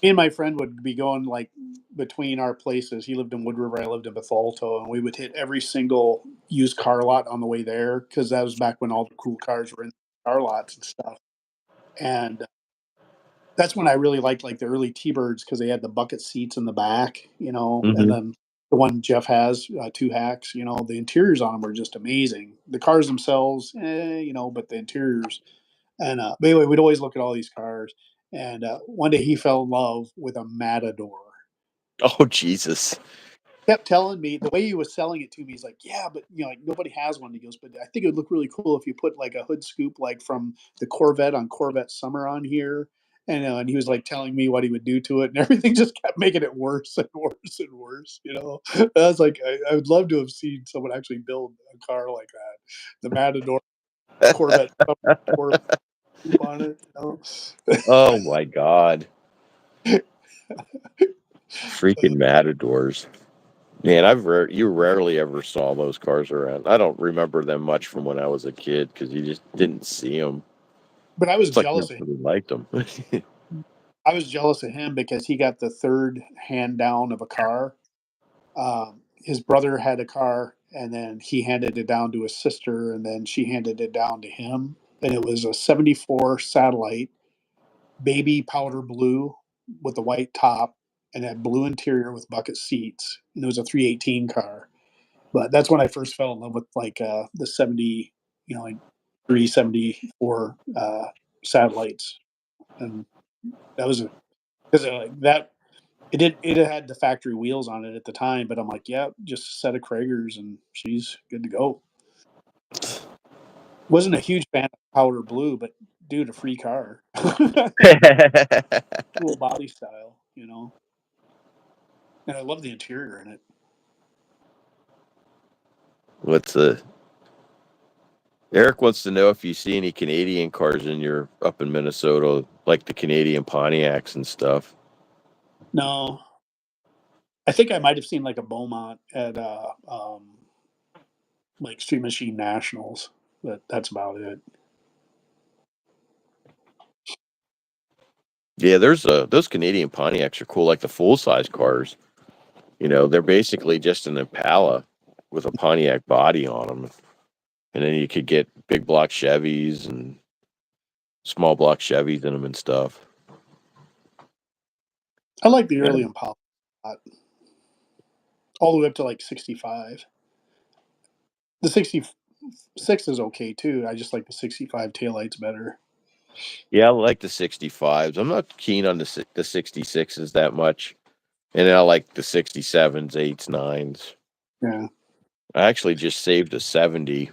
Me and my friend would be going like between our places. He lived in Wood River, I lived in Bethalto, and we would hit every single used car lot on the way there because that was back when all the cool cars were in car lots and stuff. And that's when I really liked like the early T-Birds because they had the bucket seats in the back, and Hmm. then the one Jeff has, two hacks, the interiors on them were just amazing. The cars themselves, but the interiors. And but anyway, we'd always look at all these cars. And one day he fell in love with a Matador. Oh Jesus! Kept telling me the way he was selling it to me. He's like, "Yeah, but like nobody has one." He goes, "But I think it would look really cool if you put like a hood scoop like from the Corvette on Corvette Summer on here." And he was like telling me what he would do to it, and everything just kept making it worse and worse and worse. I was like, I would love to have seen someone actually build a car like that, the Matador Corvette Corvette scoop on it. Oh my God! Freaking Matadors. Man, you rarely ever saw those cars around. I don't remember them much from when I was a kid because you just didn't see them. But I was It's like jealous of him. nobody liked them. I was jealous of him because he got the third hand down of a car. His brother had a car, and then he handed it down to his sister, and then she handed it down to him. And it was a '74 Satellite, baby powder blue with a white top, and had blue interior with bucket seats. And it was a 318 car. But that's when I first fell in love with like the 70, like 374 satellites, and that was because like that it had the factory wheels on it at the time, but I'm like, yeah, just a set of Kragers and she's good to go. Wasn't a huge fan of powder blue, but dude, a free car. Cool body style. And I love the interior in it. What's the Eric wants to know if you see any Canadian cars in your up in Minnesota, like the Canadian Pontiacs and stuff. No, I think I might have seen like a Beaumont at like Street Machine Nationals, but that's about it. Yeah, there's those Canadian Pontiacs are cool, like the full size cars. They're basically just an Impala with a Pontiac body on them, and then you could get big block Chevys and small block Chevys in them and stuff. I like the Yeah, early Impala all the way up to like 65. The 66 is okay too. I just like the 65 taillights better. yeah, I like the 65s. I'm not keen on the 66s that much, and then I like the 67s, 8s, 9s. Yeah. I actually just saved a 70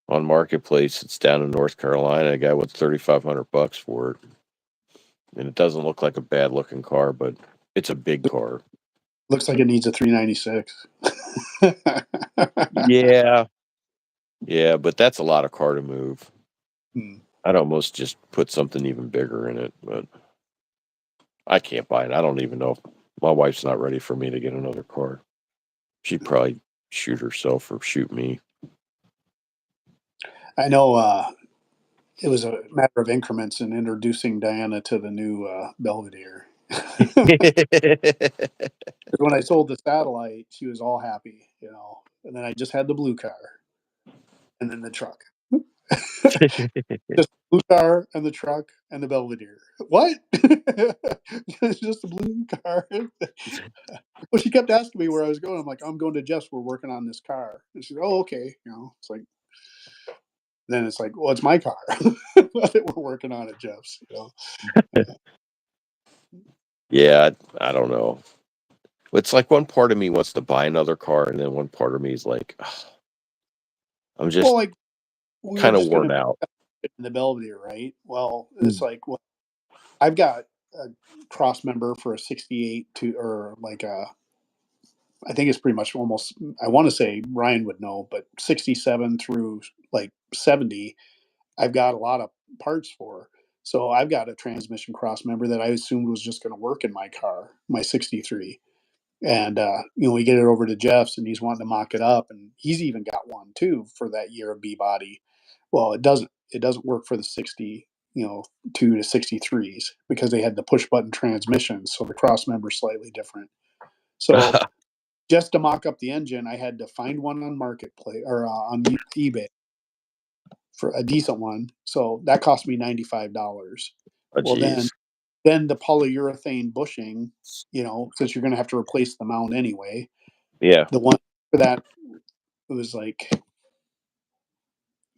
on Marketplace. It's down in North Carolina. A guy wants $3,500 for it, and it doesn't look like a bad looking car, but it's a big car. Looks like it needs a 396. Yeah, yeah, but that's a lot of car to move. Hmm. I'd almost just put something even bigger in it, but I can't buy it. I don't even know if my wife's not ready for me to get another car. She'd probably shoot herself or shoot me. I know it was a matter of increments in introducing Diana to the new Belvedere. When I sold the satellite, she was all happy. And then I just had the blue car and then the truck. Just the blue car and the truck and the Belvedere. What? Just the blue car. Well, she kept asking me where I was going. I'm like, I'm going to Jeff's. We're working on this car. And she's, oh, okay. It's like, then it's like, well, it's my car that we're working on at Jeff's. Yeah, I don't know. It's like one part of me wants to buy another car, and then one part of me is like, "Ugh, I'm Well, just like we were kind of just going worn to out. in the Belvedere, right? Well, it's like, well, I've got a cross member for a 68 to, or like I think it's pretty much almost, I want to say Ryan would know, but 67 through like 70, I've got a lot of parts for. So I've got a transmission cross member that I assumed was just going to work in my car, my 63. And, we get it over to Jeff's and he's wanting to mock it up. And he's even got one too for that year of B body. Well, it doesn't work for the 60, 2 to 63s because they had the push button transmission. So the cross member is slightly different. So just to mock up the engine, I had to find one on Marketplace or on eBay for a decent one. So that cost me $95. Oh, Well, geez. then the polyurethane bushing, since you're going to have to replace the mount anyway, Yeah. the one for that, it was like,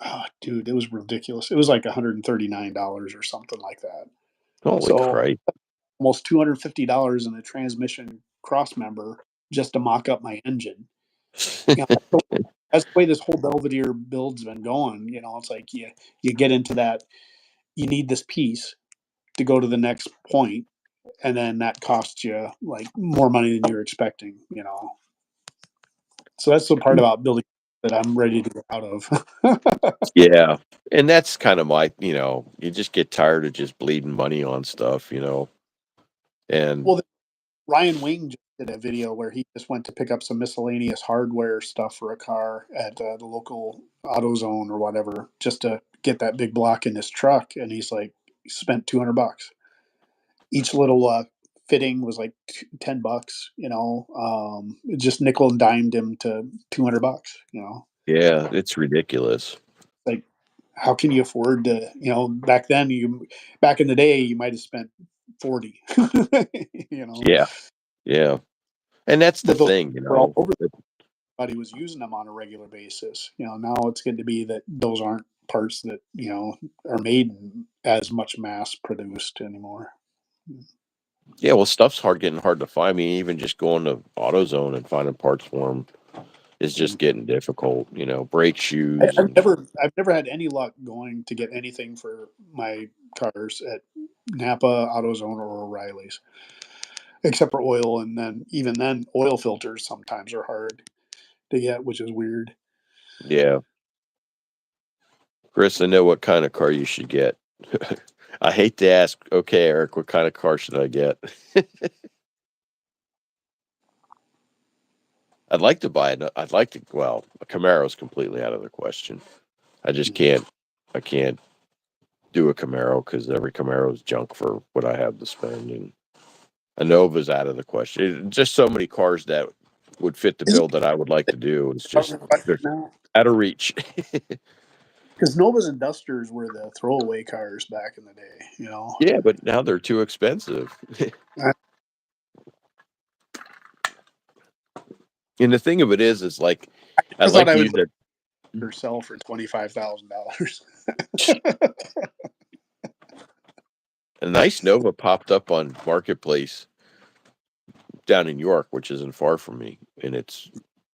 oh, dude, it was ridiculous. It was like $139 or something like that. Holy So Christ. almost $250 in a transmission cross member just to mock up my engine. You know, that's the way this whole Belvedere build's been going. It's like you get into that, you need this piece to go to the next point, and then that costs you like more money than you're expecting. So that's the part about building that I'm ready to get out of. Yeah. And that's kind of my, you just get tired of just bleeding money on stuff, and Well, Ryan Wing just did a video where he just went to pick up some miscellaneous hardware stuff for a car at the local AutoZone or whatever, just to get that big block in his truck. And he's like, he spent $200. Each little fitting was like $10. Just nickel and dimed him to $200. yeah, it's ridiculous. Like, how can you afford to? Back in the day, you might have spent 40. you know, Yeah. Yeah. And that's the but those thing, were all over. Everybody was using them on a regular basis. Now it's good to be that those aren't parts that are made in as much mass produced anymore. Yeah, well, stuff's getting hard to find. I mean, even just going to AutoZone and finding parts for them is just getting difficult. Brake I, shoes I've and never I've never had any luck going to get anything for my cars at Napa, AutoZone, or O'Reilly's, except for oil. And then even then, oil filters sometimes are hard to get, which is weird. yeah. Chris, I know what kind of car you should get. I hate to ask. Okay, Eric, what kind of car should I get? I'd like to buy it. I'd like to. Well, a Camaro is completely out of the question. I just Mhm. can't. I can't do a Camaro because every Camaro is junk for what I have to spend, and a Nova's out of the question. Just so many cars that would fit the Isn't bill that I would like to do. It's it out just of the question they're now? out of reach. Because Novas and Dusters were the throwaway cars back in the day. Yeah, but now they're too expensive. I, And the thing of it is like I I thought like I to would use let that. her sell for $25,000. A nice Nova popped up on Marketplace down in York, which isn't far from me, and it's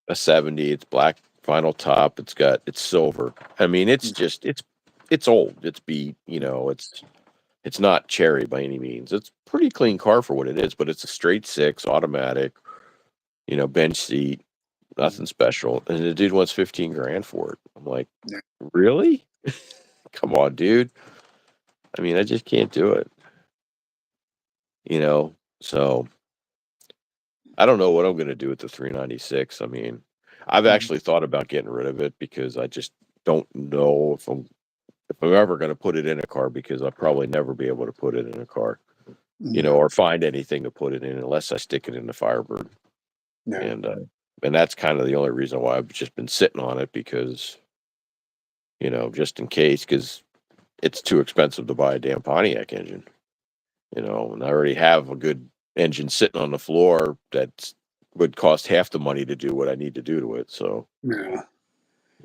a 70. It's black vinyl top. It's silver. I mean, it's old. It's beat. It's not cherry by any means. It's a pretty clean car for what it is, but it's a straight six automatic. Bench seat, nothing special. And the dude wants 15 grand for it. I'm like, really? Come on, dude. I mean, I just can't do it. So I don't know what I'm going to do with the 396. I mean, I've actually thought about getting rid of it because I just don't know if I'm ever going to put it in a car because I'll probably never be able to put it in a car, Yeah, or find anything to put it in unless I stick it in the Firebird. yeah. And that's kind of the only reason why I've just been sitting on it because, just in case, because it's too expensive to buy a damn Pontiac engine, and I already have a good engine sitting on the floor that would cost half the money to do what I need to do to it. So, Yeah.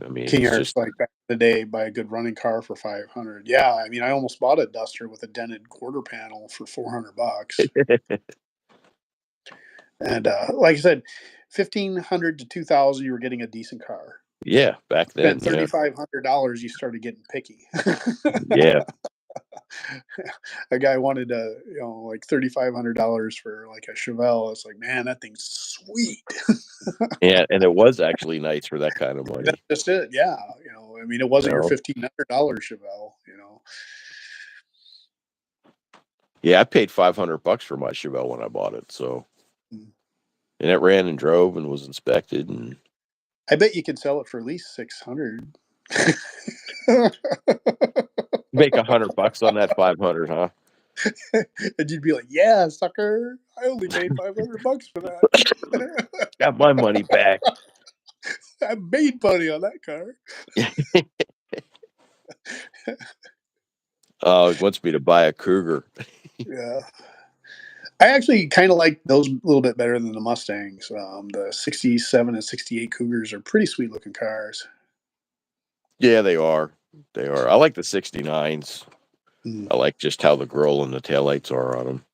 I mean, King it's Eric's just, like back in the day, buy a good running car for 500. Yeah, I mean, I almost bought a Duster with a dented quarter panel for $400. And like I said, 1,500 to 2,000, you were getting a decent car. yeah, back then. Spent Yeah. $3,500, you started getting picky. Yeah. A guy wanted like $3,500 for like a Chevelle. It's like, man, that thing's sweet. Yeah, and it was actually nice for that kind of That's money. just it. Yeah, I mean, it wasn't your You know? $1,500 Chevelle. Yeah, I paid $500 for my Chevelle when I bought it. So, Mm. and it ran and drove and was inspected, and I bet you could sell it for at least 600. make $100 on that 500, huh? And you'd be like, "Yeah, sucker! I only paid $500 for that. Got my money back. I made money on that car." Oh, he wants me to buy a Cougar. Yeah, I actually kind of like those a little bit better than the Mustangs. The '67 and '68 Cougars are pretty sweet looking cars. Yeah, they are. They are. I like the 69s. Mm, I like just how the grill and the taillights are on them.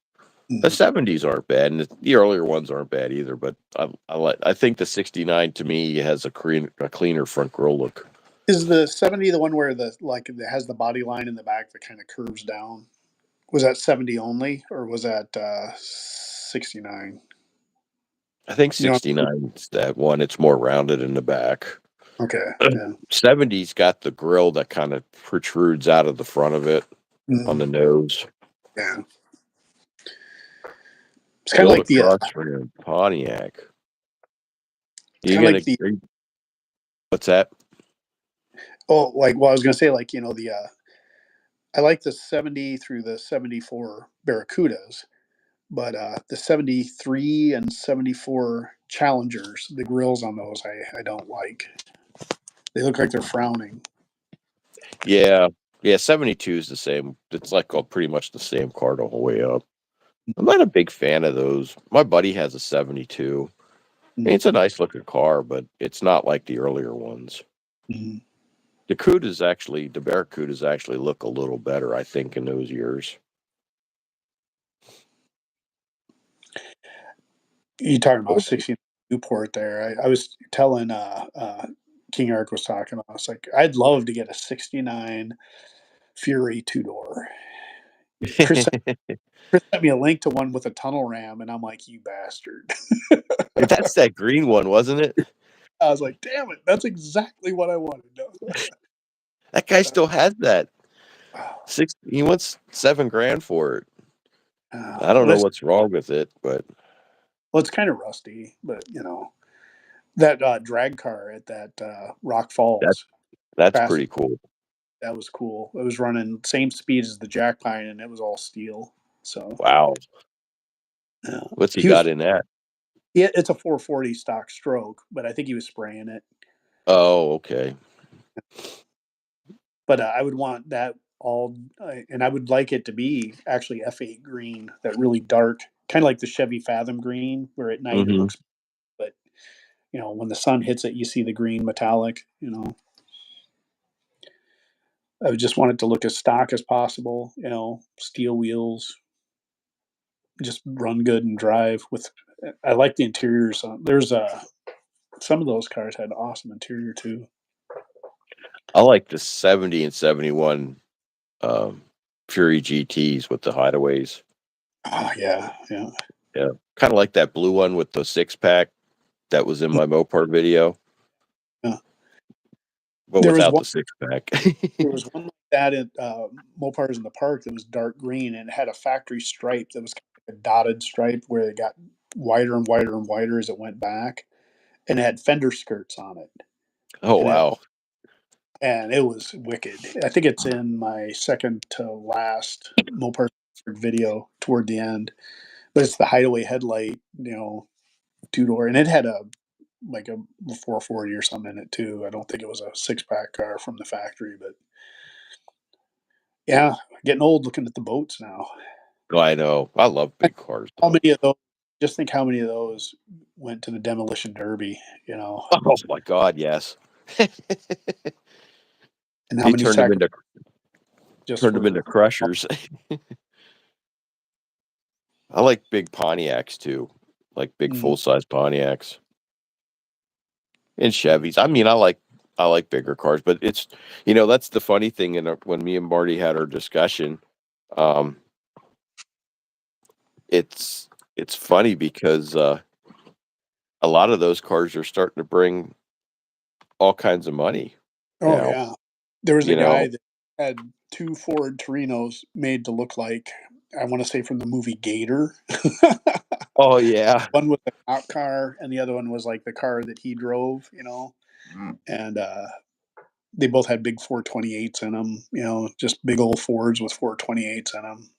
The mm. 70s aren't bad, and the earlier ones aren't bad either. But I think the 69 to me has a cleaner front grille look. Is the '70 the one where it has the body line in the back that kind of curves down? Was that '70 only, or was that '69? I think You know, 69 is that one. It's more rounded in the back. okay, yeah. 70's got the grill that kind of protrudes out of the front of it on Mm, the nose. yeah. It's kind of Built like the across from a Pontiac. You kind of gonna? like the What's that? I was gonna say, the I like the '70 through the '74 Barracudas, but the '73 and '74 Challengers, the grills on those, I don't like. They look like they're frowning. Yeah, yeah. 72 is the same. It's like pretty much the same car the whole way up. I'm not a big fan of those. My buddy has a 72. I mean, Mm, it's a nice looking car, but it's not like the earlier ones. mm. The Barracudas actually look a little better, I think, in those years. You talking about 16 Newport there? I was telling King Eric was talking. I was like, I'd love to get a '69 Fury 2 door. Chris Chris sent me a link to one with a tunnel ram, and I'm like, you bastard. That's that green one, wasn't it? I was like, damn it, that's exactly what I wanted. That guy still has that. Wow. He wants 7 grand for it. I don't Well, know what's wrong with it, but it's kind of rusty, but that drag car at that Rock that Falls, that's fast. pretty cool. That was cool. It was running same speed as the Jack Pine, and it was all steel. So Wow. yeah, What's he he was. got in that? Yeah, it's a 440 stock stroke, but I think he was spraying it. Oh, okay. But I would want that and I would like it to be actually F8 green, that really dark, kind of like the Chevy Fathom green, where at night it Hmm. looks, but when the sun hits it, you see the green metallic. I would just want it to look as stock as possible. Steel wheels, just run good and drive with. I like the interiors. There's some of those cars had awesome interior too. I like the 70 and 71 um, Fury GTs with the hideaways. Ah, yeah, yeah. Yeah. Kind of like that blue one with the 6-pack that was in my Mopar video, Yeah. but There was without one. the 6-pack. There was one like that at Mopars in the Park that was dark green, and it had a factory stripe that was kind of like a dotted stripe where it got wider and wider and wider as it went back, and it had fender skirts on it, Oh, and it wow. and it was wicked. I think it's in my second to last Mopar video toward the end, but it's the Hideaway headlight, 2 door, and it had a 440 or something in it too. I don't think it was a 6-pack car from the factory, but yeah, getting old looking at the boats now. Oh, I know. I love big cars, How though. many of those? Just think how many of those went to the demolition derby, Oh, my God, yes. and how He many just turned them into for. crushers. I like big Pontiacs, too, like big Mm, full-size Pontiacs. And Chevys. I mean, I like bigger cars, but that's the funny thing. When me and Marty had our discussion, um, it's funny because a lot of those cars are starting to bring all kinds of money Oh, now, yeah. There was a you know? guy that had 2 Ford Torinos made to look like, I wanna say from the movie Gator. Oh, yeah. One was a cop car, and the other one was, like, the car that he drove, you know? And, they both had big 428s in them, you know, just big old Fords with 428s in them.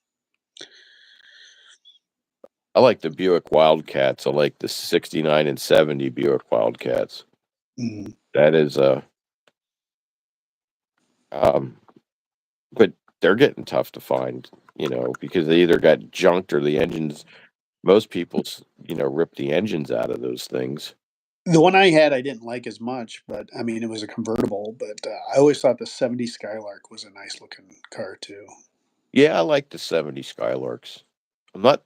I like the Buick Wildcats. I like the 69 and 70 Buick Wildcats. Mhm. That is, um but they're getting tough to find, because they either got junked or the engines most people's, rip the engines out of those things. The one I had, I didn't like as much, but, I mean, it was a convertible, but, I always thought the '70 Skylark was a nice looking car too. Yeah, I like the 70 Skylarks. I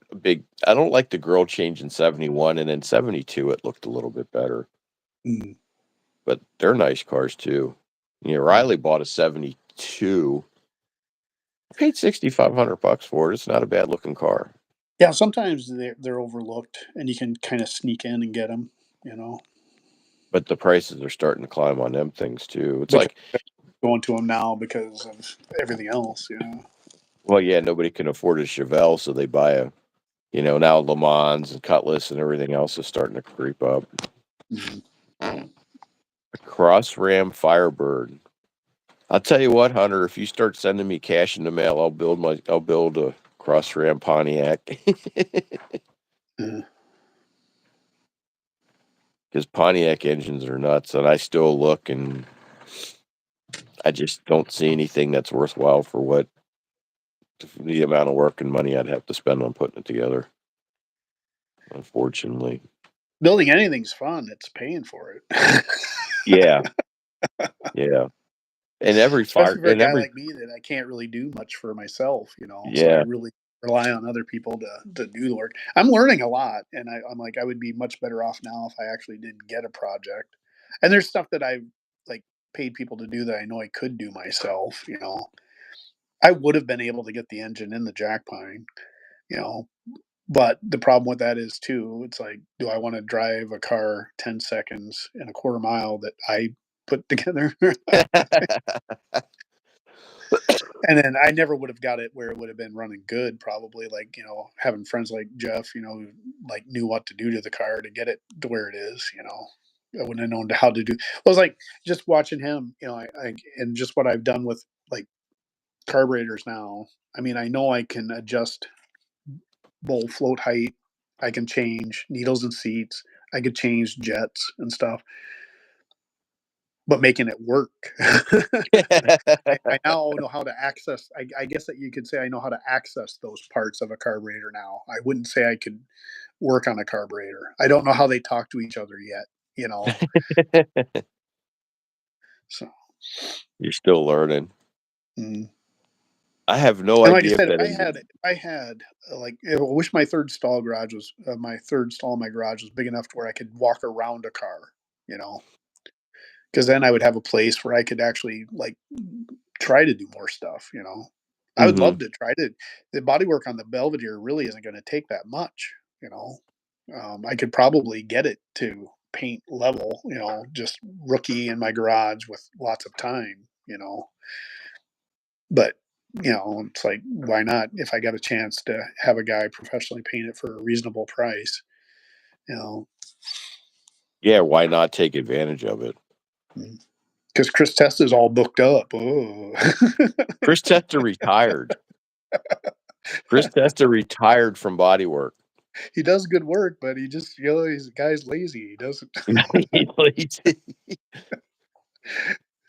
don't like the grill change in 71, and in 72, it looked a little bit better, Mhm, but they're nice cars too. mhm. Riley bought a 72. I paid $6,500 for it. It's not a bad looking car, Yeah, sometimes they're overlooked, and you can kinda sneak in and get them, you know? but the prices are starting to climb on them things too. It's Because like, going to them now because of everything else, you know? well, yeah, nobody can afford a Chevelle, so they buy now Le Mans and Cutlass and everything else is starting to creep up. Mhm. A Cross Ram Firebird. I'll tell you what, Hunter, if you start sending me cash in the mail, I'll build a Cross Ram Pontiac. Yeah. Because Pontiac engines are nuts, and I still look, and I just don't see anything that's worthwhile for what the amount of work and money I'd have to spend on putting it together, unfortunately. Building anything's fun, it's paying for it. Yeah, yeah. And Especially for a guy like me that I can't really do much for myself, you know, so I yeah. really rely on other people to do the work. I'm learning a lot, and I'm like, I would be much better off now if I actually did get a project. And there's stuff that I've, like, paid people to do that I know I could do myself, you know? I would have been able to get the engine in the jack pine, you know, but the problem with that is too, it's like, do I wanna drive a car 10 seconds in a quarter mile that I put together? And then I never would have got it where it would have been running good probably, like, you know, having friends like Jeff, you know, who, like, knew what to do to the car to get it to where it is, you know? I wouldn't have known how to do it was like, just watching him, you know, I and just what I've done with, like, carburetors now, I mean, I know I can adjust bowl float height, I can change needles and seats, I could change jets and stuff, but making it work. I now know how to access. I guess that you could say I know how to access those parts of a carburetor now. I wouldn't say I could work on a carburetor. I don't know how they talk to each other yet. You know, so You're still learning. mm. I have no And like I idea if said, that engine. if I had like, I wish my third stall garage was my third stall in my garage was big enough to where I could walk around a car. You know, because then I would have a place where I could actually like try to do more stuff, you know? I would Mhm. love to try to the bodywork on the Belvedere really isn't gonna take that much, you know? I could probably get it to paint level, you know, just rookie in my garage with lots of time, you know? But, you know, it's like, why not if I got a chance to have a guy professionally paint it for a reasonable price, you know? Yeah, why not take advantage of it? Because Chris Testa's all booked up. Oh. Chris Testa retired. Chris Testa retired from bodywork. He does good work, but he just, you know, he's the guy's lazy. He doesn't He leads it.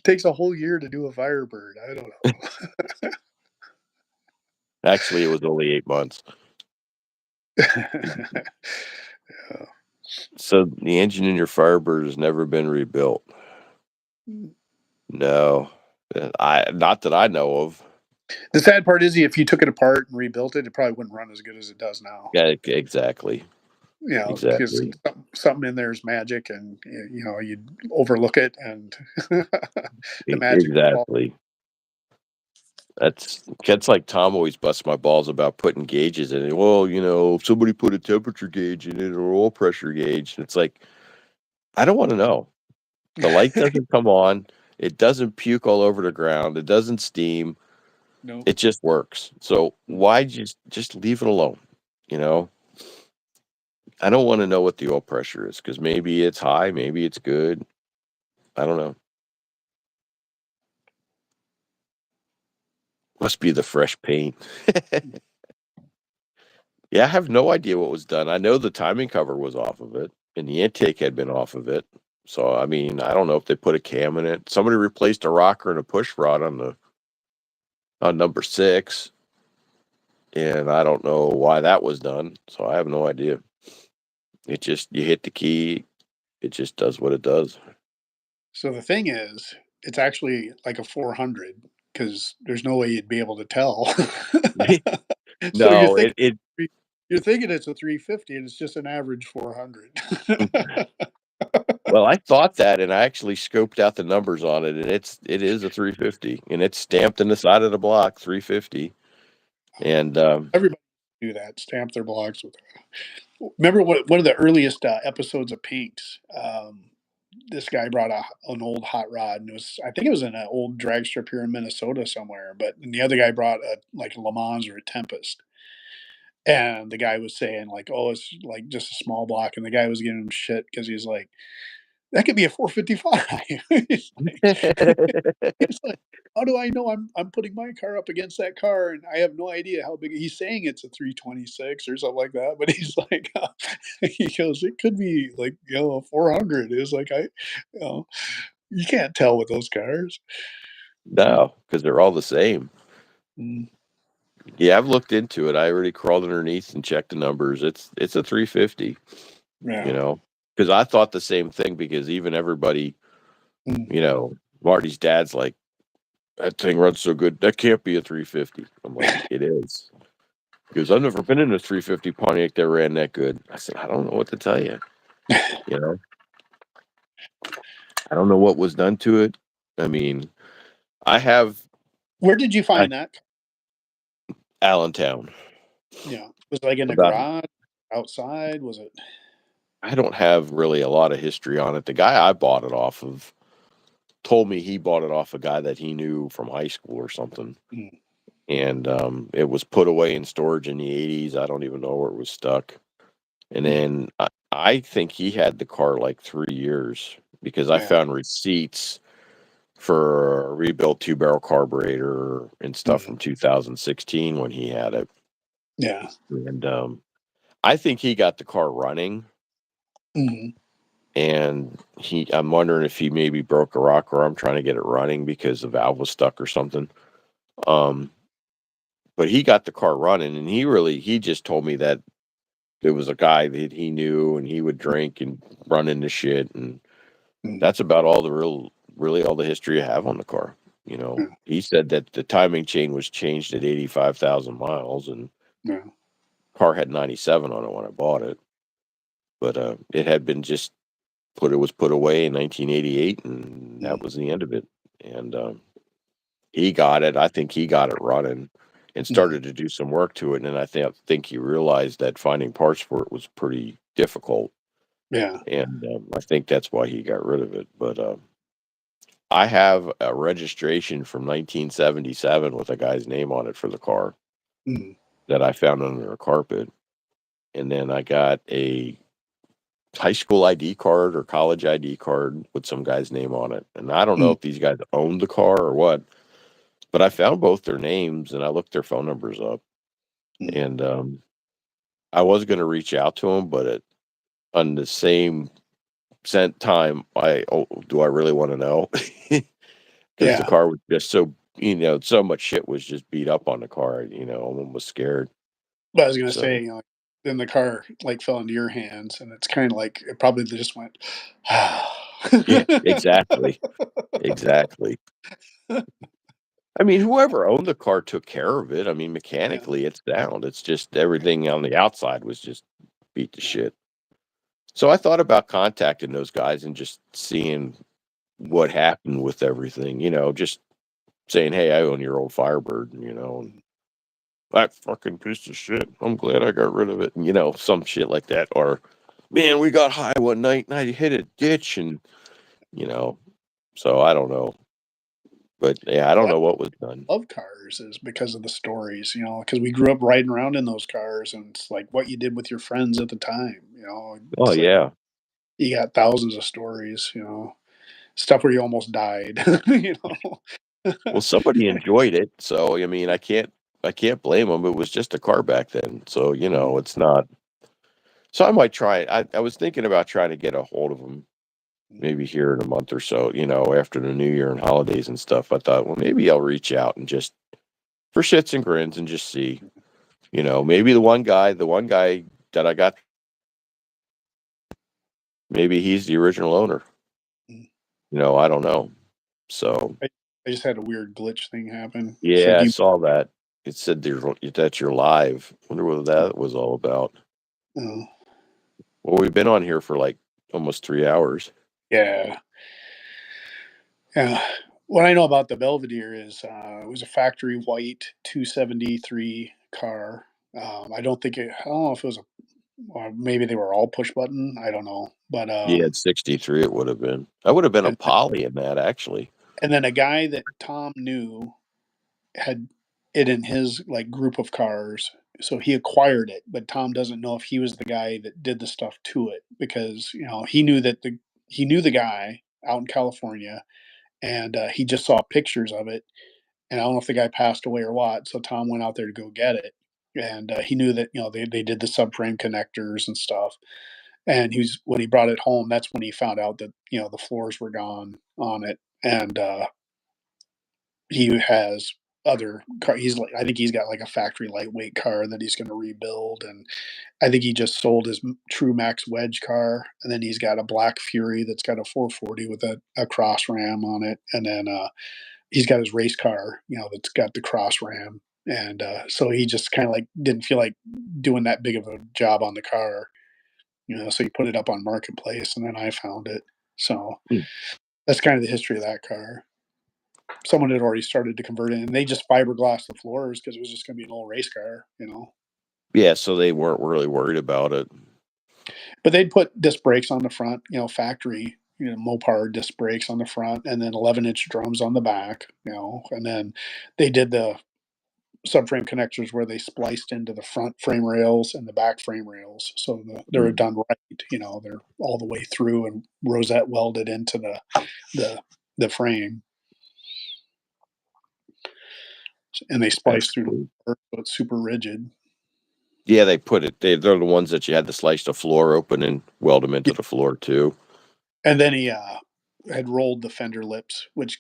takes a whole year to do a Firebird. I don't know. Actually, it was only 8 months. Yeah. So, the engine in your Firebird has never been rebuilt? No. I not that I know of. The sad part is if you took it apart and rebuilt it, it probably wouldn't run as good as it does now. Yeah, exactly, You know, because exactly. something in there is magic, and you know you'd overlook it, and the magic would fall. Exactly. That's like Tom always busts my balls about putting gauges in it. Well, if somebody put a temperature gauge in it or oil pressure gauge, and it's like, I don't want to know. The light doesn't come on. It doesn't puke all over the ground. It doesn't steam. No. It just works. So why just leave it alone? You know, I don't want to know what the oil pressure is because maybe it's high, maybe it's good. I don't know. Must be the fresh paint. Yeah, I have no idea what was done. I know the timing cover was off of it, and the intake had been off of it. So I mean, I don't know if they put a cam in it. Somebody replaced a rocker and a push rod on number 6, and I don't know why that was done. So I have no idea. It just you hit the key, it just does what it does. So the thing is, it's actually like a 400 because there's no way you'd be able to tell. So No, it you're thinking it's a 350 and it's just an average 400. well, I thought that, and I actually scoped out the numbers on it, and it is a 350, and it's stamped in the side of the block 350, and Everybody do that, stamp their blocks with. Remember what one of the earliest episodes of Pinks? This guy brought an old hot rod, and I think it was in an old drag strip here in Minnesota somewhere. But and the other guy brought like a Le Mans or a Tempest, and the guy was saying like, "Oh, it's like just a small block," and the guy was giving him shit because he's like, "That could be a 455." He's he's like, "How do I know I'm putting my car up against that car and I have no idea how big." He's saying it's a 326 or something like that, but he's like, he goes, "It could be like, you know, a 400." It's like, you know, you can't tell with those cars. No, because they're all the same. Mm, Yeah, I've looked into it. I already crawled underneath and checked the numbers. It's a 350, you yeah. know, because I thought the same thing because even everybody, Mm, Marty's dad's like, "That thing runs so good, that can't be a 350." I'm like, "It is." He goes, "I've never been in a 350 Pontiac that ran that good." I said, "I don't know what to tell you. You know, I don't know what was done to it. I mean, I have Where did you I find that? Allentown. Yeah. Was it like in the About garage, outside? Was it? I don't have really a lot of history on it. The guy I bought it off of told me he bought it off a guy that he knew from high school or something, Mm, and it was put away in storage in the '80s. I don't even know where it was stuck. And mm, then I think he had the car like 3 years because I yeah. found receipts for a rebuilt 2-barrel carburetor and stuff Mm, from 2016 when he had it. yeah. And I think he got the car running, Mhm, and I'm wondering if he maybe broke a rocker arm trying to get it running because the valve was stuck or something. Um, but he got the car running, and he just told me that there was a guy that he knew, and he would drink and run into shit, and mm, that's about all the really all the history I have on the car. yeah, He said that the timing chain was changed at 85,000 miles, and yeah, car had 97 on it when I bought it, but it had been just it was put away in 1988, and that mm, was the end of it. And he got it. I think he got it running and mhm, started to do some work to it. And I think he realized that finding parts for it was pretty difficult, yeah, and I think that's why he got rid of it. But I have a registration from 1977 with a guy's name on it for the car mhm, that I found under a carpet, and then I got a high school ID card or college ID card with some guy's name on it. And I don't know mm, if these guys owned the car or what, but I found both their names and I looked their phone numbers up. mm, And I was going to reach out to them, but on the same sent time, do I really want to know? Because the yeah. car was just so so much shit was just beat up on the car. I'm almost scared. But I was gonna say, So you know, then the car, like, fell into your hands, and it's kinda like it probably just went, yeah, exactly, exactly. I mean, whoever owned the car took care of it. I mean, Yeah, mechanically, it's sound. It's just right, everything on the outside was just beat to yeah, shit. So I thought about contacting those guys and just seeing what happened with everything. Just saying, "Hey, I own your old Firebird," and mhm, that fucking piece of shit. I'm glad I got rid of it, and some shit like that. Or man, we got high one night and I hit a ditch and, so I don't know. But yeah, I Well, don't that's know what was done. why I love cars is because of the stories, because we grew up riding around in those cars, and it's like what you did with your friends at the time. Oh, It's like yeah. you got thousands of stories. Stuff where you almost died. You know. Well, somebody enjoyed it, so, I mean, I can't blame them. It was just a car back then, so, it's not so I might try it. I was thinking about trying to get a hold of them maybe here in a month or so, after the New Year and holidays and stuff. I thought, well, maybe I'll reach out and just for shits and grins and just see, maybe the one guy that I got, maybe he's the original owner. I don't know. So, I, I just had a weird glitch thing happen. So yeah, do I you, saw that. It said that you're live. Wonder what that was all about. uh, Well, we've been on here for like almost 3 hours. yeah, yeah. What I know about the Belvedere is it was a factory white 273 car. I don't know if it was or maybe they were all push button. I don't know, but Yeah, at 63 it would have been. I would have been a and, poly in that actually. and then a guy that Tom knew had it in his like group of cars, so he acquired it, but Tom doesn't know if he was the guy that did the stuff to it because he knew the guy out in California, and he just saw pictures of it, and I don't know if the guy passed away or what. So Tom went out there to go get it, and he knew that they did the subframe connectors and stuff. And when he brought it home, that's when he found out that the floors were gone on it, and he has other car. He's like, I think he's got like a factory lightweight car that he's going to rebuild, and I think he just sold his True Max Wedge car, and then he's got a Black Fury that's got a 440 with a cross ram on it, and then he's got his race car, that's got the cross ram, and so he just kind of like didn't feel like doing that big of a job on the car, so he put it up on Marketplace, and then I found it. So Hmm. that's kind of the history of that car. Someone had already started to convert it, and they just fiberglassed the floors because it was just going to be an old race car. Yeah, so they weren't really worried about it. But they'd put disc brakes on the front, factory, Mopar disc brakes on the front, and then 11-inch drums on the back, and then they did the subframe connectors where they spliced into the front frame rails and the back frame rails, so they're Mm, done right. They're all the way through and rosette welded into the the frame, and they that's splice through, cool. so it's super rigid. Yeah, they're the ones that you had to slice the floor open and weld them into the floor too. And then he had rolled the fender lips, which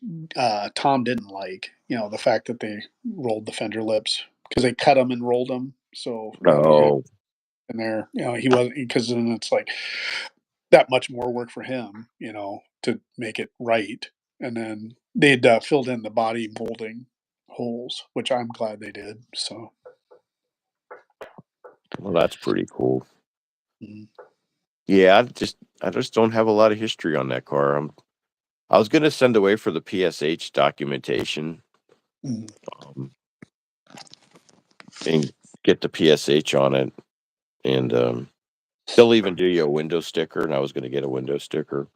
Tom didn't like. The fact that they rolled the fender lips because they cut them and rolled them. So you had Oh, in there, he wasn't, because then it's like that much more work for him, to make it right. And then they'd filled in the body molding holes, which I'm glad they did. So well, that's pretty cool. mm, Yeah, I just don't have a lot of history on that car. I was gonna send away for the PSH documentation, mm. um, and get the PSH on it, and they'll even do you a window sticker. And I was gonna get a window sticker.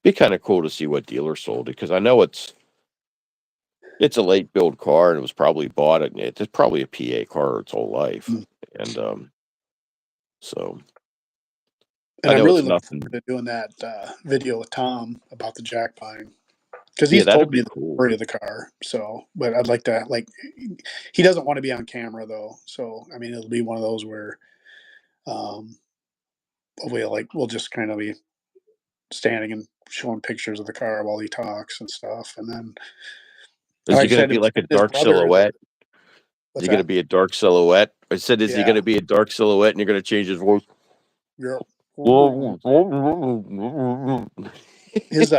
Be kind of cool to see what dealer sold it because I know it's a late build car and it was probably bought at it's probably a PA car its whole life, Mm. and so And I I'm know really it's looking nothing. forward to doing that video with Tom about the jack pine. Because Yeah, he's that'd told be me the cool. story of the car. So, but I'd like to like. He doesn't want to be on camera though. So, I mean, it'll be one of those where um, we'll just kind of be standing and showing pictures of the car while he talks and stuff. And then, Is like he I going to said, be like a his dark brother. silhouette? Is What's he going to that? be a dark silhouette? I said, is he going Yeah. to be a dark silhouette and you're going to change his voice? Yep. Oh, His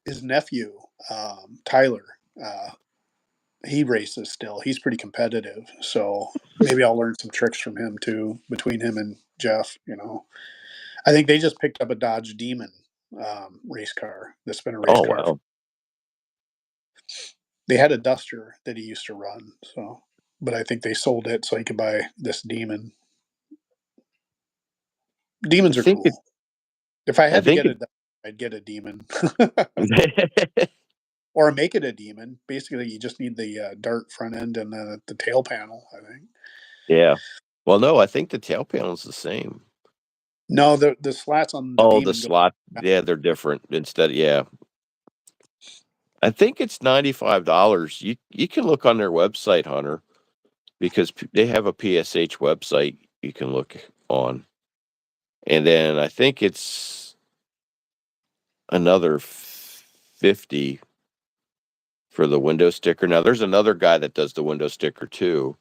his nephew, Tyler. He races still. He's pretty competitive. So maybe I'll learn some tricks from him too. Between him and Jeff. I think they just picked up a Dodge Demon race car that's been a race car. wow. They had a Duster that he used to run, so but I think they sold it so he could buy this Demon. Demons are cool. If I had to get it, it done, I'd get a demon. it Or make it a demon. Basically, you just need the dart front end and the tail panel, I think. yeah. Well, no, I think the tail panel's the same. No, the slats on the Oh, the demon go. slot. Yeah, they're different. Instead, yeah. I think it's $95. You can look on their website, Hunter, because they have a PSH website you can look on. And then I think it's another 50 for the window sticker. Now there's another guy that does the window sticker too.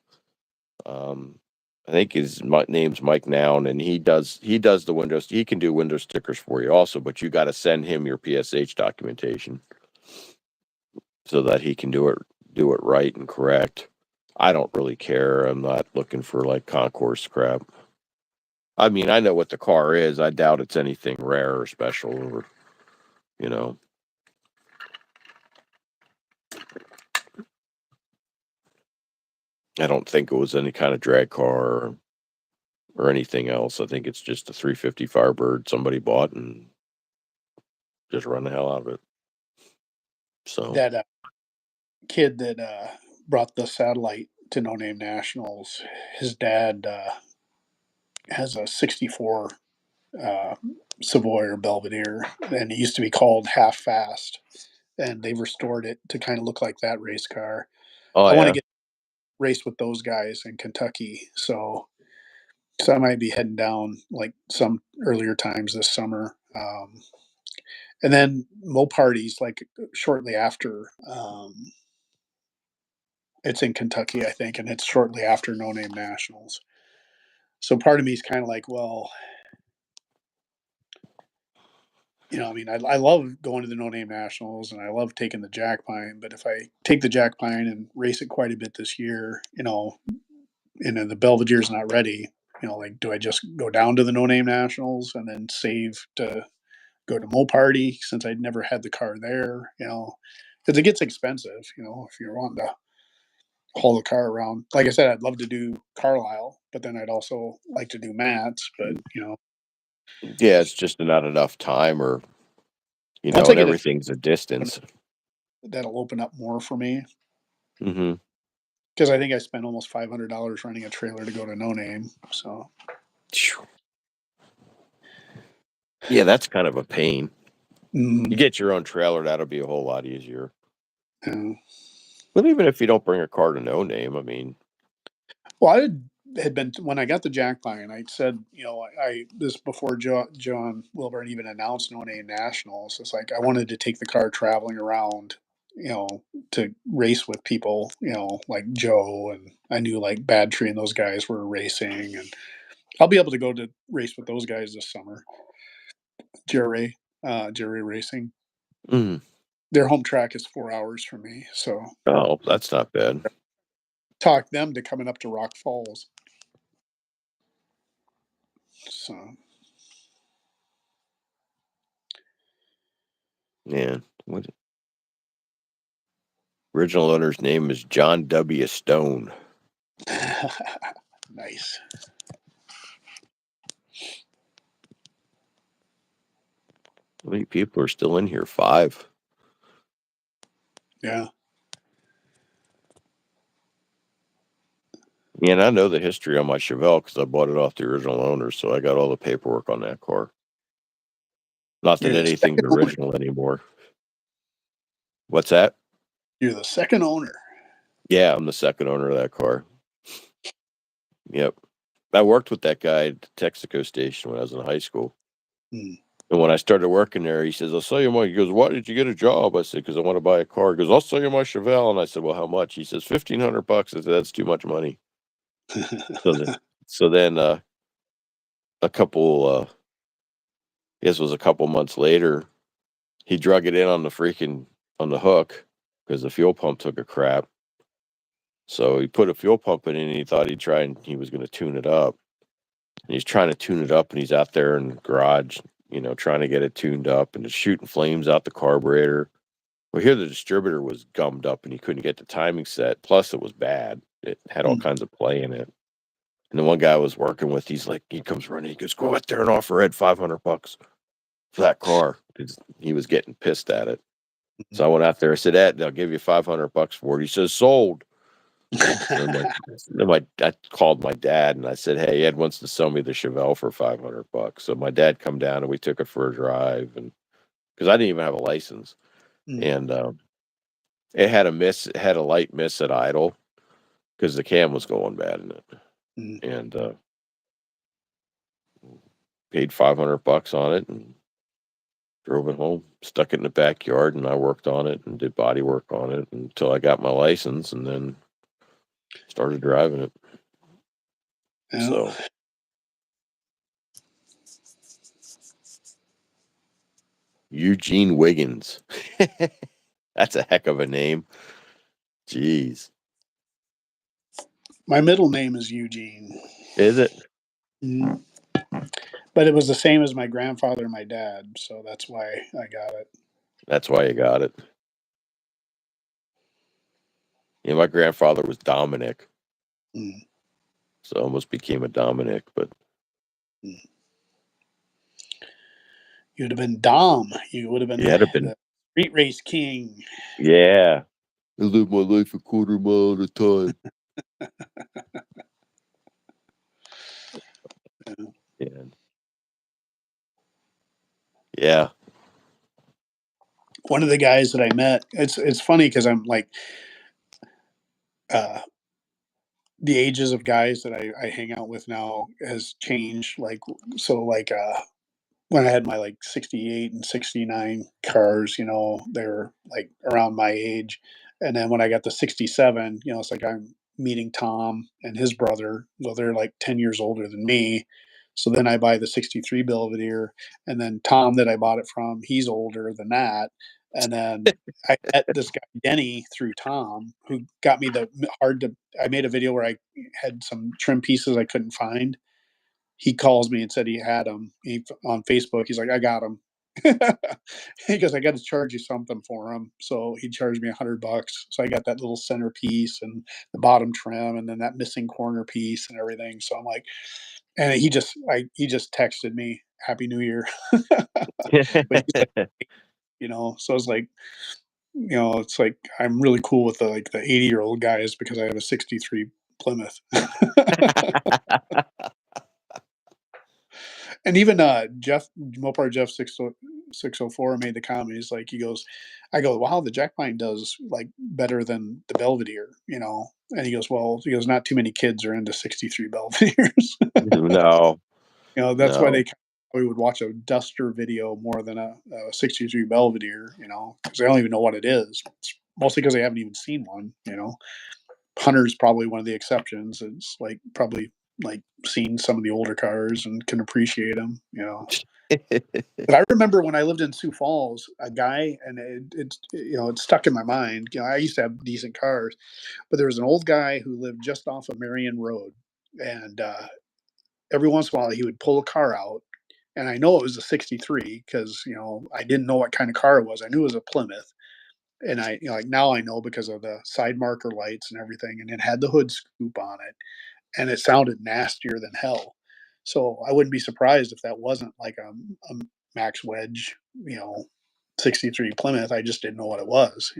I think his name's Mike Noun, and he does the windows. He can do window stickers for you also, but you got to send him your PSH documentation so that he can do it right and correct. I don't really care. I'm not looking for like concourse crap. I mean, I know what the car is. I doubt it's anything rare or special or, you know. I don't think it was any kind of drag car or anything else. I think it's just a 350 Firebird somebody bought and just run the hell out of it. So That kid that brought the satellite to No Name Nationals, his dad has a 64 Savoy or Belvedere, and it used to be called Half Fast, and they've restored it to kind of look like that race car. oh I want to yeah. get race with those guys in Kentucky, so I might be heading down like some earlier times this summer. And then Mo parties like shortly after. It's in Kentucky, I think, and it's shortly after No Name Nationals. So part of me is kind of like, well, I mean, I love going to the No Name Nationals and I love taking the Jack Pine, but if I take the Jack Pine and race it quite a bit this year, and then the Belvedere's not ready, like, do I just go down to the No Name Nationals and then save to go to Mo Party since I'd never had the car there, because it gets expensive, if you're wanting to haul the car around. Like I said, I'd love to do Carlisle, but then I'd also like to do Matt's. But Yeah, it's just not enough time or once I and get it, everything's a distance. that'll open up more for me Hmm. because I think I spent almost $500 renting a trailer to go to No Name. So Yeah, that's kind of a pain. You mm, get your own trailer, that'll be a whole lot easier. yeah. But even if you don't bring a car to No Name, I mean, Well, had been when I got the Jack Pine. I said, I this before John Wilburn even announced No Name Nationals. It's like I wanted to take the car traveling around, to race with people, like Joe, and I knew like Bad Tree and those guys were racing, and I'll be able to go to race with those guys this summer. Jerry Racing. mm, Their home track is 4 hours from me, so oh, that's not bad. talk them to coming up to Rock Falls. So Yeah. What original owner's name is John W. Stone. nice. How many people are still in here? 5. Yeah. Yeah, and I know the history on my Chevelle because I bought it off the original owner, so I got all the paperwork on that car. Not that You're the anything's second owner. original anymore. What's that? You're the second owner. Yeah, I'm the second owner of that car. Yep. I worked with that guy at the Texaco station when I was in high school. Hmm. And when I started working there, he says, I'll sell you my, he goes, why did you get a job? I said, because I want to buy a car. He goes, I'll sell you my Chevelle. And I said, well, how much? He says, $1,500. I said, that's too much money. So, then a couple, this was a couple months later, he drug it in on the hook because the fuel pump took a crap. So he put a fuel pump in it and he thought he was going to tune it up. And he's trying to tune it up and he's out there in the garage, trying to get it tuned up and it's shooting flames out the carburetor. Well, here the distributor was gummed up and he couldn't get the timing set. Plus, it was bad. It had all Hmm. kinds of play in it. And the one guy I was working with, he's like, he comes running, he goes, go out there and offer Ed $500 for that car. Because he was getting pissed at it. So I went out there. I said, Ed, I'll give you $500 for it. He says, sold. So I called my dad and I said, hey, Ed wants to sell me the Chevelle for $500. So my dad come down and we took it for a drive, and because I didn't even have a license, and it had a light miss at idle because the cam was going bad in it, and paid $500 on it and drove it home, stuck it in the backyard, and I worked on it and did body work on it until I got my license, and then started driving it. Yeah. So Eugene Wiggins. That's a heck of a name. Jeez. My middle name is Eugene. Is it? Mm-hmm. But it was the same as my grandfather and my dad, so that's why I got it. That's why you got it. Yeah, my grandfather was Dominic. So I almost became a Dominic, but you'd have been Dom. You would have been the street race king. Yeah. I live my life a quarter mile at a time. Yeah. One of the guys that I met, it's funny because I'm like, the ages of guys that I hang out with now has changed. Like, so like, when I had my like 68 and 69 cars, they're like around my age. And then when I got the 67, it's like I'm meeting Tom and his brother. Well, they're like 10 years older than me. So then I buy the 63 Belvedere, and then Tom that I bought it from, he's older than that. And then I met this guy Denny through Tom, who got me I made a video where I had some trim pieces I couldn't find. He calls me and said he had them on Facebook. He's like, I got them. He goes, I got to charge you something for them. So he charged me $100. So I got that little center piece and the bottom trim, and then that missing corner piece and everything. So I'm like, and he just texted me Happy New Year. But he's like, so it's like, it's like I'm really cool with the 80-year-old guys because I have a 63 Plymouth. And even Jeff Mopar Jeff 604 made the comment. He's like, I go, wow, the Jack Pine does like better than the Belvedere, And he goes, not too many kids are into 63 Belvederes. No. That's why we would watch a Duster video more than a 63 Belvedere, because they don't even know what it is. It's mostly because they haven't even seen one, Hunter's probably one of the exceptions. It's like probably like seen some of the older cars and can appreciate them, But I remember when I lived in Sioux Falls, a guy, and it's stuck in my mind. I used to have decent cars, but there was an old guy who lived just off of Marion Road, and every once in a while he would pull a car out, and I know it was a '63 because I didn't know what kind of car it was. I knew it was a Plymouth, and I like now I know because of the side marker lights and everything, and it had the hood scoop on it, and it sounded nastier than hell. So I wouldn't be surprised if that wasn't like a Max Wedge, 63 Plymouth. I just didn't know what it was,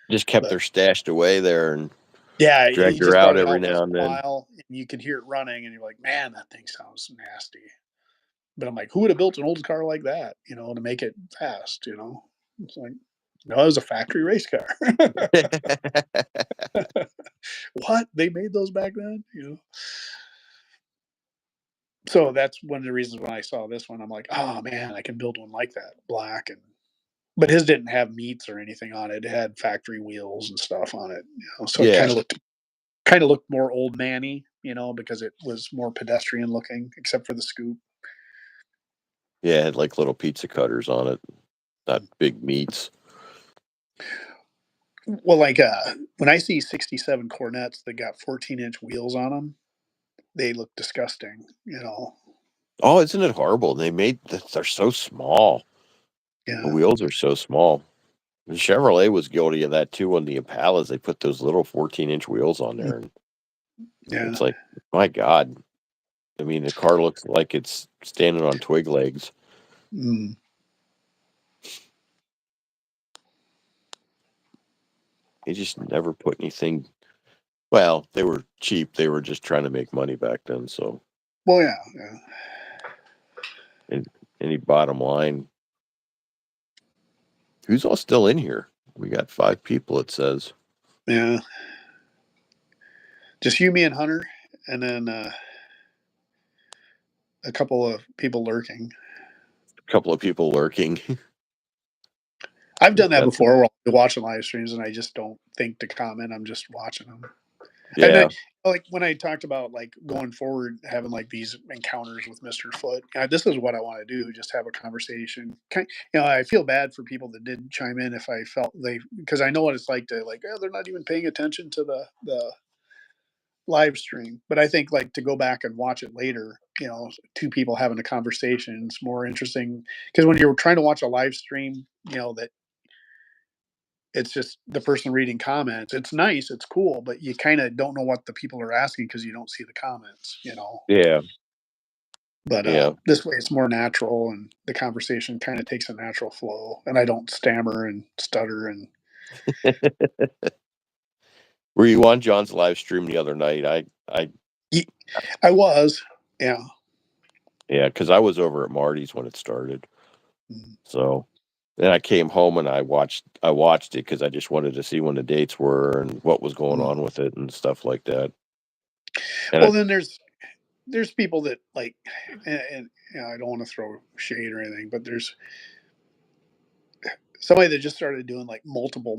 Just kept But her stashed away there and yeah, he dragged her just brought out it every out once now in and a then. while, and you could hear it running, and you're like, man, that thing sounds nasty. But I'm like, who would have built an old car like that, to make it fast, It's like, no, it was a factory race car. What? They made those back then, So that's one of the reasons when I saw this one, I'm like, oh man, I can build one like that, black. But his didn't have meats or anything on it. It had factory wheels and stuff on it. So it Yeah. kind of looked more old manny, because it was more pedestrian looking, except for the scoop. Yeah, it had like little pizza cutters on it, not big meats. Well, like when I see 67 Cornettes that got 14-inch wheels on them, they look disgusting, Oh, isn't it horrible? They're so small. Yeah. The wheels are so small. The Chevrolet was guilty of that too on the Impalas. They put those little 14-inch wheels on there. Yeah. It's like, my God. I mean, the car looks like it's standing on twig legs. Mm. They just never put anything. Well, they were cheap. They were just trying to make money back then. So, Well, yeah. and any bottom line, who's all still in here? We got 5 people, it says. Yeah. Just you, me, and Hunter, and then a couple of people lurking. A couple of people lurking. I've done that That's before. Where I'll be watching live streams and I just don't think to comment. I'm just watching them. And yeah, like when I talked about like going forward, having like these encounters with Mr. Foot, this is what I want to do. Just have a conversation. I feel bad for people that didn't chime in if I felt because I know what it's like to like, oh, they're not even paying attention to the live stream. But I think like to go back and watch it later, 2 people having a conversation is more interesting because when you're trying to watch a live stream, that it's just the person reading comments. It's nice, it's cool, but you kind of don't know what the people are asking because you don't see the comments. yeah, But yeah. this way, it's more natural, and the conversation kind of takes a natural flow, and I don't stammer and stutter. And Were you on John's live stream the other night? I was, yeah. Yeah, because I was over at Marty's when it started. Mm. So then I came home and I watched it because I just wanted to see when the dates were and what was going Mm. on with it and stuff like that. And Well, then there's people that like, and I don't want to throw shade or anything, but there's somebody that just started doing like multiple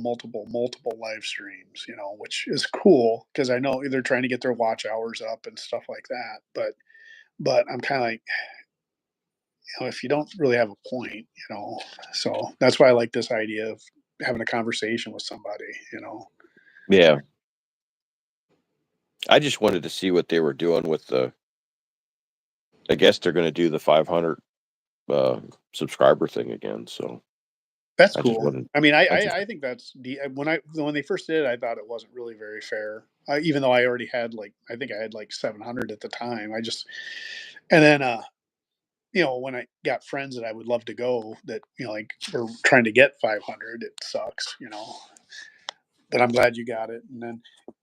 live streams, which is cool because I know they're trying to get their watch hours up and stuff like that. But I'm kind of like, if you don't really have a point, so that's why I like this idea of having a conversation with somebody. yeah, I just wanted to see what they were doing with I guess they're going to do the 500 subscriber thing again. So That's I just cool. wanted, I mean, I just, I think that's when they first did it, I thought it wasn't really very fair. Even though I already had I think I had like 700 at the time. And then when I got friends that I would love to go that like we're trying to get 500, it sucks. But I'm glad you got it.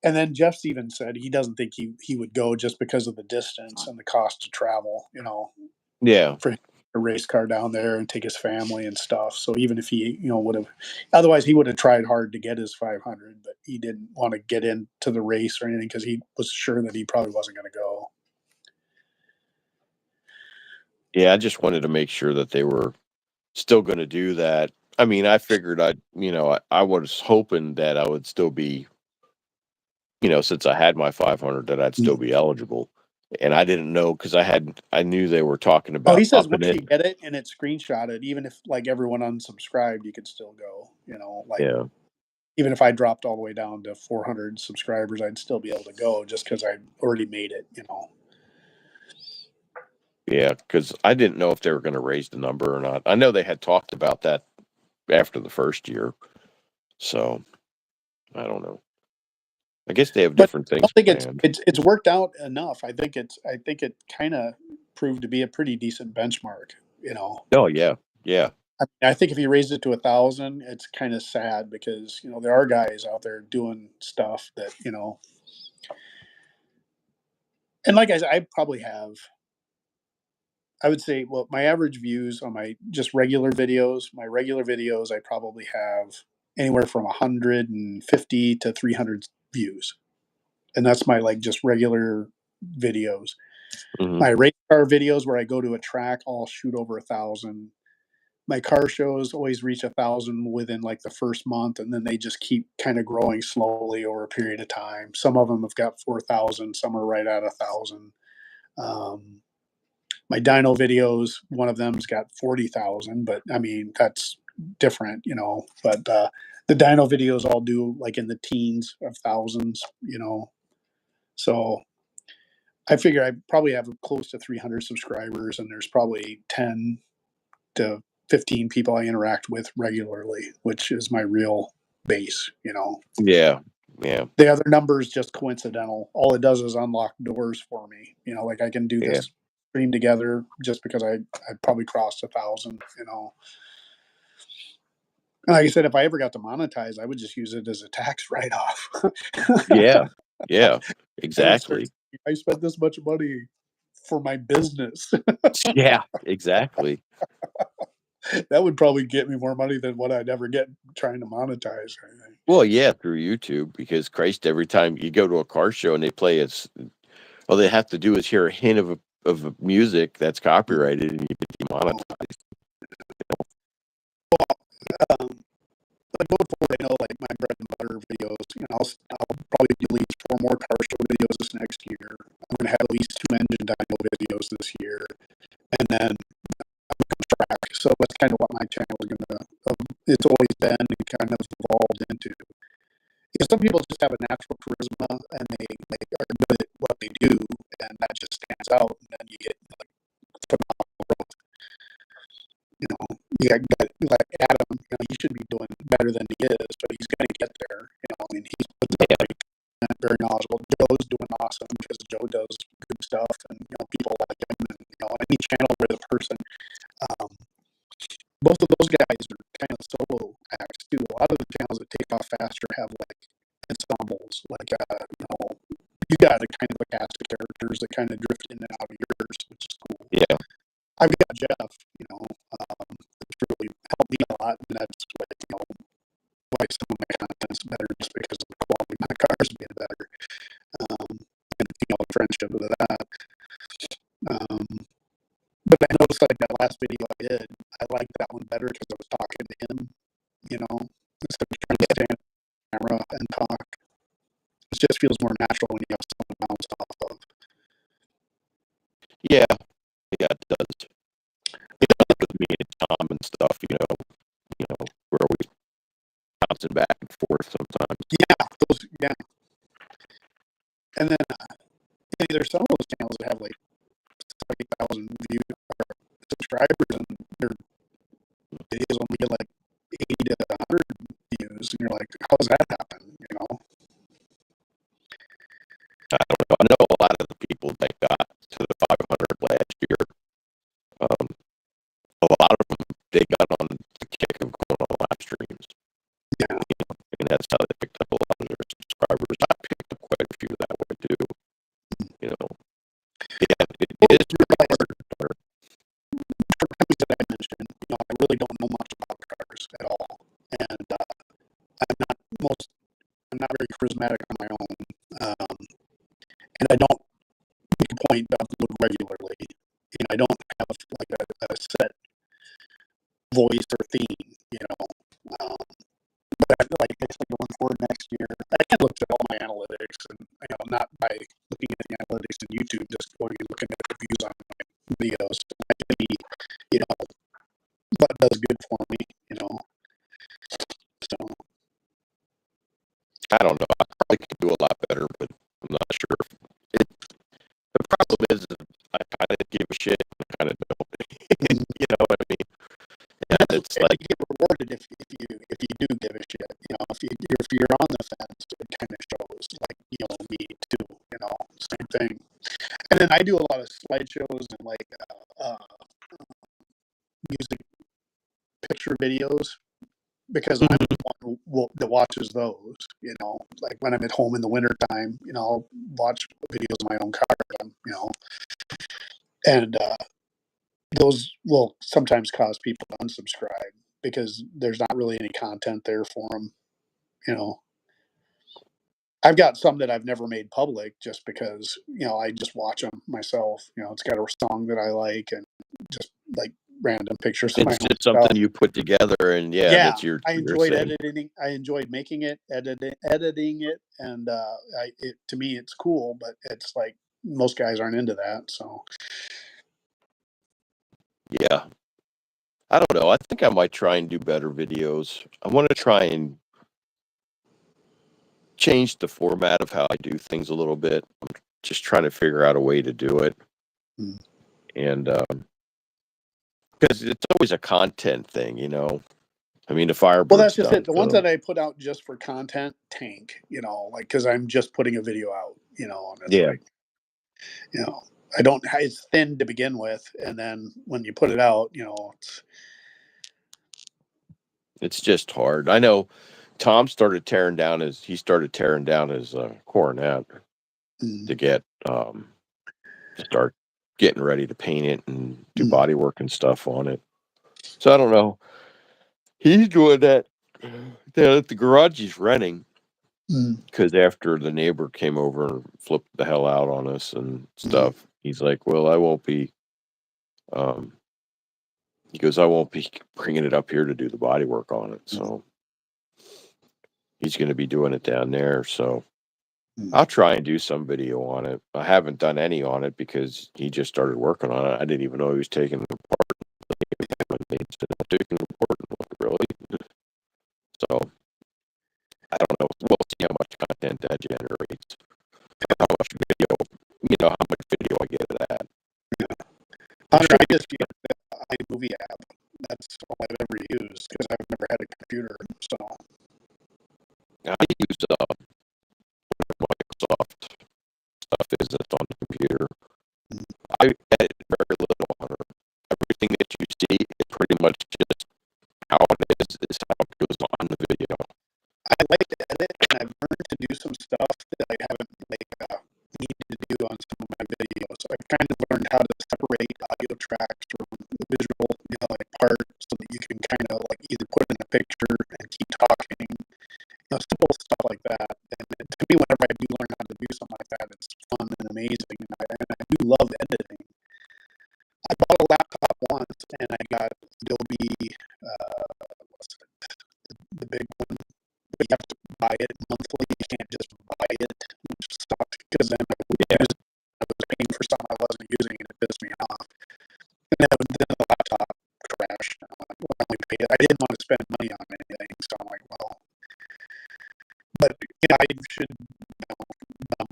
And then Jeff even said he doesn't think he would go just because of the distance and the cost to travel. yeah, For a race car down there and take his family and stuff. So even if he, would have, otherwise he would have tried hard to get his 500, but he didn't want to get into the race or anything because he was sure that he probably wasn't going to go. yeah. I just wanted to make sure that they were still going to do that. I mean, I figured I was hoping that I would still be, since I had my 500, that I'd still Mm. be eligible. And I didn't know because I knew they were talking Oh, he about says upping once it. you get it and it's screenshotted, even if like everyone unsubscribed, you could still go. Like Yeah, even if I dropped all the way down to 400 subscribers, I'd still be able to go just because I already made it. yeah, because I didn't know if they were going to raise the number or not. I know they had talked about that after the first year, so I don't know. I guess they have But different I things don't think it's planned. it's it's worked out enough. I think it kind of proved to be a pretty decent benchmark. Oh yeah, yeah, I think if you raised it to 1,000, it's kind of sad because there are guys out there doing stuff that and like I said, I probably have. I would say, well, my average views on my just regular videos, I probably have anywhere from 150 to 300 views, and that's my like just regular videos. hmm My race car videos where I go to a track, I'll shoot over 1,000. My car shows always reach 1,000 within like the first month, and then they just keep kind of growing slowly over a period of time. Some of them have got 4,000, some are right at 1,000. Um, my dyno videos, one of them's got 40,000, but I mean that's different. But the dyno videos all do like in the teens of thousands. So I figure I probably have close to 300 subscribers, and there's probably 10 to 15 people I interact with regularly, which is my real base. yeah, Yeah. The other number is just coincidental. All it does is unlock doors for me. Like I can do Yeah. this stream together just because I probably crossed 1,000. And like I said, if I ever got to monetize, I would just use it as a tax write off. Yeah. Yeah. I would start. Exactly. I spent this much money for my business. Yeah. Exactly. That would probably get me more money than what I'd ever get trying to monetize. I think. Well, yeah, through YouTube, because Christ, every time you go to a car show and they play all they have to do is hear a hint of music that's copyrighted and you get demonetized. But going forward, I know like my bread and butter videos. I'll probably do at least 4 more car show videos this next year. I'm going to have at least 2 engine dyno videos this year, and then track. So that's kind of what my channel is going to. It's always been and kind of evolved into. Because some people just have a natural charisma and they are good at what they do, and that just stands out. And then you get like phenomenal growth. You got like Adam. He should be doing better than he is, but he's going to get there. I mean, he's very knowledgeable. Joe's doing awesome because Joe does good stuff, and people like him. And any channel where the person, both of those guys are kind of solo acts too. A lot of the channels that take off faster have like ensembles. Like you got a kind of a cast of characters that kind of drift in and out of yours, which is cool. Yeah. I've got Jeff. It's really helped me a lot, and that's why some of my content's better, just because of the quality of my cars being better, and the friendship of that. But I noticed like that last video I did, I liked that one better because I was talking to him, instead of trying to stand on the camera and talk. It just feels more natural when you have someone to bounce off of. Yeah. Yeah, it does. Like with me and Tom and stuff, we're always bouncing back and forth sometimes. Yeah. And then there's some of those channels that have like 70,000 views or subscribers, and their videos only get like 80 to 100 views, and you're like, how does that happen? I don't know. I know a lot of the people that got to the 500 last year. A lot of them, they got on the kick of going on live streams. Yeah. And that's how they picked up a lot of their subscribers. I picked up quite a few that way too. Yeah, it is really hard. For companies that I mentioned, I really don't know much about cars at all, and I'm not very charismatic on my own, and I don't make a point to upload regularly. I don't have like a set voice or theme, but I feel like it's like going forward next year. I can look at all my analytics, and not by looking at the analytics in YouTube, just going and looking at the views on my videos. I can see, what does good for me, So I don't know. I probably could do a lot better, but I'm not sure. The problem is I kind of give a shit and I kind of don't. You know what I mean? And it's like you get rewarded if you do give a shit. If you're on the fence, it kind of shows. Like me too. Same thing. And then I do a lot of slideshows and like music picture videos because I'm the one that watches those. Like when I'm at home in the wintertime, I'll watch videos of my own car. And those will sometimes cause people to unsubscribe because there's not really any content there for them. I've got some that I've never made public just because, I just watch them myself. It's got a song that I like and just like random pictures of my it's own just stuff. something you put together, and that's your. I your enjoyed thing. editing. I enjoyed making it, editing it, and to me it's cool. But it's like most guys aren't into that. So Yeah, I don't know. I think I might try and do better videos. I want to try and change the format of how I do things a little bit. I'm just trying to figure out a way to do it, and because it's always a content thing, I mean, the Well, Firebird's that's just done. it. The ones that I put out just for content tank, like because I'm just putting a video out, and it's Yeah. like, I don't. It's thin to begin with, and then when you put it out, It's just hard. I know Tom started tearing down his coronet to get to start getting ready to paint it and do body work and stuff on it. So I don't know. He's doing that down at the garage he's renting because after the neighbor came over and flipped the hell out on us and stuff, he's like, "Well, I won't be." Um, he goes, "I won't be bringing it up here to do the body work on it." So he's going to be doing it down there. So I'll try and do some video on it. I haven't done any on it because he just started working on it. I didn't even know he was taking it apart. Taking it apart, really. So I don't know. We'll see how much content that generates. How much video, how much video I get of that. Hunter, I just use the iMovie app. That's all I've ever used because I've never had a computer. So I use Microsoft stuff is that's on the computer. I edit very little on it. Everything that you see is pretty much just how it is how it goes on the video. I like to edit, and I've learned to do some stuff that I haven't needed to do on some of my videos. I've kind of learned how to separate audio tracks from the visual, part, so that you can kind of either put in a picture and keep talking, simple stuff like that. And to me, whenever I do learn how to do something like that, it's fun and amazing, and I do love editing. I bought a laptop once, and I got Adobe, the big one. But you have to buy it monthly. You can't just buy it, which sucked because then I was paying for something I wasn't using, and it pissed me off. And then the laptop crashed. I didn't want to spend money on anything, so I'm like, well, but I should dump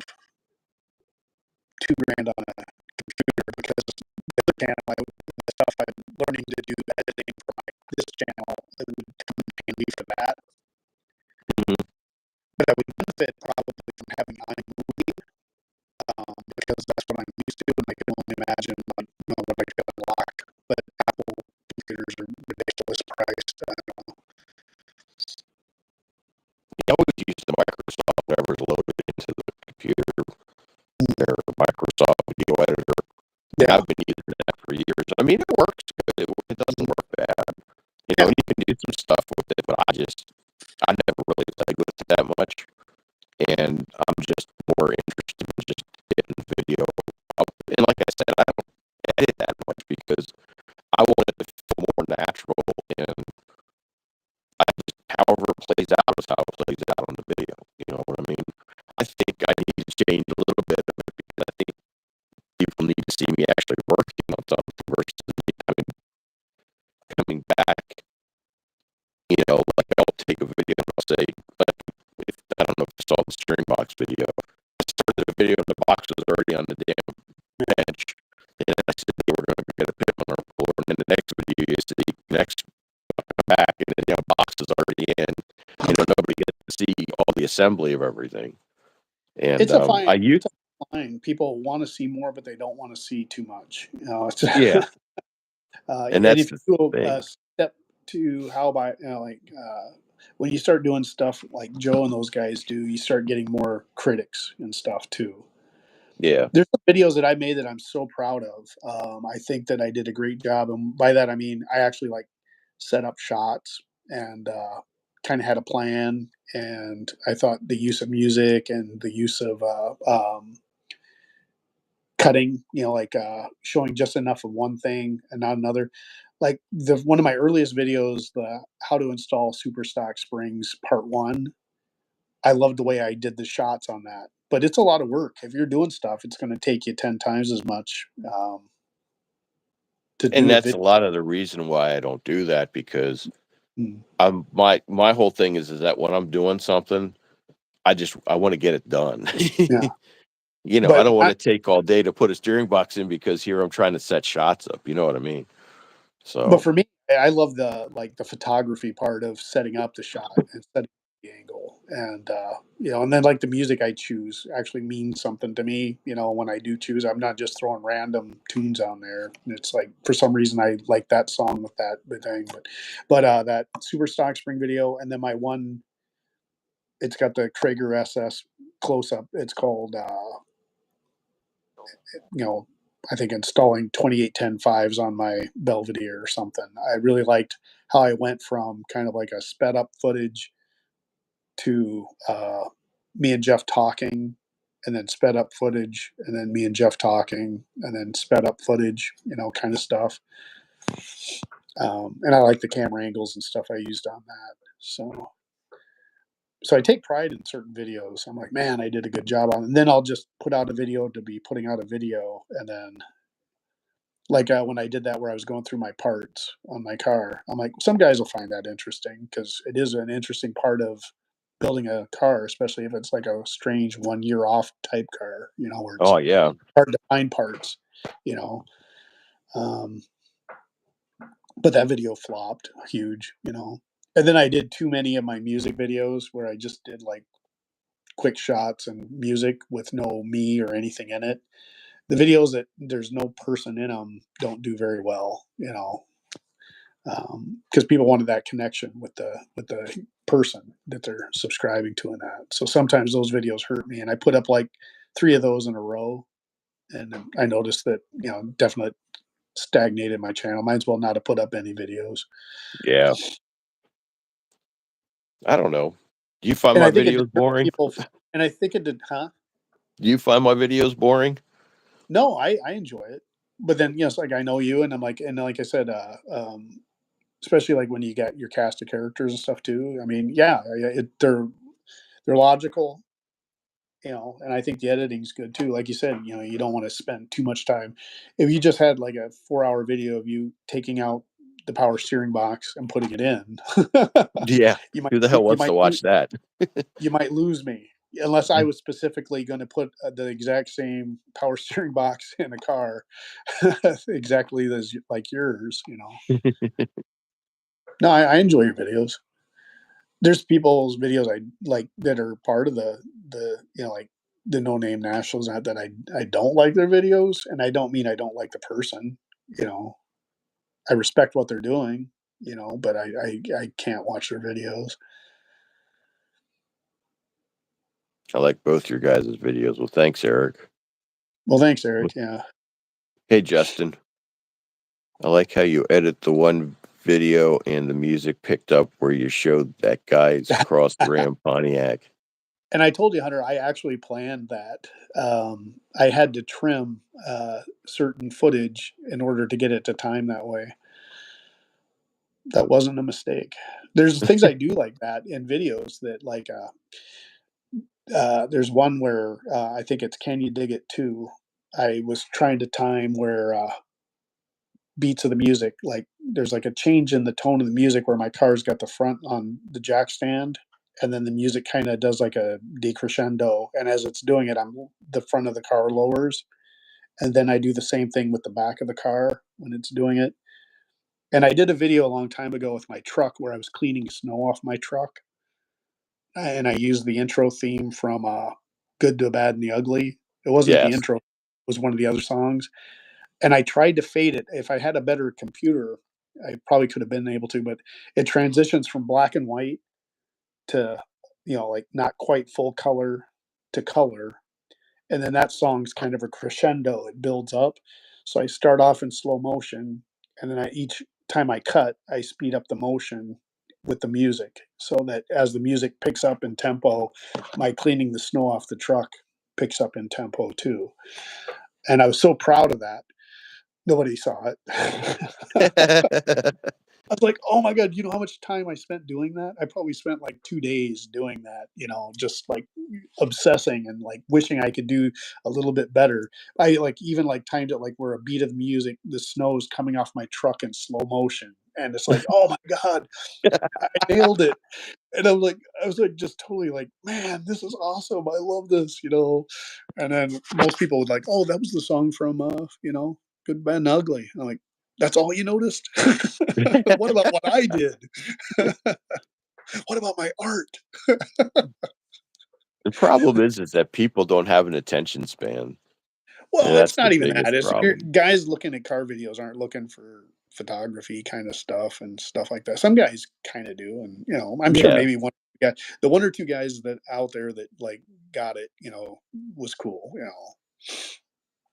$2,000 on a computer because the other channel, the stuff I'm learning to do editing for this channel, it would come handy for that. But I would benefit probably from having iMovie because that's what I'm used to, and I can only imagine what I could unlock. But Apple computers are ridiculous priced. I don't know. I always use the Microsoft whatever's loaded into the computer. Their Microsoft video editor. Yeah. I've been using that for years. I mean, it works good. It doesn't work bad. You can do some stuff with it, but I never really played with it that much. And I'm just more interested in just getting video up. And like I said, I don't edit that much because I want it to feel more natural, and however it plays out is how it plays out on the video. You know what I mean? I think I need to change a little bit of it because I think people need to see me actually working on something versus me coming back. Like I'll take a video and I'll say, I don't know if you saw the string box video. I started the video and the box was already on the damn bench. And I said they were going to get a pit on our floor. And then the next video you see, next back, and the damn box is already in. Nobody gets to see all the assembly of everything. And it's a fine. People want to see more, but they don't want to see too much. Yeah. And that's if you do a step to how about when you start doing stuff like Joe and those guys do, you start getting more critics and stuff too. Yeah. There's some videos that I made that I'm so proud of. I think that I did a great job, and by that I mean I actually set up shots and kind of had a plan. And I thought the use of music and the use of cutting, showing just enough of one thing and not another. Like one of my earliest videos, the how to install super stock springs part 1. I loved the way I did the shots on that, but it's a lot of work. If you're doing stuff, it's going to take you 10 times as much to do. And that's a lot of the reason why I don't do that, because my whole thing is that when I'm doing something, I want to get it done. Yeah. I don't want to take all day to put a steering box in because here I'm trying to set shots up. You know what I mean? But So, for me, I love the photography part of setting up the shot and setting the angle, and and then like the music I choose actually means something to me. When I do choose, I'm not just throwing random tunes on there. It's like for some reason I like that song with that thing, but that Super Stock Spring video, and then my one, it's got the Traeger SS close up. It's called you know, I think installing 2810 fives on my Belvedere or something. I really liked how I went from kind of like a sped up footage to me and Jeff talking, and then sped up footage, and then me and Jeff talking, and then sped up footage, kind of stuff. And I like the camera angles and stuff I used on that. So I take pride in certain videos. I'm like, man, I did a good job on it. And then I'll just put out a video to be putting out a video, and then like, when I did that where I was going through my parts on my car, I'm like, some guys will find that interesting because it is an interesting part of building a car, especially if it's like a strange 1 year off type car, where it's oh yeah, hard to find parts, you know. Um, but that video flopped huge. And then I did too many of my music videos where I just did like quick shots and music with no me or anything in it. The videos that there's no person in them don't do very well. Because people wanted that connection with the person that they're subscribing to, and that. So sometimes those videos hurt me, and I put up like 3 of those in a row, and then I noticed that definitely stagnated my channel. Might as well not have put up any videos. yeah. I don't know. Do you find And my I think it videos deters boring? people. And I think it did, huh? Do you find my videos boring? No, I enjoy it, but then yes, like I know you, and I'm like, and like I said, especially like when you get your cast of characters and stuff too. I mean, yeah, they're logical, and I think the editing's good too. Like you said, you don't want to spend too much time. If you just had like a 4 hour video of you taking out the power steering box and putting it in, Yeah. you might Who the hell you wants to might watch that? you might lose me unless I was specifically going to put the exact same power steering box in a car, exactly as like yours. No, I enjoy your videos. There's people's videos I like that are part of the like the no name nationals that I don't like their videos, and I don't mean I don't like the person. You know, I respect what they're doing. But I can't watch their videos. I like both your guys' videos. Well, thanks, Eric. Well, thanks, Eric. Yeah. Hey, Justin. I like how you edit the one video and the music picked up where you showed that guy's cross Ram Pontiac. And I told you, Hunter, I actually planned that. I had to trim certain footage in order to get it to time that way. That wasn't a mistake. There's things I do like that in videos that like there's one where I think it's Can You Dig It Too. I was trying to time where beats of the music, like there's like a change in the tone of the music where my car's got the front on the jack stand, and then the music kind of does like a decrescendo, and as it's doing it, the front of the car lowers, and then I do the same thing with the back of the car when it's doing it. And I did a video a long time ago with my truck where I was cleaning snow off my truck, and I used the intro theme from Good to Bad and the Ugly. It wasn't the Yes. intro, it was one of the other songs. And I tried to fade it. If I had a better computer, I probably could have been able to, but it transitions from black and white to, like not quite full color to color. And then that song's kind of a crescendo. It builds up. So I start off in slow motion, and then each time I cut, I speed up the motion with the music so that as the music picks up in tempo, my cleaning the snow off the truck picks up in tempo too. And I was so proud of that. Nobody saw it. I was like, "Oh my god, you know how much time I spent doing that? I probably spent like 2 days doing that, just like obsessing and like wishing I could do a little bit better." I like even like timed it like where a beat of music, the snow is coming off my truck in slow motion. And it's like, "Oh my god, I nailed it." And I was like just totally like, "Man, this is awesome. I love this." And then most people would like, "Oh, that was the song from Good, Bad, and Ugly." I'm like, That's all you noticed? What about what I did? What about my art? The problem is that people don't have an attention span, and Well, it's that's the not even that. biggest It's problem. guys looking at car videos aren't looking for photography kind of stuff and stuff like that. Some guys kind of do, and I'm sure Yeah, maybe the one or two guys that out there that like got it, was cool,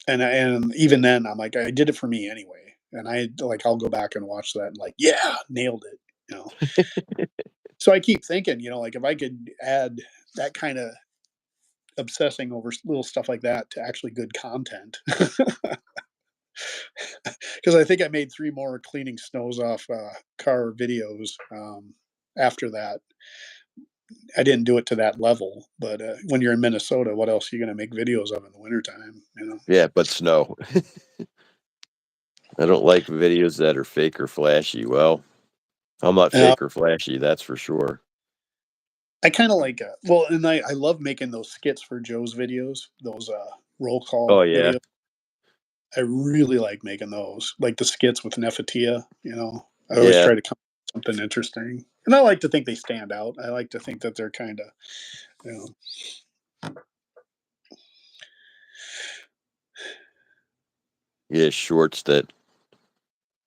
and even then, I'm like, I did it for me anyway, and I'll go back and watch that and like, yeah, nailed it, you know. So I keep thinking, like if I could add that kind of obsessing over little stuff like that to actually good content. Because I think I made 3 more cleaning snows off, car videos, after that. I didn't do it to that level, but, when you're in Minnesota, what else are you gonna make videos of in the wintertime, you know? yeah, but snow. I don't like videos that are fake or flashy. Well, I'm not Uh, fake or flashy, that's for sure. I kinda like, well, and I love making those skits for Joe's videos, those, roll Oh, call yeah. videos. I really like making those, like the skits with Nefertia, I always Yeah. try to come up with something interesting, and I like to think they stand out. I like to think that they're kinda, you know Yeah, shorts that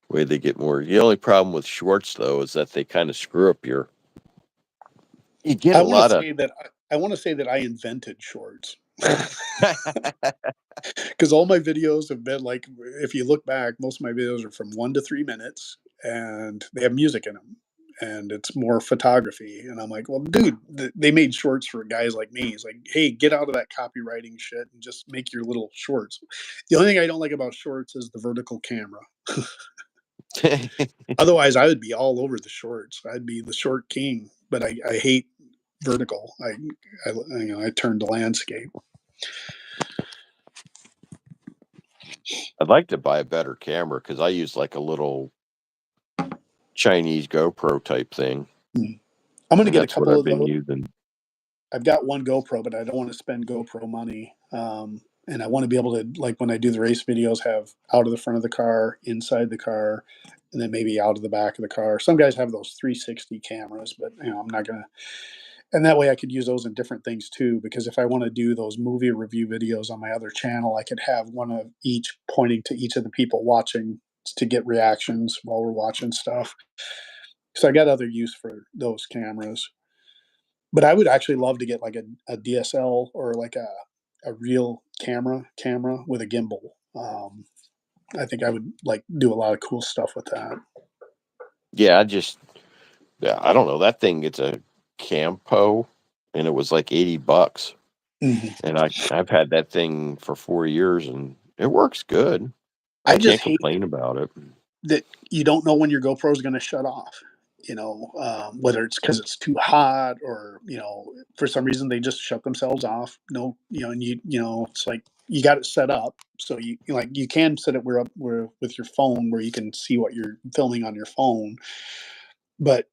way they get more the only problem with shorts, though, is that they kinda screw up your you get I a wanna lot of say that I wanna say that I invented shorts. 'Cause all my videos have been like, if you look back, most of my videos are from 1 to 3 minutes, and they have music in them, and it's more photography, and I'm like, "Well, dude, they made shorts for guys like me." It's like, "Hey, get out of that copywriting shit and just make your little shorts." The only thing I don't like about shorts is the vertical camera. Otherwise, I would be all over the shorts. I'd be the short king, but I hate vertical. I turn to landscape. I'd like to buy a better camera because I use, like, a little Chinese GoPro type thing, Mm. I'm gonna and get a that's what couple I've of been those. using. I've got one GoPro, but I don't want to spend GoPro money. And I want to be able to, like, when I do the race videos, have out of the front of the car, inside the car, and then maybe out of the back of the car. Some guys have those 360 cameras, but I'm not gonna. And that way, I could use those in different things too. Because if I want to do those movie review videos on my other channel, I could have one of each pointing to each of the people watching to get reactions while we're watching stuff. So I got other use for those cameras. But I would actually love to get like a DSL or like a real camera with a gimbal. I think I would like do a lot of cool stuff with that. Yeah, yeah, I don't know, that thing, it's a Campo, and it was like $80, Mhm. and I've had that thing for 4 years, and it works good. I I just can't hate complain about it. that you don't know when your GoPro is going to shut off. Whether it's because it's too hot or for some reason they just shut themselves off. No, and it's like you got it set up so like you can set it where with your phone where you can see what you're filming on your phone. But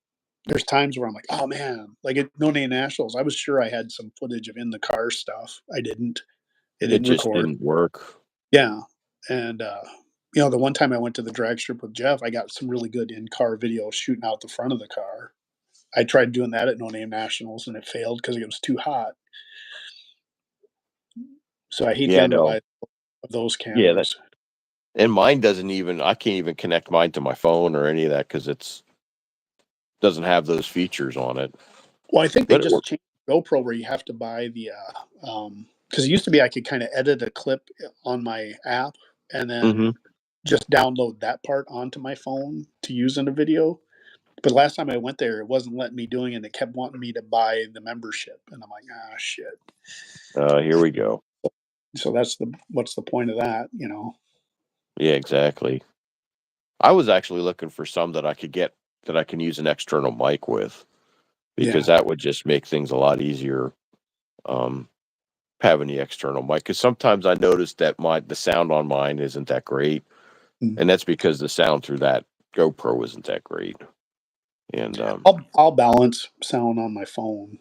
there's times where I'm like, oh man, like at No Name Nationals, I was sure I had some footage of in the car stuff. I didn't. It It didn't just record. didn't work. Yeah, and the one time I went to the drag strip with Jeff, I got some really good in car video shooting out the front of the car. I tried doing that at No Name Nationals and it failed because it was too hot. So I hate the Yeah, no. unreliability of those Yeah, that cameras. and mine doesn't even I can't even connect mine to my phone or any of that because it's doesn't have those features on it, Well, I think they but it just works. changed GoPro where you have to buy because it used to be I could kind of edit a clip on my app and Mhm. then just download that part onto my phone to use in a video. But last time I went there, it wasn't letting me doing it. It kept wanting me to buy the membership, and I'm like, ah, shit. Here we go. So what's the point of that? Yeah, exactly. I was actually looking for some that I could get that I can use an external mic with because Yeah. that would just make things a lot easier, um, having the external mic. Because sometimes I notice that the sound on mine isn't that great, Mm. and that's because the sound through that GoPro isn't that great, and, I'll balance sound on my phone.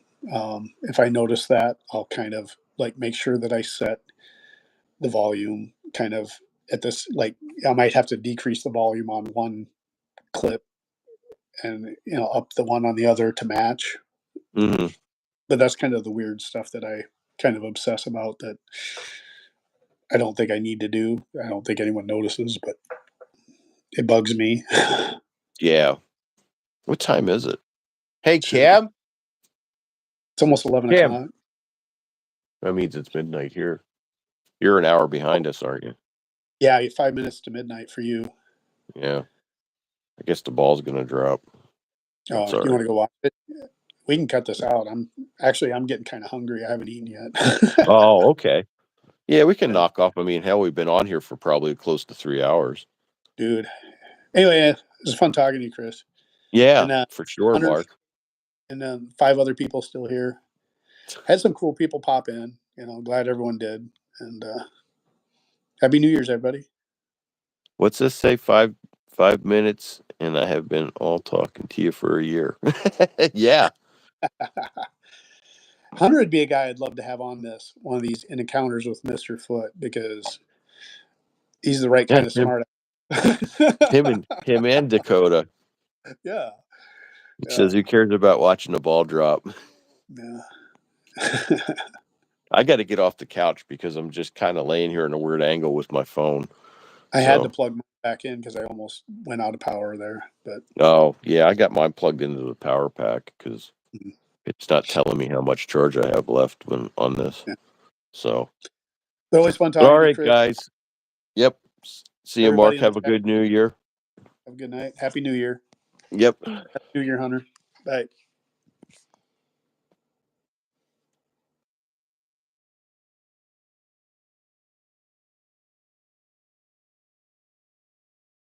If I notice that, I'll kind of like make sure that I set the volume kind of. at this, like, I might have to decrease the volume on one clip and, up the one on the other to match. Mm-hmm. But that's kind of the weird stuff that I kind of obsess about that I don't think I need to do. I don't think anyone notices, but it bugs me. Yeah. What time is it? Hey, Shoot, Cam. it's almost 11 Cam. o'clock. That means it's midnight here. You're an hour behind us, aren't you? Yeah, 5 minutes to midnight for you. Yeah. I guess the ball's gonna drop. That's all You right. want to go watch it? We can cut this out. I'm getting kind of hungry. I haven't eaten yet. Oh, okay. Yeah, we can knock off. I mean, hell, we've been on here for probably close to 3 hours. Dude. Anyway, it was fun talking to you, Chris. Yeah, And for sure, Hunter Mark. and 5 other people still here. Had some cool people pop in. Glad everyone did. And Happy New Year's, everybody. What's this say? 5 minutes, and I have been all talking to you for a year. Yeah. Hunter would be a guy I'd love to have on one of these encounters with Mr. Foot because he's the right Yeah, kind of smart. him and Dakota. Yeah. He says who cares about watching the ball drop? Yeah. I got to get off the couch because I'm just kind of laying here in a weird angle with my phone. I had to plug mine back in because I almost went out of power there. But oh yeah, I got mine plugged into the power pack because it's not telling me how much charge I have left when on this. Yeah. So, but always fun talking all to you, right, Chris. guys. Yep. See you, Everybody Mark. Have a good New Year. Have a good night. Happy New Year. Yep. Happy New Year, Hunter. Bye.